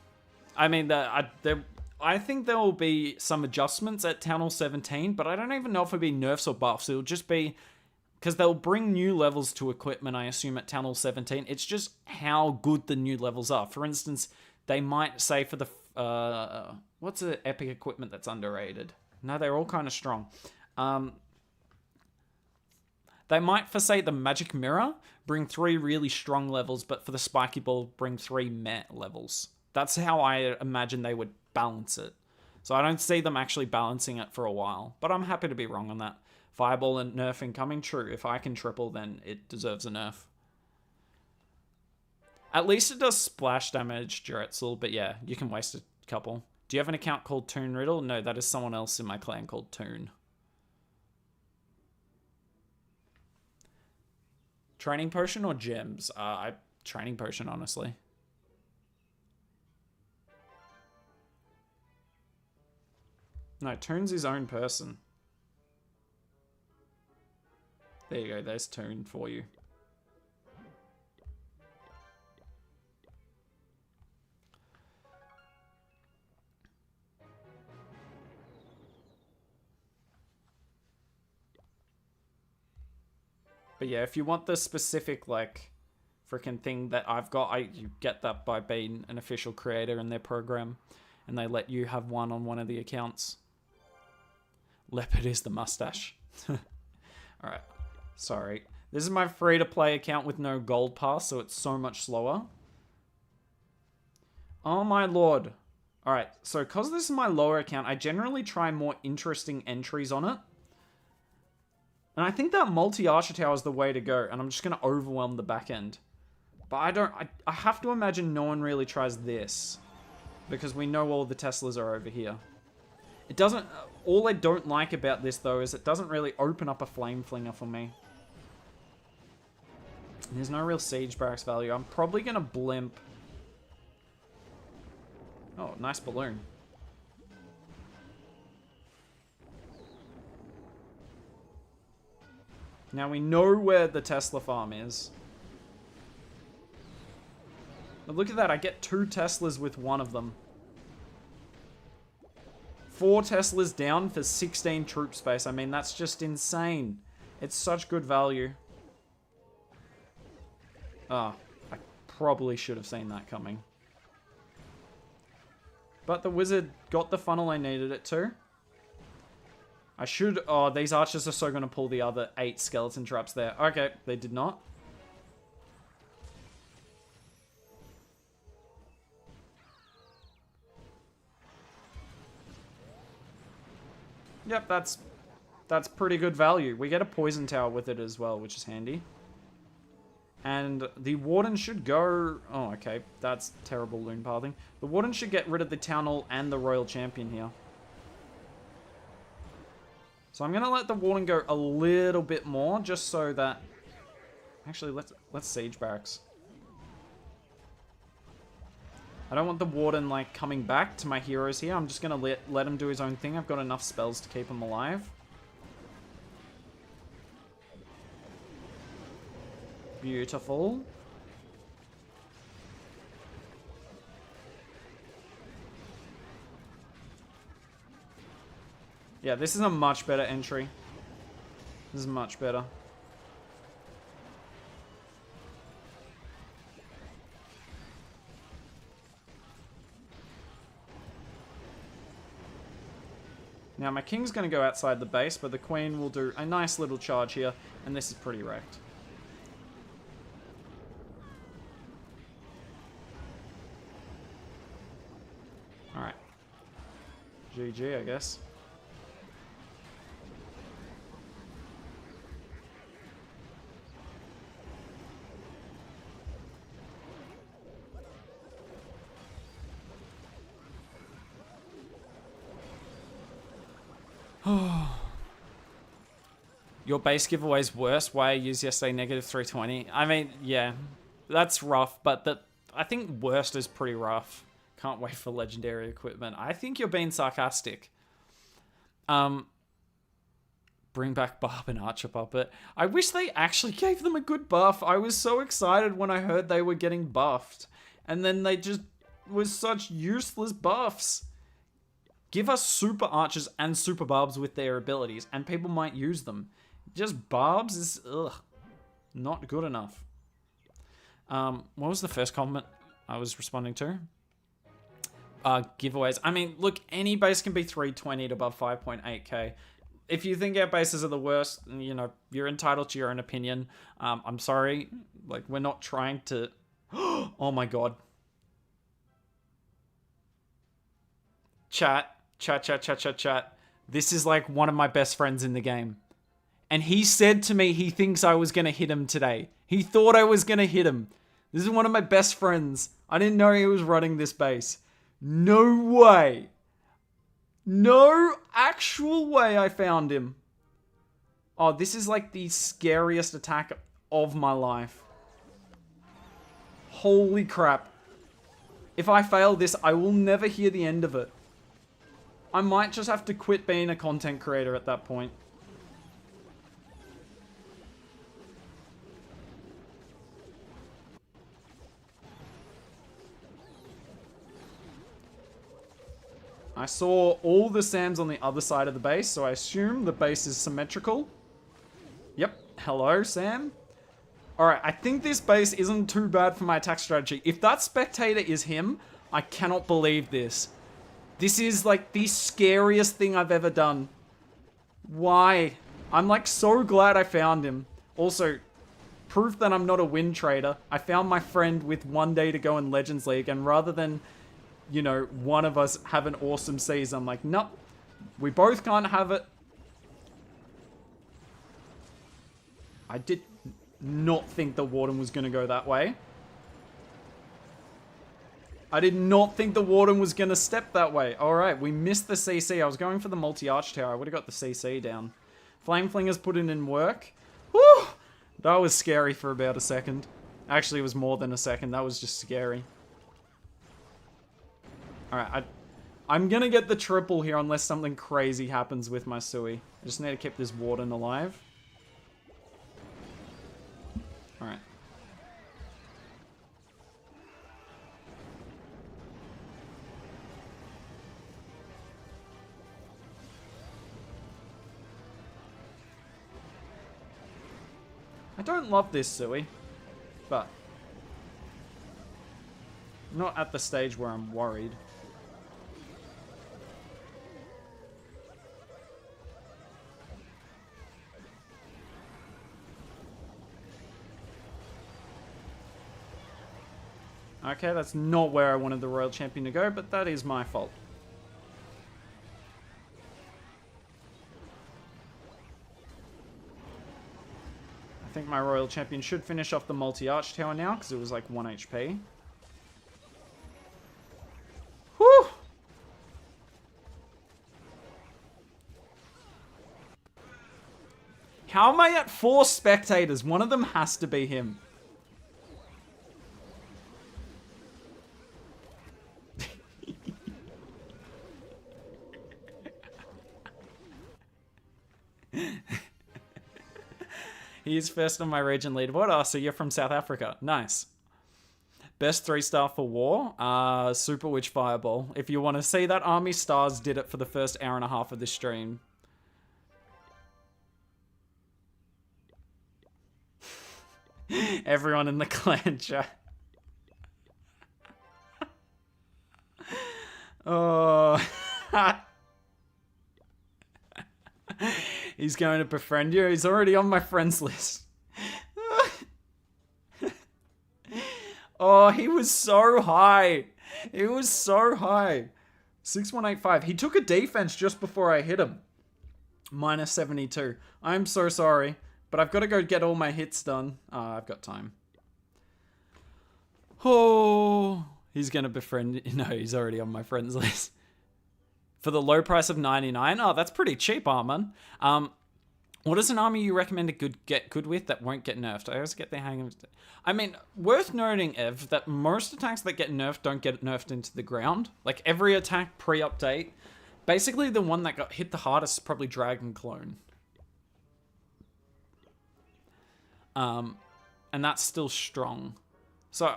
I mean, I think there will be some adjustments at Town Hall 17, but I don't even know if it'll be nerfs or buffs. It'll just be... Because they'll bring new levels to equipment, I assume, at Town Hall 17. It's just how good the new levels are. For instance, they might say for the... what's the epic equipment that's underrated? No, they're all kind of strong. They might, for, say, the Magic Mirror, bring 3 really strong levels, but for the Spiky Ball, bring 3 meh levels. That's how I imagine they would balance it. So I don't see them actually balancing it for a while. But I'm happy to be wrong on that. Fireball and nerfing coming true. If I can triple, then it deserves a nerf. At least it does splash damage, Juretzel, but yeah, you can waste a couple. Do you have an account called Toon Riddle? No, that is someone else in my clan called Toon. Training potion or gems? Training potion, honestly. No, Toon's his own person. There you go, there's Toon for you. But yeah, if you want the specific, like, freaking thing that I've got, you get that by being an official creator in their program. And they let you have one on one of the accounts. Leopard is the mustache. Alright. Sorry. This is my free-to-play account with no gold pass, so it's so much slower. Oh my lord. Alright, so because this is my lower account, I generally try more interesting entries on it. And I think that multi-archer tower is the way to go, and I'm just going to overwhelm the back end. But I have to imagine no one really tries this. Because we know all the Teslas are over here. It doesn't... All I don't like about this, though, is it doesn't really open up a Flame Flinger for me. There's no real Siege Barracks value. I'm probably going to blimp. Oh, nice balloon. Now we know where the Tesla farm is. But look at that, I get 2 Teslas with one of them. 4 Teslas down for 16 troop space. I mean, that's just insane. It's such good value. Ah, I probably should have seen that coming. But the wizard got the funnel I needed it to. I should... Oh, these archers are so going to pull the other 8 skeleton traps there. Okay, they did not. Yep, that's pretty good value. We get a poison tower with it as well, which is handy. And the warden should go... Oh, okay. That's terrible loon pathing. The warden should get rid of the town hall and the royal champion here. So I'm going to let the warden go a little bit more, just so that... Actually, let's siege barracks. I don't want the warden, like, coming back to my heroes here. I'm just going to let him do his own thing. I've got enough spells to keep him alive. Beautiful. Yeah, this is a much better entry. This is much better. Now, my king's going to go outside the base, but the queen will do a nice little charge here, and this is pretty wrecked. Alright. GG, I guess. Your base giveaway's worse. Why I used yesterday negative 320. I mean, yeah, that's rough, but I think worst is pretty rough. Can't wait for legendary equipment. I think you're being sarcastic. Bring back Barb and Archer Puppet. I wish they actually gave them a good buff. I was so excited when I heard they were getting buffed. And then they just was such useless buffs. Give us super archers and super barbs with their abilities, and people might use them. Just barbs is, not good enough. What was the first comment I was responding to? Giveaways. I mean, look, any base can be 320 to above 5.8k. If you think our bases are the worst, you know, you're entitled to your own opinion. I'm sorry. Like, we're not trying to... Oh my god. Chat. This is like one of my best friends in the game. And he said to me he thinks I was going to hit him today. He thought I was going to hit him. This is one of my best friends. I didn't know he was running this base. No way. No actual way I found him. Oh, this is like the scariest attack of my life. Holy crap. If I fail this, I will never hear the end of it. I might just have to quit being a content creator at that point. I saw all the Sams on the other side of the base, so I assume the base is symmetrical. Yep. Hello, Sam. Alright, I think this base isn't too bad for my attack strategy. If that spectator is him, I cannot believe this. This is like the scariest thing I've ever done. Why? I'm like so glad I found him. Also, proof that I'm not a win trader. I found my friend with 1 day to go in Legends League, and rather than... you know, one of us have an awesome season. I'm like, nope. We both can't have it. I did not think the Warden was going to go that way. I did not think the Warden was going to step that way. Alright, we missed the CC. I was going for the multi-arch tower. I would have got the CC down. Flame Flinger's put in work. Woo! That was scary for about a second. Actually, it was more than a second. That was just scary. Alright, I'm gonna get the triple here unless something crazy happens with my Sui. I just need to keep this Warden alive. Alright. I don't love this Sui, but not at the stage where I'm worried. Okay, that's not where I wanted the Royal Champion to go, but that is my fault. I think my Royal Champion should finish off the multi-arch tower now, because it was like 1 HP. Whew! How am I at 4 spectators? One of them has to be him. He is first on my region leaderboard. Oh, so you're from South Africa. Nice. Best 3-star for war? Super Witch Fireball. If you want to see that, Army Stars did it for the first hour and a half of this stream. Everyone in the clan chat. Oh. He's going to befriend you. He's already on my friends list. Oh, he was so high. It was so high. 6185. He took a defense just before I hit him. Minus 72. I'm so sorry, but I've got to go get all my hits done. I've got time. Oh, he's going to befriend... No, he's already on my friends list. For the low price of 99. Oh, that's pretty cheap, Armand. What is an army you recommend to get good with that won't get nerfed? I always get the hang of... I mean, worth noting, Ev, that most attacks that get nerfed don't get nerfed into the ground. Like, every attack pre-update... Basically, the one that got hit the hardest is probably Dragon Clone. And that's still strong. So,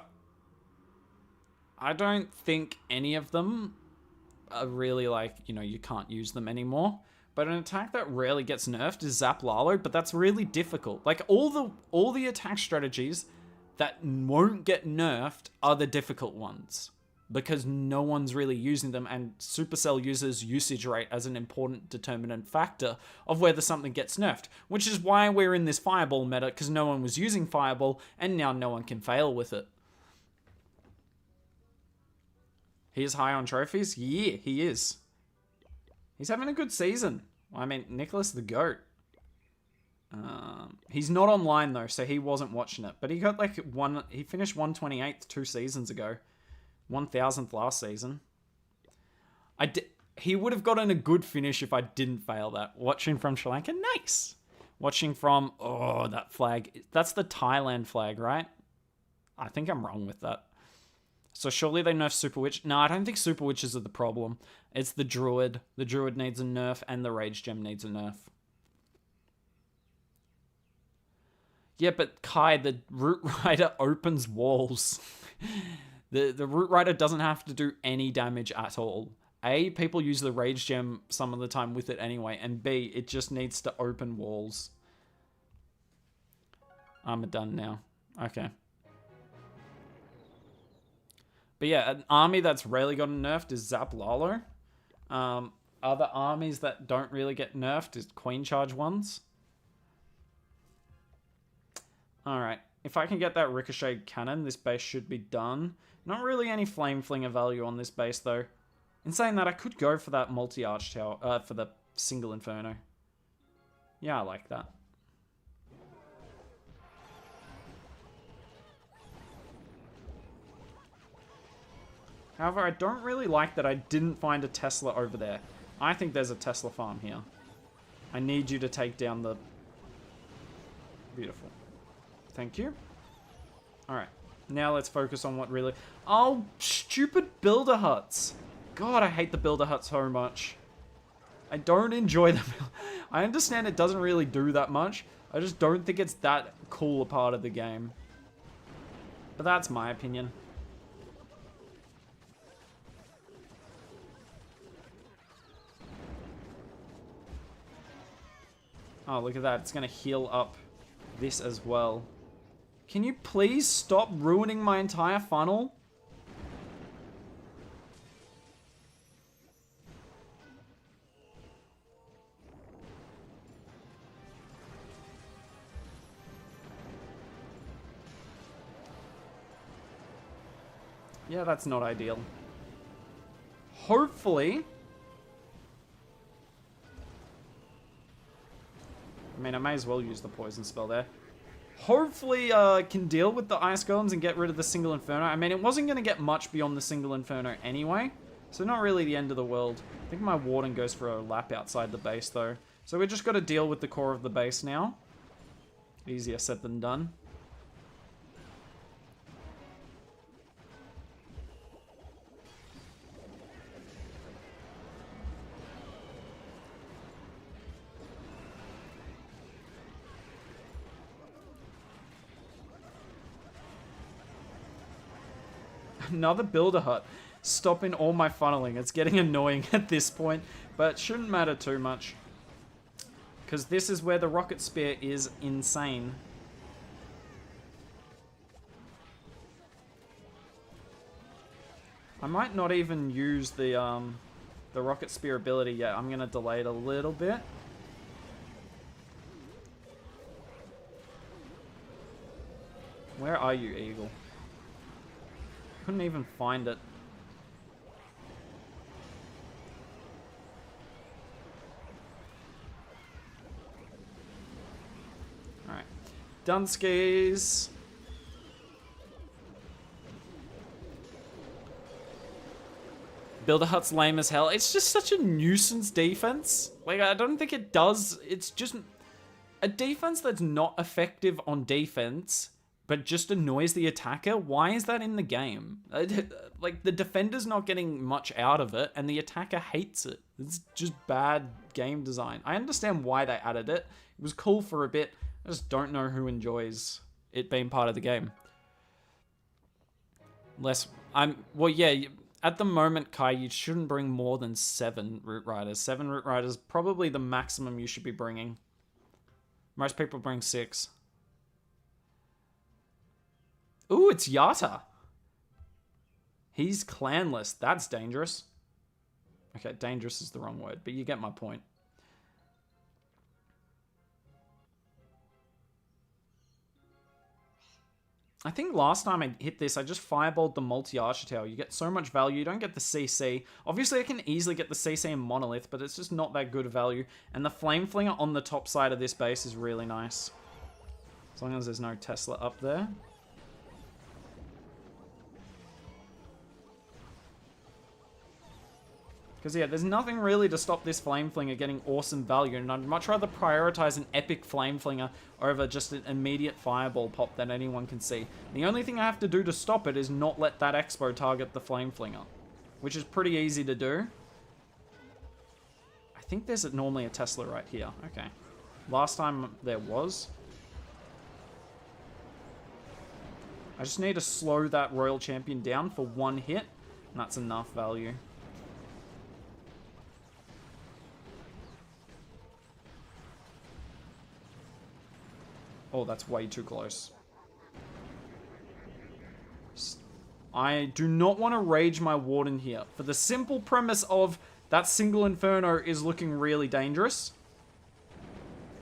I don't think any of them are really like, you know, you can't use them anymore. But an attack that rarely gets nerfed is Zap Lalo, but that's really difficult. Like, all the attack strategies that won't get nerfed are the difficult ones, because no one's really using them, and Supercell uses usage rate as an important determinant factor of whether something gets nerfed, which is why we're in this Fireball meta, because no one was using Fireball, and now no one can fail with it. He is high on trophies? Yeah, he is. He's having a good season. I mean, Nicholas the GOAT. He's not online, though, so he wasn't watching it, but he got like he finished 128th 2 seasons ago. 1000th last season. He would have gotten a good finish if I didn't fail that. Watching from Sri Lanka, nice. Watching from, oh, that flag. That's the Thailand flag, right? I think I'm wrong with that. So surely they nerf Super Witch. No, I don't think Super Witches are the problem. It's the Druid. The Druid needs a nerf, and the Rage Gem needs a nerf. Yeah, but Kai, the Root Rider opens walls. The Root Rider doesn't have to do any damage at all. A, people use the Rage Gem some of the time with it anyway, and B, it just needs to open walls. I'm done now. Okay. But yeah, an army that's rarely gotten nerfed is Zap Lalo. Other armies that don't really get nerfed is Queen Charge ones. Alright. If I can get that Ricochet Cannon, this base should be done. Not really any Flame Flinger value on this base, though. In saying that, I could go for that multi-arch tower, for the single Inferno. Yeah, I like that. However, I don't really like that I didn't find a Tesla over there. I think there's a Tesla farm here. I need you to take down the... Beautiful. Thank you. Alright. Now let's focus on what really... Oh, stupid builder huts. God, I hate the builder huts so much. I don't enjoy them. I understand it doesn't really do that much. I just don't think it's that cool a part of the game. But that's my opinion. Oh, look at that. It's going to heal up this as well. Can you please stop ruining my entire funnel? Yeah, that's not ideal. Hopefully... I mean, I may as well use the poison spell there. Hopefully, can deal with the Ice Golems and get rid of the single Inferno. I mean, it wasn't going to get much beyond the single Inferno anyway, so not really the end of the world. I think my Warden goes for a lap outside the base, though. So we just got to deal with the core of the base now. Easier said than done. Another builder hut. Stopping all my funneling. It's getting annoying at this point, but it shouldn't matter too much. Because this is where the rocket spear is insane. I might not even use the rocket spear ability yet. I'm gonna delay it a little bit. Where are you, Eagle? Couldn't even find it. Alright. Dunskies. Builder Hut's lame as hell. It's just such a nuisance defense. Like, I don't think it does. It's just a defense that's not effective on defense, but just annoys the attacker. Why is that in the game? Like, the defender's not getting much out of it, and the attacker hates it. It's just bad game design. I understand why they added it. It was cool for a bit. I just don't know who enjoys it being part of the game. Well, yeah, at the moment, Kai, you shouldn't bring more than 7 Root Riders. 7 Root Riders, probably the maximum you should be bringing. Most people bring 6. Ooh, it's Yata. He's clanless. That's dangerous. Okay, dangerous is the wrong word, but you get my point. I think last time I hit this, I just fireballed the multi-Archer You get so much value, you don't get the CC. Obviously, I can easily get the CC in Monolith, but it's just not that good value. And the Flame Flinger on the top side of this base is really nice. As long as there's no Tesla up there. Because, yeah, there's nothing really to stop this Flame Flinger getting awesome value, and I'd much rather prioritize an epic Flame Flinger over just an immediate Fireball pop that anyone can see. The only thing I have to do to stop it is not let that Expo target the Flame Flinger, which is pretty easy to do. I think there's normally a Tesla right here. Okay. Last time there was. I just need to slow that Royal Champion down for 1 hit, and that's enough value. Oh, that's way too close. I do not want to rage my Warden here, for the simple premise of that single Inferno is looking really dangerous.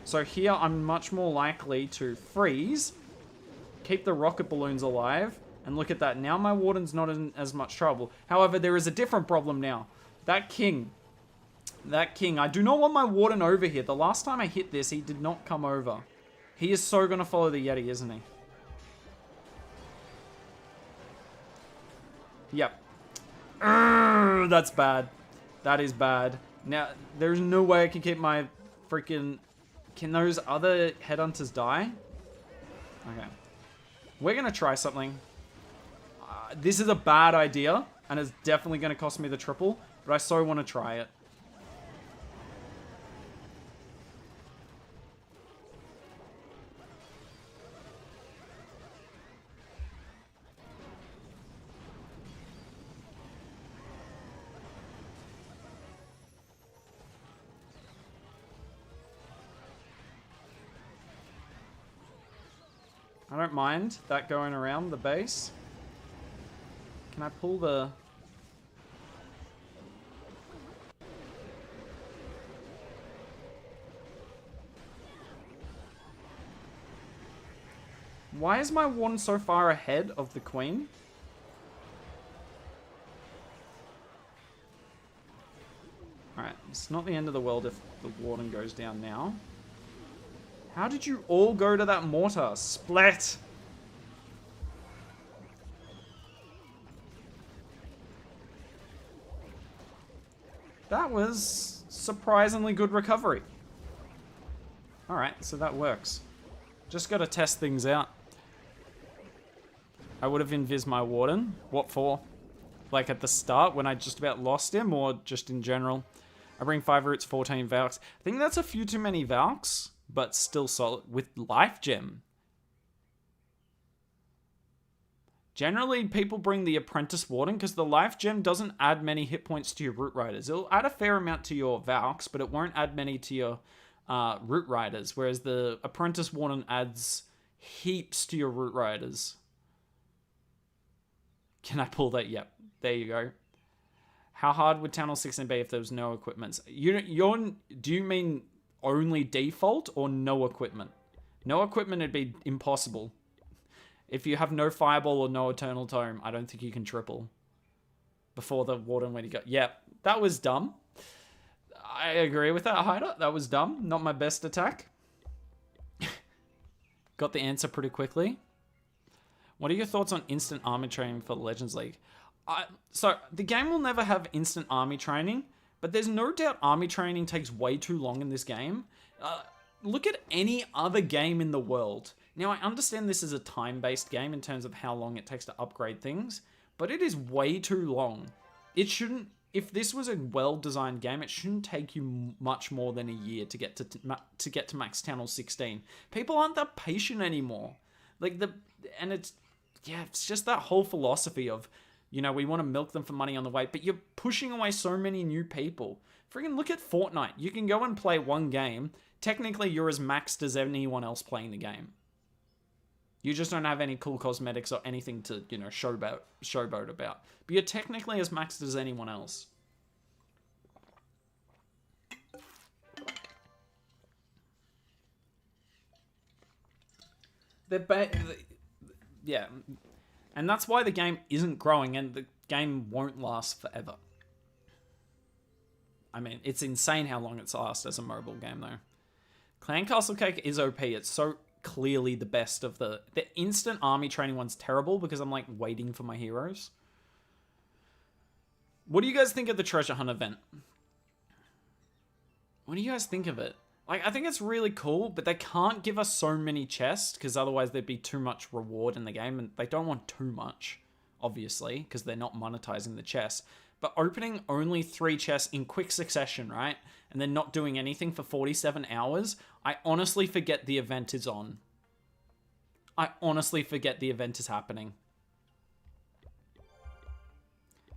So here I'm much more likely to freeze, keep the rocket balloons alive, and look at that. Now my Warden's not in as much trouble. However, there is a different problem now. That king, I do not want my Warden over here. The last time I hit this, he did not come over. He is so going to follow the Yeti, isn't he? Yep. That's bad. That is bad. Now, there's no way I can keep my freaking... Can those other headhunters die? Okay. We're going to try something. This is a bad idea, and it's definitely going to cost me the triple, but I so want to try it. I don't mind that going around the base. Can I pull the... Why is my Warden so far ahead of the Queen? Alright, it's not the end of the world if the Warden goes down now. How did you all go to that mortar? Splat! That was surprisingly good recovery. Alright, so that works. Just gotta test things out. I would have invis my Warden. What for? Like at the start when I just about lost him, or just in general? I bring 5 roots, 14 Valks. I think that's a few too many Valks, but still solid. With Life Gem. Generally, people bring the Apprentice Warden because the Life Gem doesn't add many hit points to your Root Riders. It'll add a fair amount to your Valks, but it won't add many to your Root Riders, whereas the Apprentice Warden adds heaps to your Root Riders. Can I pull that? Yep. There you go. How hard would Town Hall 16 be if there was no equipment? Do you mean only default or no equipment? No equipment would be impossible. If you have no Fireball or no Eternal Tome, I don't think you can triple. Before the Warden when you go. Yeah, that was dumb. I agree with that, Hyder. That was dumb. Not my best attack. Got the answer pretty quickly. What are your thoughts on instant army training for Legends League? So, the game will never have instant army training, but there's no doubt army training takes way too long in this game. Look at any other game in the world. Now, I understand this is a time-based game in terms of how long it takes to upgrade things, but it is way too long. It shouldn't... If this was a well-designed game, it shouldn't take you much more than a year to get to max Town Hall 16. People aren't that patient anymore. It's just that whole philosophy of, you know, we want to milk them for money on the way, but you're pushing away so many new people. Friggin' look at Fortnite. You can go and play one game. Technically, you're as maxed as anyone else playing the game. You just don't have any cool cosmetics or anything to, you know, showboat about. But you're technically as maxed as anyone else. Yeah. And that's why the game isn't growing and the game won't last forever. I mean, it's insane how long it's lasted as a mobile game, though. Clan Castle Cake is OP. It's so clearly the best of the instant army training one's terrible because I'm like waiting for my heroes. What do you guys think of the treasure hunt event? What do you guys think of it? Like, I think it's really cool, but they can't give us so many chests because otherwise there'd be too much reward in the game, and they don't want too much, obviously, because they're not monetizing the chests. But opening only 3 chests in quick succession, right? And then not doing anything for 47 hours, I honestly forget the event is on. I honestly forget the event is happening.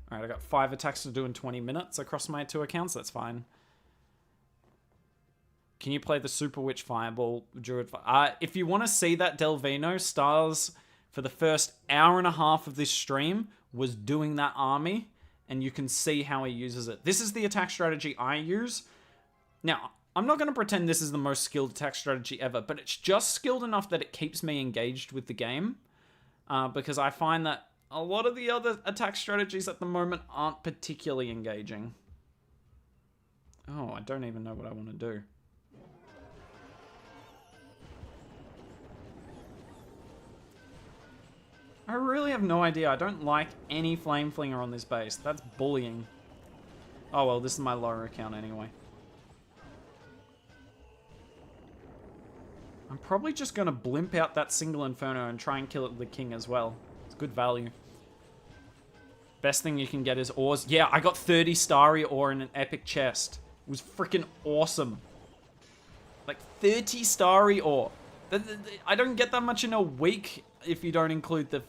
Alright, I got 5 attacks to do in 20 minutes across my 2 accounts. That's fine. Can you play the Super Witch Fireball Druid? If you want to see that, Delvino, Stars, for the first hour and a half of this stream, was doing that army. And you can see how he uses it. This is the attack strategy I use. Now, I'm not going to pretend this is the most skilled attack strategy ever, but it's just skilled enough that it keeps me engaged with the game. Because I find that a lot of the other attack strategies at the moment aren't particularly engaging. Oh, I don't even know what I want to do. I really have no idea. I don't like any Flame Flinger on this base. That's bullying. Oh well, this is my lower account anyway. I'm probably just going to blimp out that single Inferno and try and kill it with the King as well. It's good value. Best thing you can get is ores. Yeah, I got 30 Starry ore in an epic chest. It was freaking awesome. Like 30 Starry ore. I don't get that much in a week if you don't include the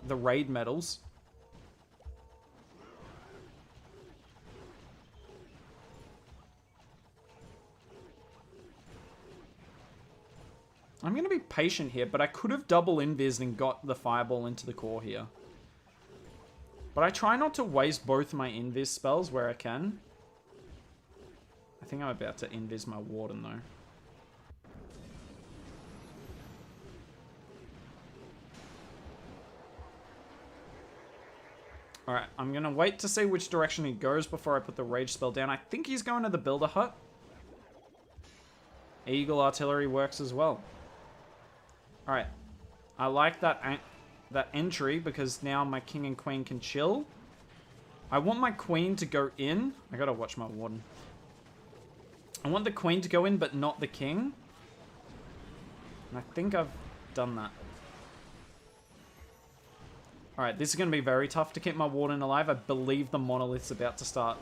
raid medals. I'm going to be patient here, but I could have double invis and got the fireball into the core here. But I try not to waste both my invis spells where I can. I think I'm about to invis my warden though. Alright, I'm going to wait to see which direction he goes before I put the rage spell down. I think he's going to the builder hut. Eagle artillery works as well. Alright, I like that entry because now my king and queen can chill. I want my queen to go in. I gotta watch my warden. I want the queen to go in but not the king. And I think I've done that. Alright, this is going to be very tough to keep my warden alive. I believe the monolith's about to start.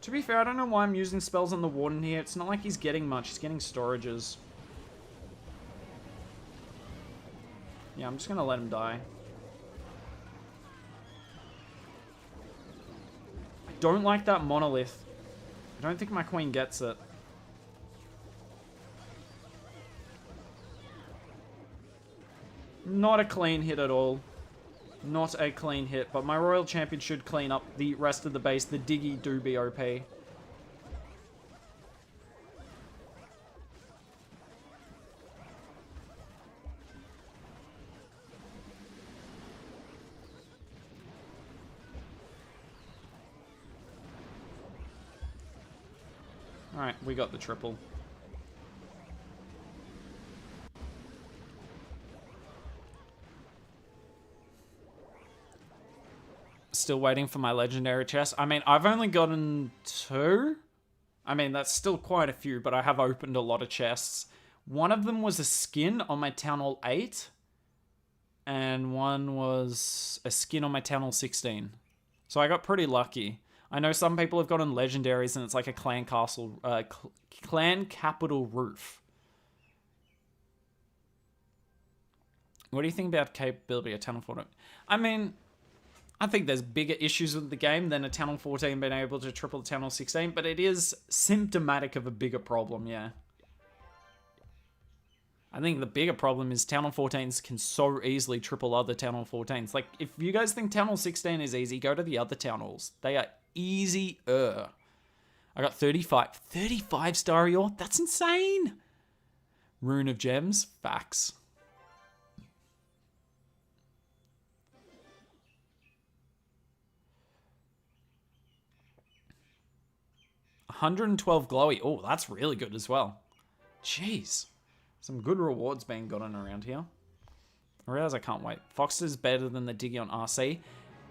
To be fair, I don't know why I'm using spells on the warden here. It's not like he's getting much. He's getting storages. Yeah, I'm just going to let him die. I don't like that monolith. I don't think my queen gets it. Not a clean hit at all. Not a clean hit, but my Royal Champion should clean up the rest of the base. The Diggy do be OP. Alright, we got the triple. Still waiting for my legendary chest. I mean, I've only gotten 2. I mean, that's still quite a few, but I have opened a lot of chests. One of them was a skin on my Town Hall 8. And one was a skin on my Town Hall 16. So I got pretty lucky. I know some people have gotten legendaries and it's like a clan castle, clan capital roof. What do you think about capability of Town Hall 14? I mean, I think there's bigger issues with the game than a Town Hall 14 being able to triple the Town Hall 16, but it is symptomatic of a bigger problem, yeah. I think the bigger problem is Town Hall 14s can so easily triple other Town Hall 14s. Like, if you guys think Town Hall 16 is easy, go to the other Town Halls. They are easier. I got 35. 35 star Yor? That's insane! Rune of Gems? Facts. $112 glowy. Oh, that's really good as well. Jeez. Some good rewards being gotten around here. I realize I can't wait. Fox is better than the Diggy on RC.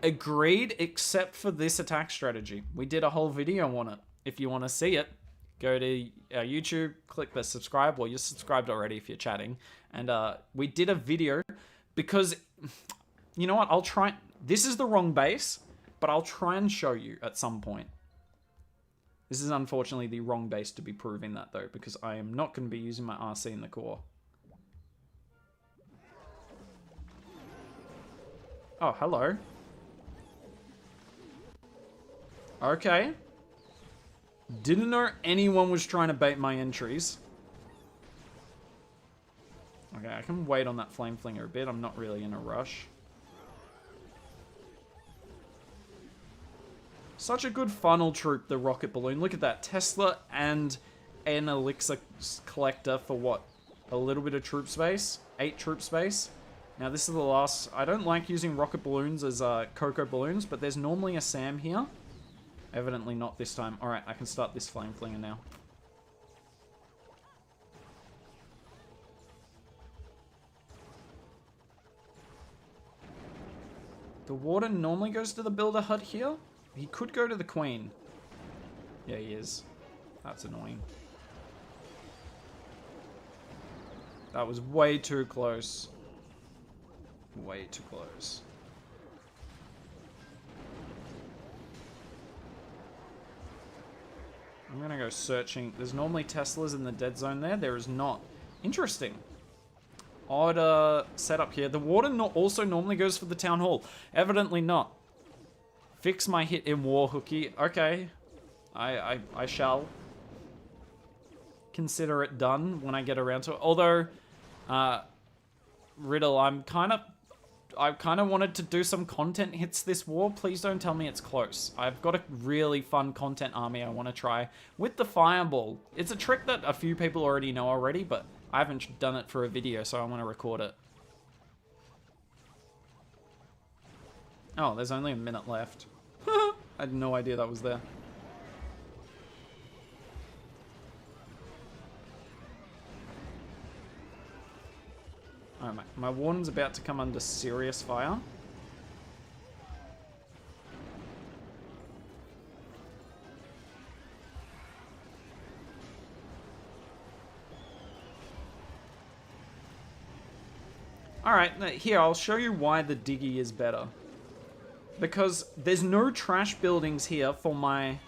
Agreed, except for this attack strategy. We did a whole video on it. If you want to see it, go to our YouTube, click the subscribe. Well, you're subscribed already if you're chatting. And we did a video because, you know what? I'll try. This is the wrong base, but I'll try and show you at some point. This is unfortunately the wrong base to be proving that, though, because I am not going to be using my RC in the core. Oh, hello. Okay. Didn't know anyone was trying to bait my entries. Okay, I can wait on that Flame Flinger a bit. I'm not really in a rush. Such a good funnel troop, the rocket balloon. Look at that. Tesla and an elixir collector for what? A little bit of troop space? 8 troop space. Now this is the last. I don't like using rocket balloons as cocoa balloons, but there's normally a Sam here. Evidently not this time. Alright, I can start this Flame Flinger now. The warden normally goes to the builder hut here. He could go to the queen. Yeah, he is. That's annoying. That was way too close. Way too close. I'm gonna go searching. There's normally Teslas in the dead zone there. There is not. Interesting. Odd setup here. The warden also normally goes for the town hall. Evidently not. Fix my hit in war hooky. Okay. I shall consider it done when I get around to it. Although, Riddle, I kind of wanted to do some content hits this war. Please don't tell me it's close. I've got a really fun content army I want to try with the fireball. It's a trick that a few people already know already, but I haven't done it for a video, so I want to record it. Oh, there's only a minute left. I had no idea that was there. Alright, my warden's about to come under serious fire. Alright, here, I'll show you why the Diggy is better. Because there's no trash buildings here for my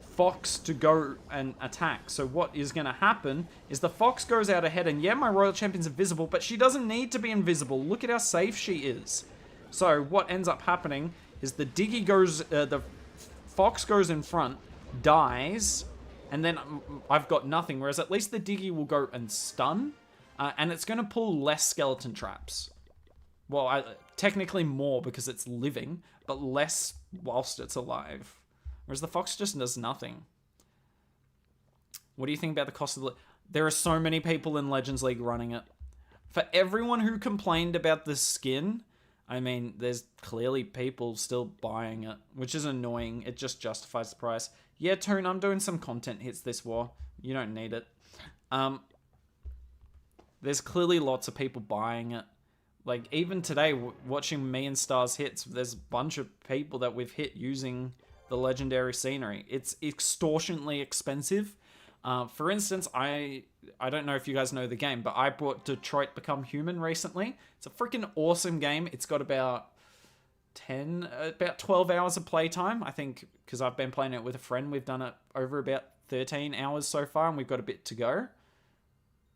Fox to go and attack. So what is going to happen is the Fox goes out ahead, and yeah, my Royal Champion's invisible, but she doesn't need to be invisible. Look at how safe she is. So what ends up happening is the Diggy goes, the Fox goes in front, dies, and then I've got nothing. Whereas at least the Diggy will go and stun. And it's going to pull less skeleton traps. Well, technically more because it's living, but less whilst it's alive. Whereas the fox just does nothing. What do you think about the cost of There are so many people in Legends League running it. For everyone who complained about the skin, I mean, there's clearly people still buying it, which is annoying. It just justifies the price. Yeah, Toon, I'm doing some content hits this war. You don't need it. There's clearly lots of people buying it. Like, even today, watching me and Stars hits, there's a bunch of people that we've hit using the legendary scenery. It's extortionately expensive. For instance, I don't know if you guys know the game, but I bought Detroit Become Human recently. It's a freaking awesome game. It's got about 12 hours of playtime. I think, because I've been playing it with a friend, we've done it over about 13 hours so far, and we've got a bit to go.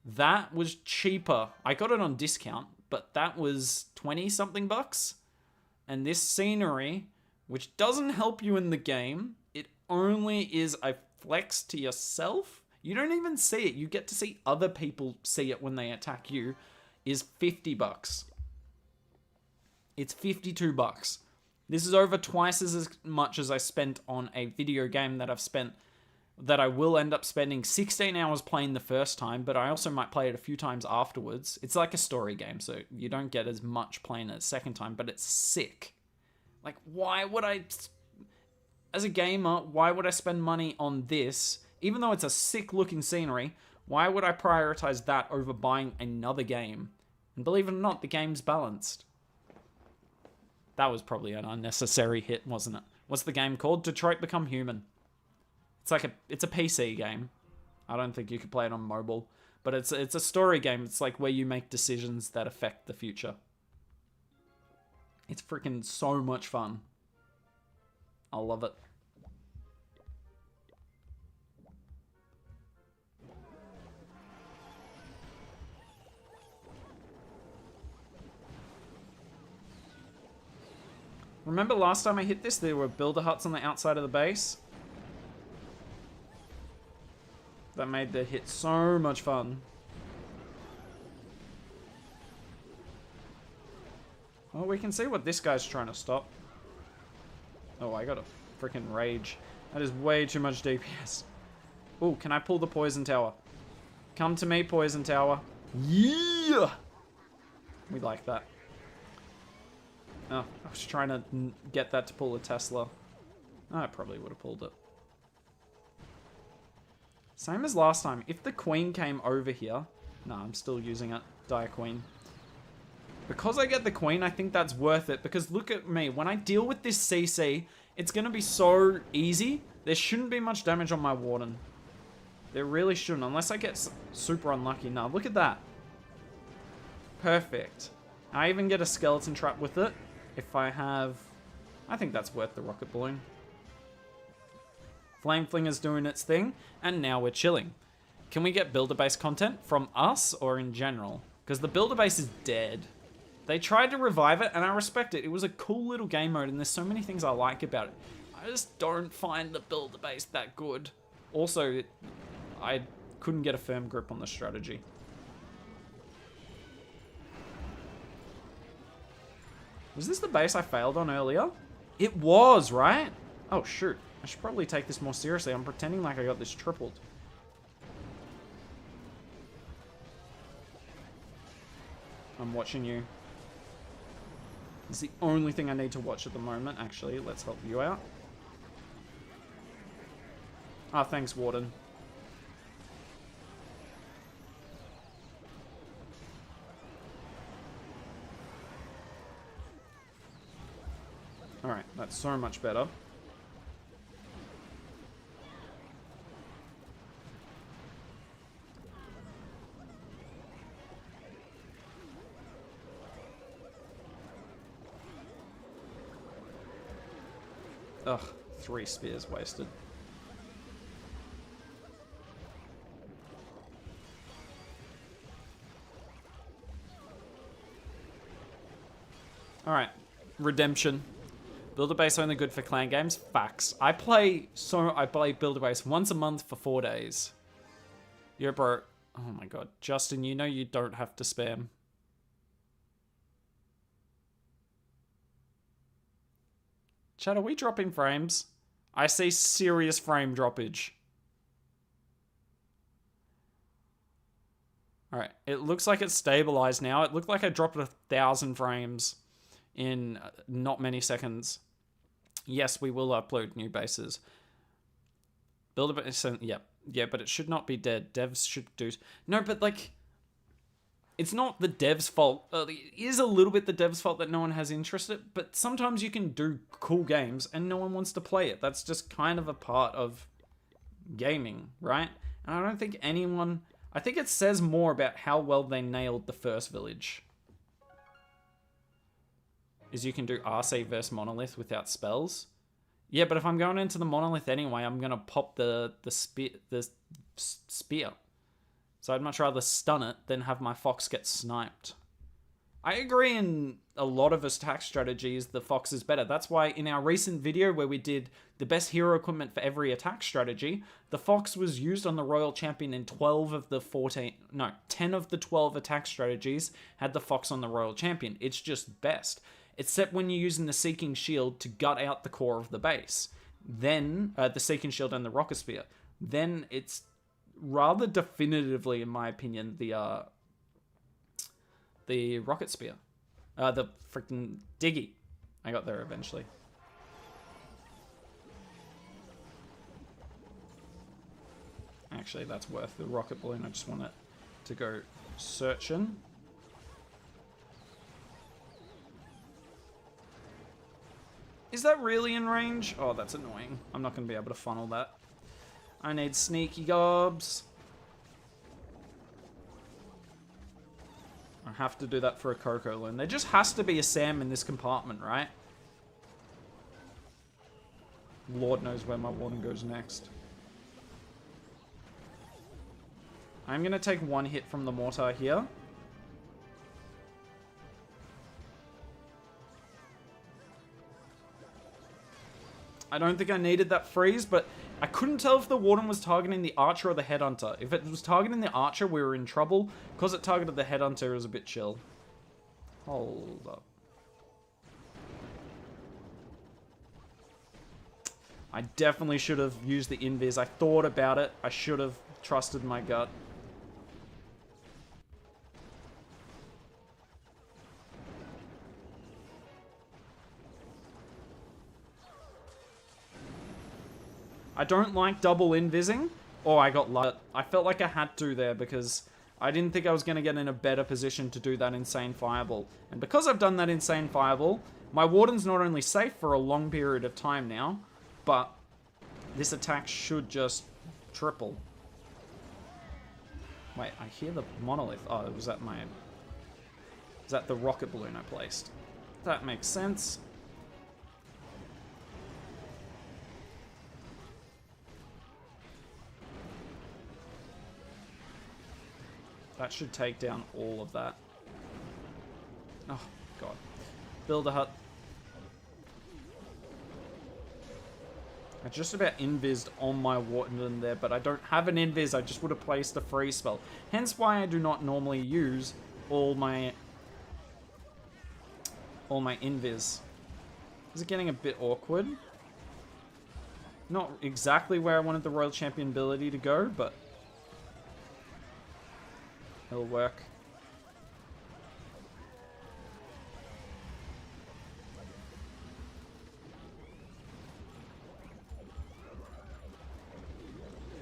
That was cheaper. I got it on discount, but that was 20-something bucks. And this scenery, which doesn't help you in the game, it only is a flex to yourself. You don't even see it. You get to see other people see it when they attack you, is 50 bucks. It's 52 bucks. This is over twice as much as I spent on a video game that I will end up spending 16 hours playing the first time, but I also might play it a few times afterwards. It's like a story game, so you don't get as much playing it a second time, but it's sick. Like, why would I, as a gamer, why would I spend money on this? Even though it's a sick looking scenery, why would I prioritize that over buying another game? And believe it or not, the game's balanced. That was probably an unnecessary hit, wasn't it? What's the game called? Detroit Become Human. It's a PC game. I don't think you could play it on mobile, but it's a story game. It's like where you make decisions that affect the future. It's freaking so much fun. I love it. Remember last time I hit this, there were builder huts on the outside of the base? That made the hit so much fun. Well, we can see what this guy's trying to stop. Oh, I got a freaking rage. That is way too much DPS. Oh, can I pull the poison tower? Come to me, poison tower. Yeah! We like that. Oh, I was trying to get that to pull a Tesla. Oh, I probably would have pulled it. Same as last time. If the queen came over here... No, I'm still using it. Die queen. Because I get the queen, I think that's worth it. Because look at me. When I deal with this CC, it's going to be so easy. There shouldn't be much damage on my warden. There really shouldn't. Unless I get super unlucky. No, look at that. Perfect. I even get a skeleton trap with it. If I have... I think that's worth the rocket balloon. Flame Flinger's doing its thing, and now we're chilling. Can we get builder base content from us or in general? Because the builder base is dead. They tried to revive it, and I respect it. It was a cool little game mode, and there's so many things I like about it. I just don't find the builder base that good. Also, I couldn't get a firm grip on the strategy. Was this the base I failed on earlier? It was, right? Oh, shoot. I should probably take this more seriously. I'm pretending like I got this tripled. I'm watching you. It's the only thing I need to watch at the moment, actually. Let's help you out. Ah, thanks, Warden. Alright, that's so much better. Ugh, 3 spears wasted. Alright, redemption. Builder base only good for clan games? Facts. I play Builder base once a month for 4 days. Yeah, bro. Oh my god. Justin, you know you don't have to spam. Chat, are we dropping frames? I see serious frame droppage. Alright, it looks like it's stabilized now. It looked like I dropped 1,000 frames in not many seconds. Yes, we will upload new bases. Build a base, yep. Yeah, but it should not be dead. Devs should do... No, but like... It's not the devs' fault. It is a little bit the devs' fault that no one has interest in it, but sometimes you can do cool games and no one wants to play it. That's just kind of a part of gaming, right? And I don't think anyone... I think it says more about how well they nailed the first village. Is you can do RC versus Monolith without spells. Yeah, but if I'm going into the Monolith anyway, I'm going to pop the spear. So I'd much rather stun it than have my Fox get sniped. I agree in a lot of attack strategies, the Fox is better. That's why in our recent video where we did the best hero equipment for every attack strategy, the Fox was used on the Royal Champion in 10 of the 12 attack strategies had the Fox on the Royal Champion. It's just best. Except when you're using the Seeking Shield to gut out the core of the base. Then, the Seeking Shield and the Rocket Spear. Then it's rather definitively, in my opinion, the Rocket Spear. The freaking Diggy. I got there eventually. Actually, that's worth the rocket balloon. I just want it to go searching. Is that really in range? Oh, that's annoying. I'm not going to be able to funnel that. I need sneaky gobs. I have to do that for a Coco Loon. There just has to be a Sam in this compartment, right? Lord knows where my warden goes next. I'm going to take one hit from the mortar here. I don't think I needed that freeze, but I couldn't tell if the warden was targeting the archer or the headhunter. If it was targeting the archer, we were in trouble. Because it targeted the headhunter, it was a bit chill. Hold up. I definitely should have used the Invis. I thought about it. I should have trusted my gut. I don't like double invising. Oh, I got lucky. I felt like I had to there because I didn't think I was going to get in a better position to do that insane fireball. And because I've done that insane fireball, my warden's not only safe for a long period of time now, but this attack should just triple. Wait, I hear the monolith. Oh, was that my... Is that the rocket balloon I placed? That makes sense. That should take down all of that. Oh, God. Build a hut. I just about invised on my warden there, but I don't have an invis. I just would have placed a freeze spell. Hence why I do not normally use all my invis. Is it getting a bit awkward? Not exactly where I wanted the Royal Champion ability to go, but it'll work.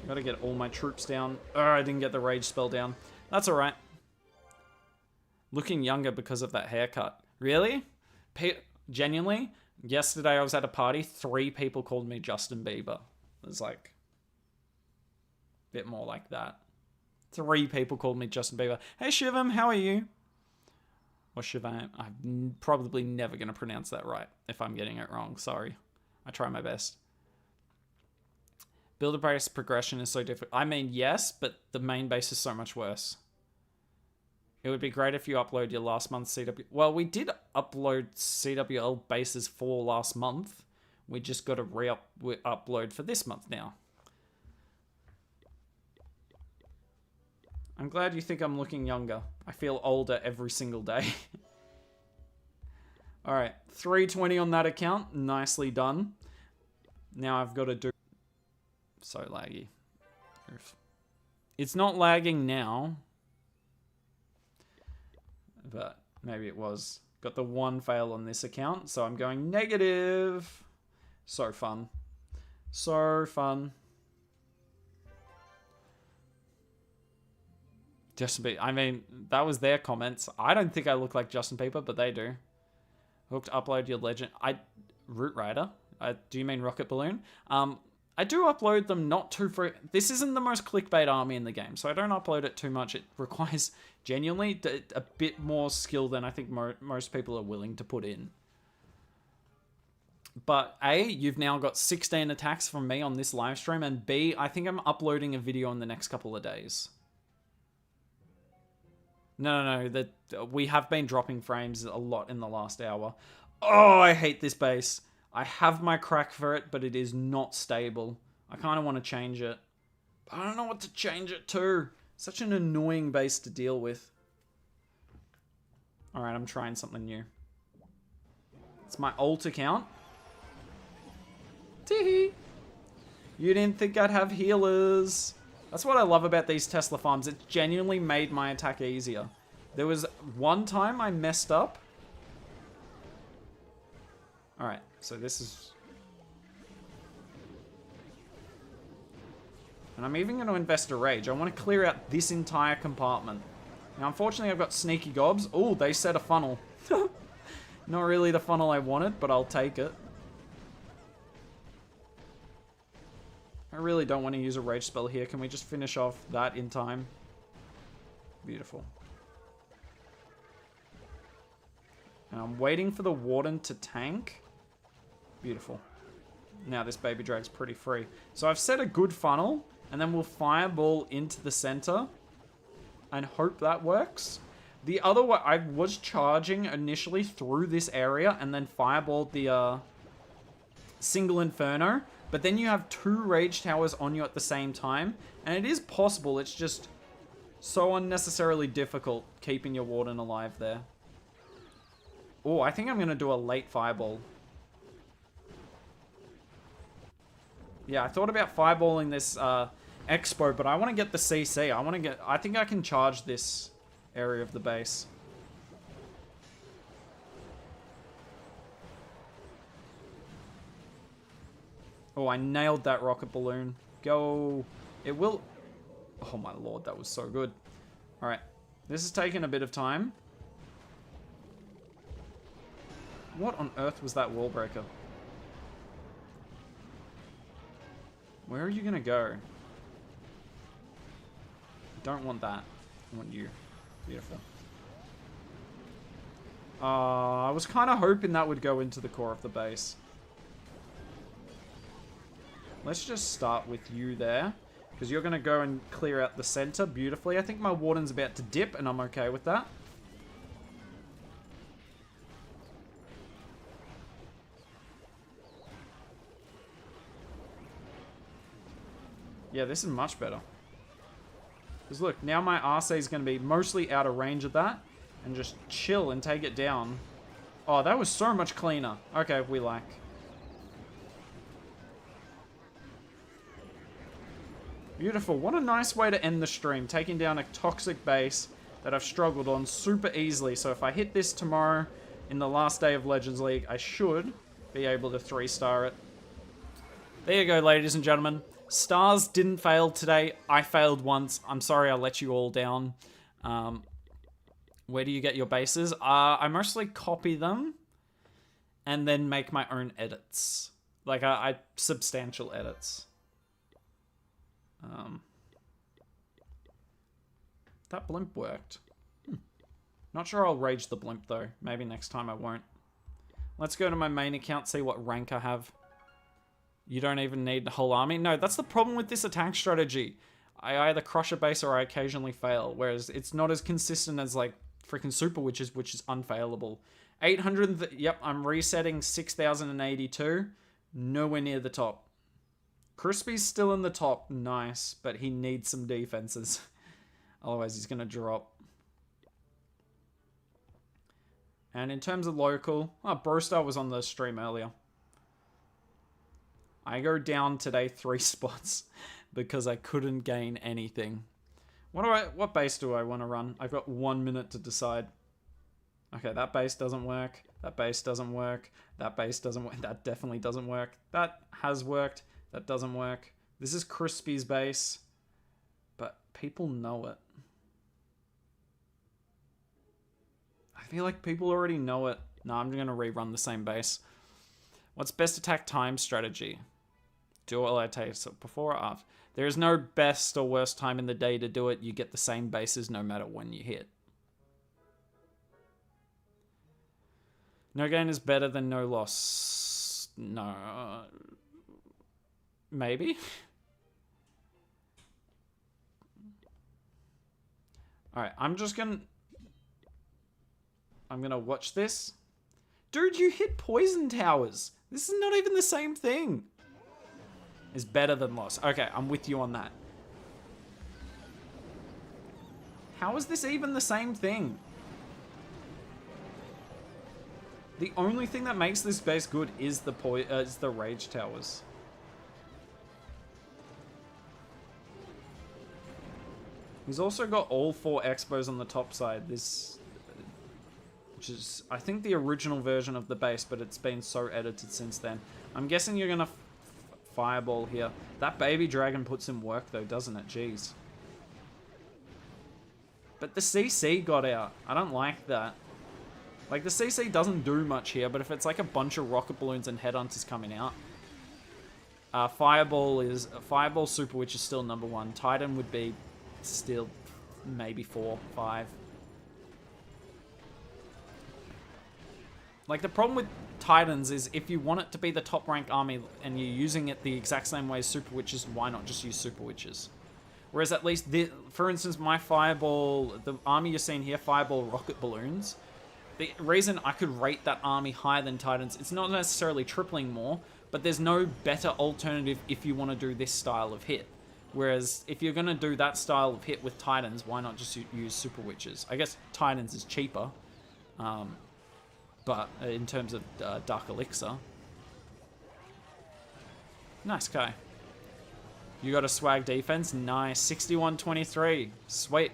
Gotta get all my troops down. Oh, I didn't get the rage spell down. That's alright. Looking younger because of that haircut. Really? Genuinely? Yesterday I was at a party, 3 people called me Justin Bieber. It was like a bit more like that. 3 people called me Justin Bieber. Hey Shivam, how are you? Or Shivam. I'm probably never going to pronounce that right if I'm getting it wrong. Sorry. I try my best. Builder base progression is so different. I mean, yes, but the main base is so much worse. It would be great if you upload your last month's CW. Well, we did upload CWL bases for last month. We just got to upload for this month now. I'm glad you think I'm looking younger. I feel older every single day. Alright, 320 on that account. Nicely done. Now I've got to do... So laggy. It's not lagging now. But maybe it was. Got the one fail on this account, so I'm going negative. So fun. So fun. Justin Bieber. I mean, that was their comments. I don't think I look like Justin Bieber, but they do. Hooked, upload your legend. Root Rider. Do you mean Rocket Balloon? I do upload them not too This isn't the most clickbait army in the game, so I don't upload it too much. It requires genuinely a bit more skill than I think most people are willing to put in. But A, you've now got 16 attacks from me on this live stream, and B, I think I'm uploading a video in the next couple of days. No, we have been dropping frames a lot in the last hour. Oh, I hate this base. I have my crack for it, but it is not stable. I kind of want to change it. I don't know what to change it to. Such an annoying base to deal with. Alright, I'm trying something new. It's my alt account. Teehee. You didn't think I'd have healers. That's what I love about these Tesla farms. It genuinely made my attack easier. There was one time I messed up. Alright, so this is... And I'm even going to invest a rage. I want to clear out this entire compartment. Now, unfortunately, I've got sneaky gobs. Oh, they set a funnel. Not really the funnel I wanted, but I'll take it. I really don't want to use a rage spell here. Can we just finish off that in time? Beautiful. And I'm waiting for the warden to tank. Beautiful. Now this baby drag's pretty free. So I've set a good funnel, and then we'll fireball into the center and hope that works. The other way, I was charging initially through this area and then fireballed the single inferno, but then you have 2 rage towers on you at the same time, and it is possible. It's just so unnecessarily difficult keeping your warden alive there. Oh, I think I'm going to do a late fireball. Yeah, I thought about fireballing this expo, but I want to get the CC. I think I can charge this area of the base. Oh, I nailed that rocket balloon. Go. It will... Oh my lord, that was so good. Alright. This is taking a bit of time. What on earth was that wall breaker? Where are you gonna go? Don't want that. I want you. Beautiful. I was kind of hoping that would go into the core of the base. Let's just start with you there, because you're going to go and clear out the center beautifully. I think my warden's about to dip, and I'm okay with that. Yeah, this is much better. Because look, now my RC is going to be mostly out of range of that, and just chill and take it down. Oh, that was so much cleaner. Okay, we like. Beautiful. What a nice way to end the stream. Taking down a toxic base that I've struggled on super easily. So if I hit this tomorrow in the last day of Legends League, I should be able to 3-star it. There you go, ladies and gentlemen. Stars didn't fail today. I failed once. I'm sorry I let you all down. Where do you get your bases? I mostly copy them and then make my own edits. Like, I substantial edits. That blimp worked. Not sure I'll rage the blimp, though. Maybe next time I won't. Let's go to my main account, see what rank I have. You don't even need the whole army. No, that's the problem with this attack strategy. I either crush a base or I occasionally fail, whereas it's not as consistent as, like, freaking Super Witches, which is unfailable. 800... Yep, I'm resetting 6,082. Nowhere near the top. Crispy's still in the top. Nice, but he needs some defenses. Otherwise, he's going to drop. And in terms of local, Brostar was on the stream earlier. I go down today 3 spots because I couldn't gain anything. What base do I want to run? I've got 1 minute to decide. Okay, that base doesn't work. That base doesn't work. That base doesn't work. That definitely doesn't work. That has worked. That doesn't work. This is Crispy's base. But people know it. I feel like people already know it. No, I'm going to rerun the same base. What's best attack time strategy? Do all I take so before or after? There is no best or worst time in the day to do it. You get the same bases no matter when you hit. No gain is better than no loss. No. Maybe? Alright, I'm gonna watch this. Dude, you hit poison towers. This is not even the same thing. Is better than loss. Okay, I'm with you on that. How is this even the same thing? The only thing that makes this base good is the rage towers. He's also got all 4 expos on the top side. Which is, I think, the original version of the base, but it's been so edited since then. I'm guessing you're gonna fireball here. That baby dragon puts in work though, doesn't it? Jeez. But the CC got out. I don't like that. Like, the CC doesn't do much here, but if it's like a bunch of rocket balloons and headhunters coming out. Fireball Super Witch is still number 1. Titan would be still maybe 4, 5. Like, the problem with Titans is if you want it to be the top rank army and you're using it the exact same way as Super Witches, why not just use Super Witches? Whereas at least, for instance, my Fireball, the army you're seeing here, Fireball rocket balloons, the reason I could rate that army higher than Titans, it's not necessarily tripling more, but there's no better alternative if you want to do this style of hit. Whereas if you're going to do that style of hit with Titans, why not just use Super Witches? I guess Titans is cheaper, but in terms of Dark Elixir. Nice guy. You got a swag defense? Nice. 61-23. Sweet.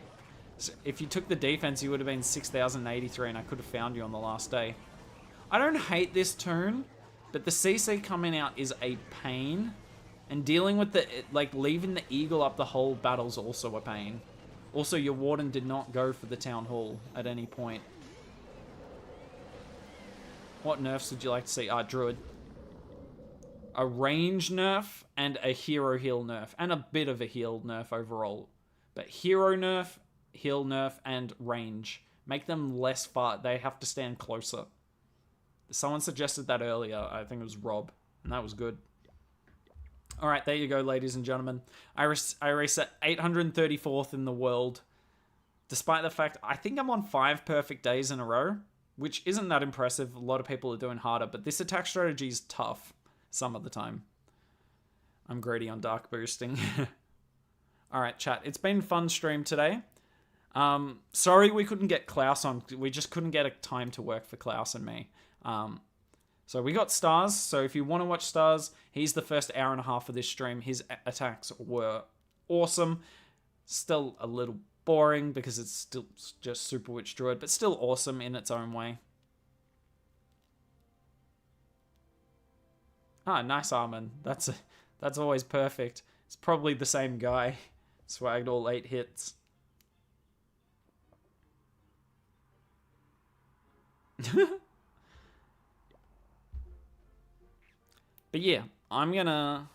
So if you took the defense, you would have been 6,083, and I could have found you on the last day. I don't hate this turn, but the CC coming out is a pain. And dealing with the, like, leaving the eagle up the whole battle's also a pain. Also, your warden did not go for the town hall at any point. What nerfs would you like to see? Druid. A range nerf and a hero heal nerf. And a bit of a heal nerf overall. But hero nerf, heal nerf, and range. Make them less far. They have to stand closer. Someone suggested that earlier. I think it was Rob. And that was good. Alright, there you go, ladies and gentlemen. I reset 834th in the world. Despite the fact, I think I'm on 5 perfect days in a row. Which isn't that impressive. A lot of people are doing harder. But this attack strategy is tough. Some of the time. I'm greedy on dark boosting. Alright, chat. It's been a fun stream today. Sorry we couldn't get Klaus on. We just couldn't get a time to work for Klaus and me. So we got Stars. So if you want to watch Stars, he's the first hour and a half of this stream. His attacks were awesome. Still a little boring because it's still just Super Witch Druid, but still awesome in its own way. Nice Armin. That's always perfect. It's probably the same guy. Swagged all 8 hits. But yeah, I'm gonna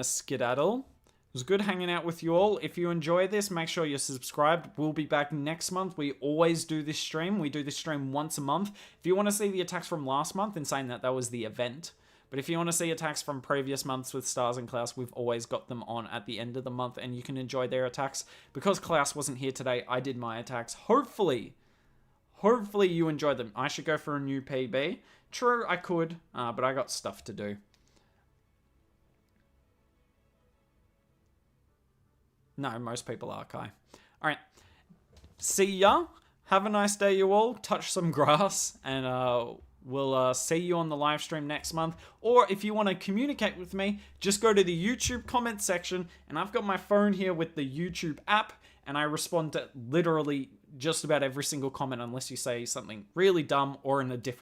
skedaddle. It was good hanging out with you all. If you enjoy this, make sure you're subscribed. We'll be back next month. We always do this stream. We do this stream once a month. If you want to see the attacks from last month, and saying that was the event. But if you want to see attacks from previous months with Stars and Klaus, we've always got them on at the end of the month, and you can enjoy their attacks. Because Klaus wasn't here today, I did my attacks. Hopefully you enjoyed them. I should go for a new PB. True, I could, but I got stuff to do. No, most people are, Kai. right. See ya. Have a nice day, you all. Touch some grass, and we'll see you on the live stream next month. Or if you want to communicate with me, just go to the YouTube comment section, and I've got my phone here with the YouTube app, and I respond to literally just about every single comment unless you say something really dumb or in a different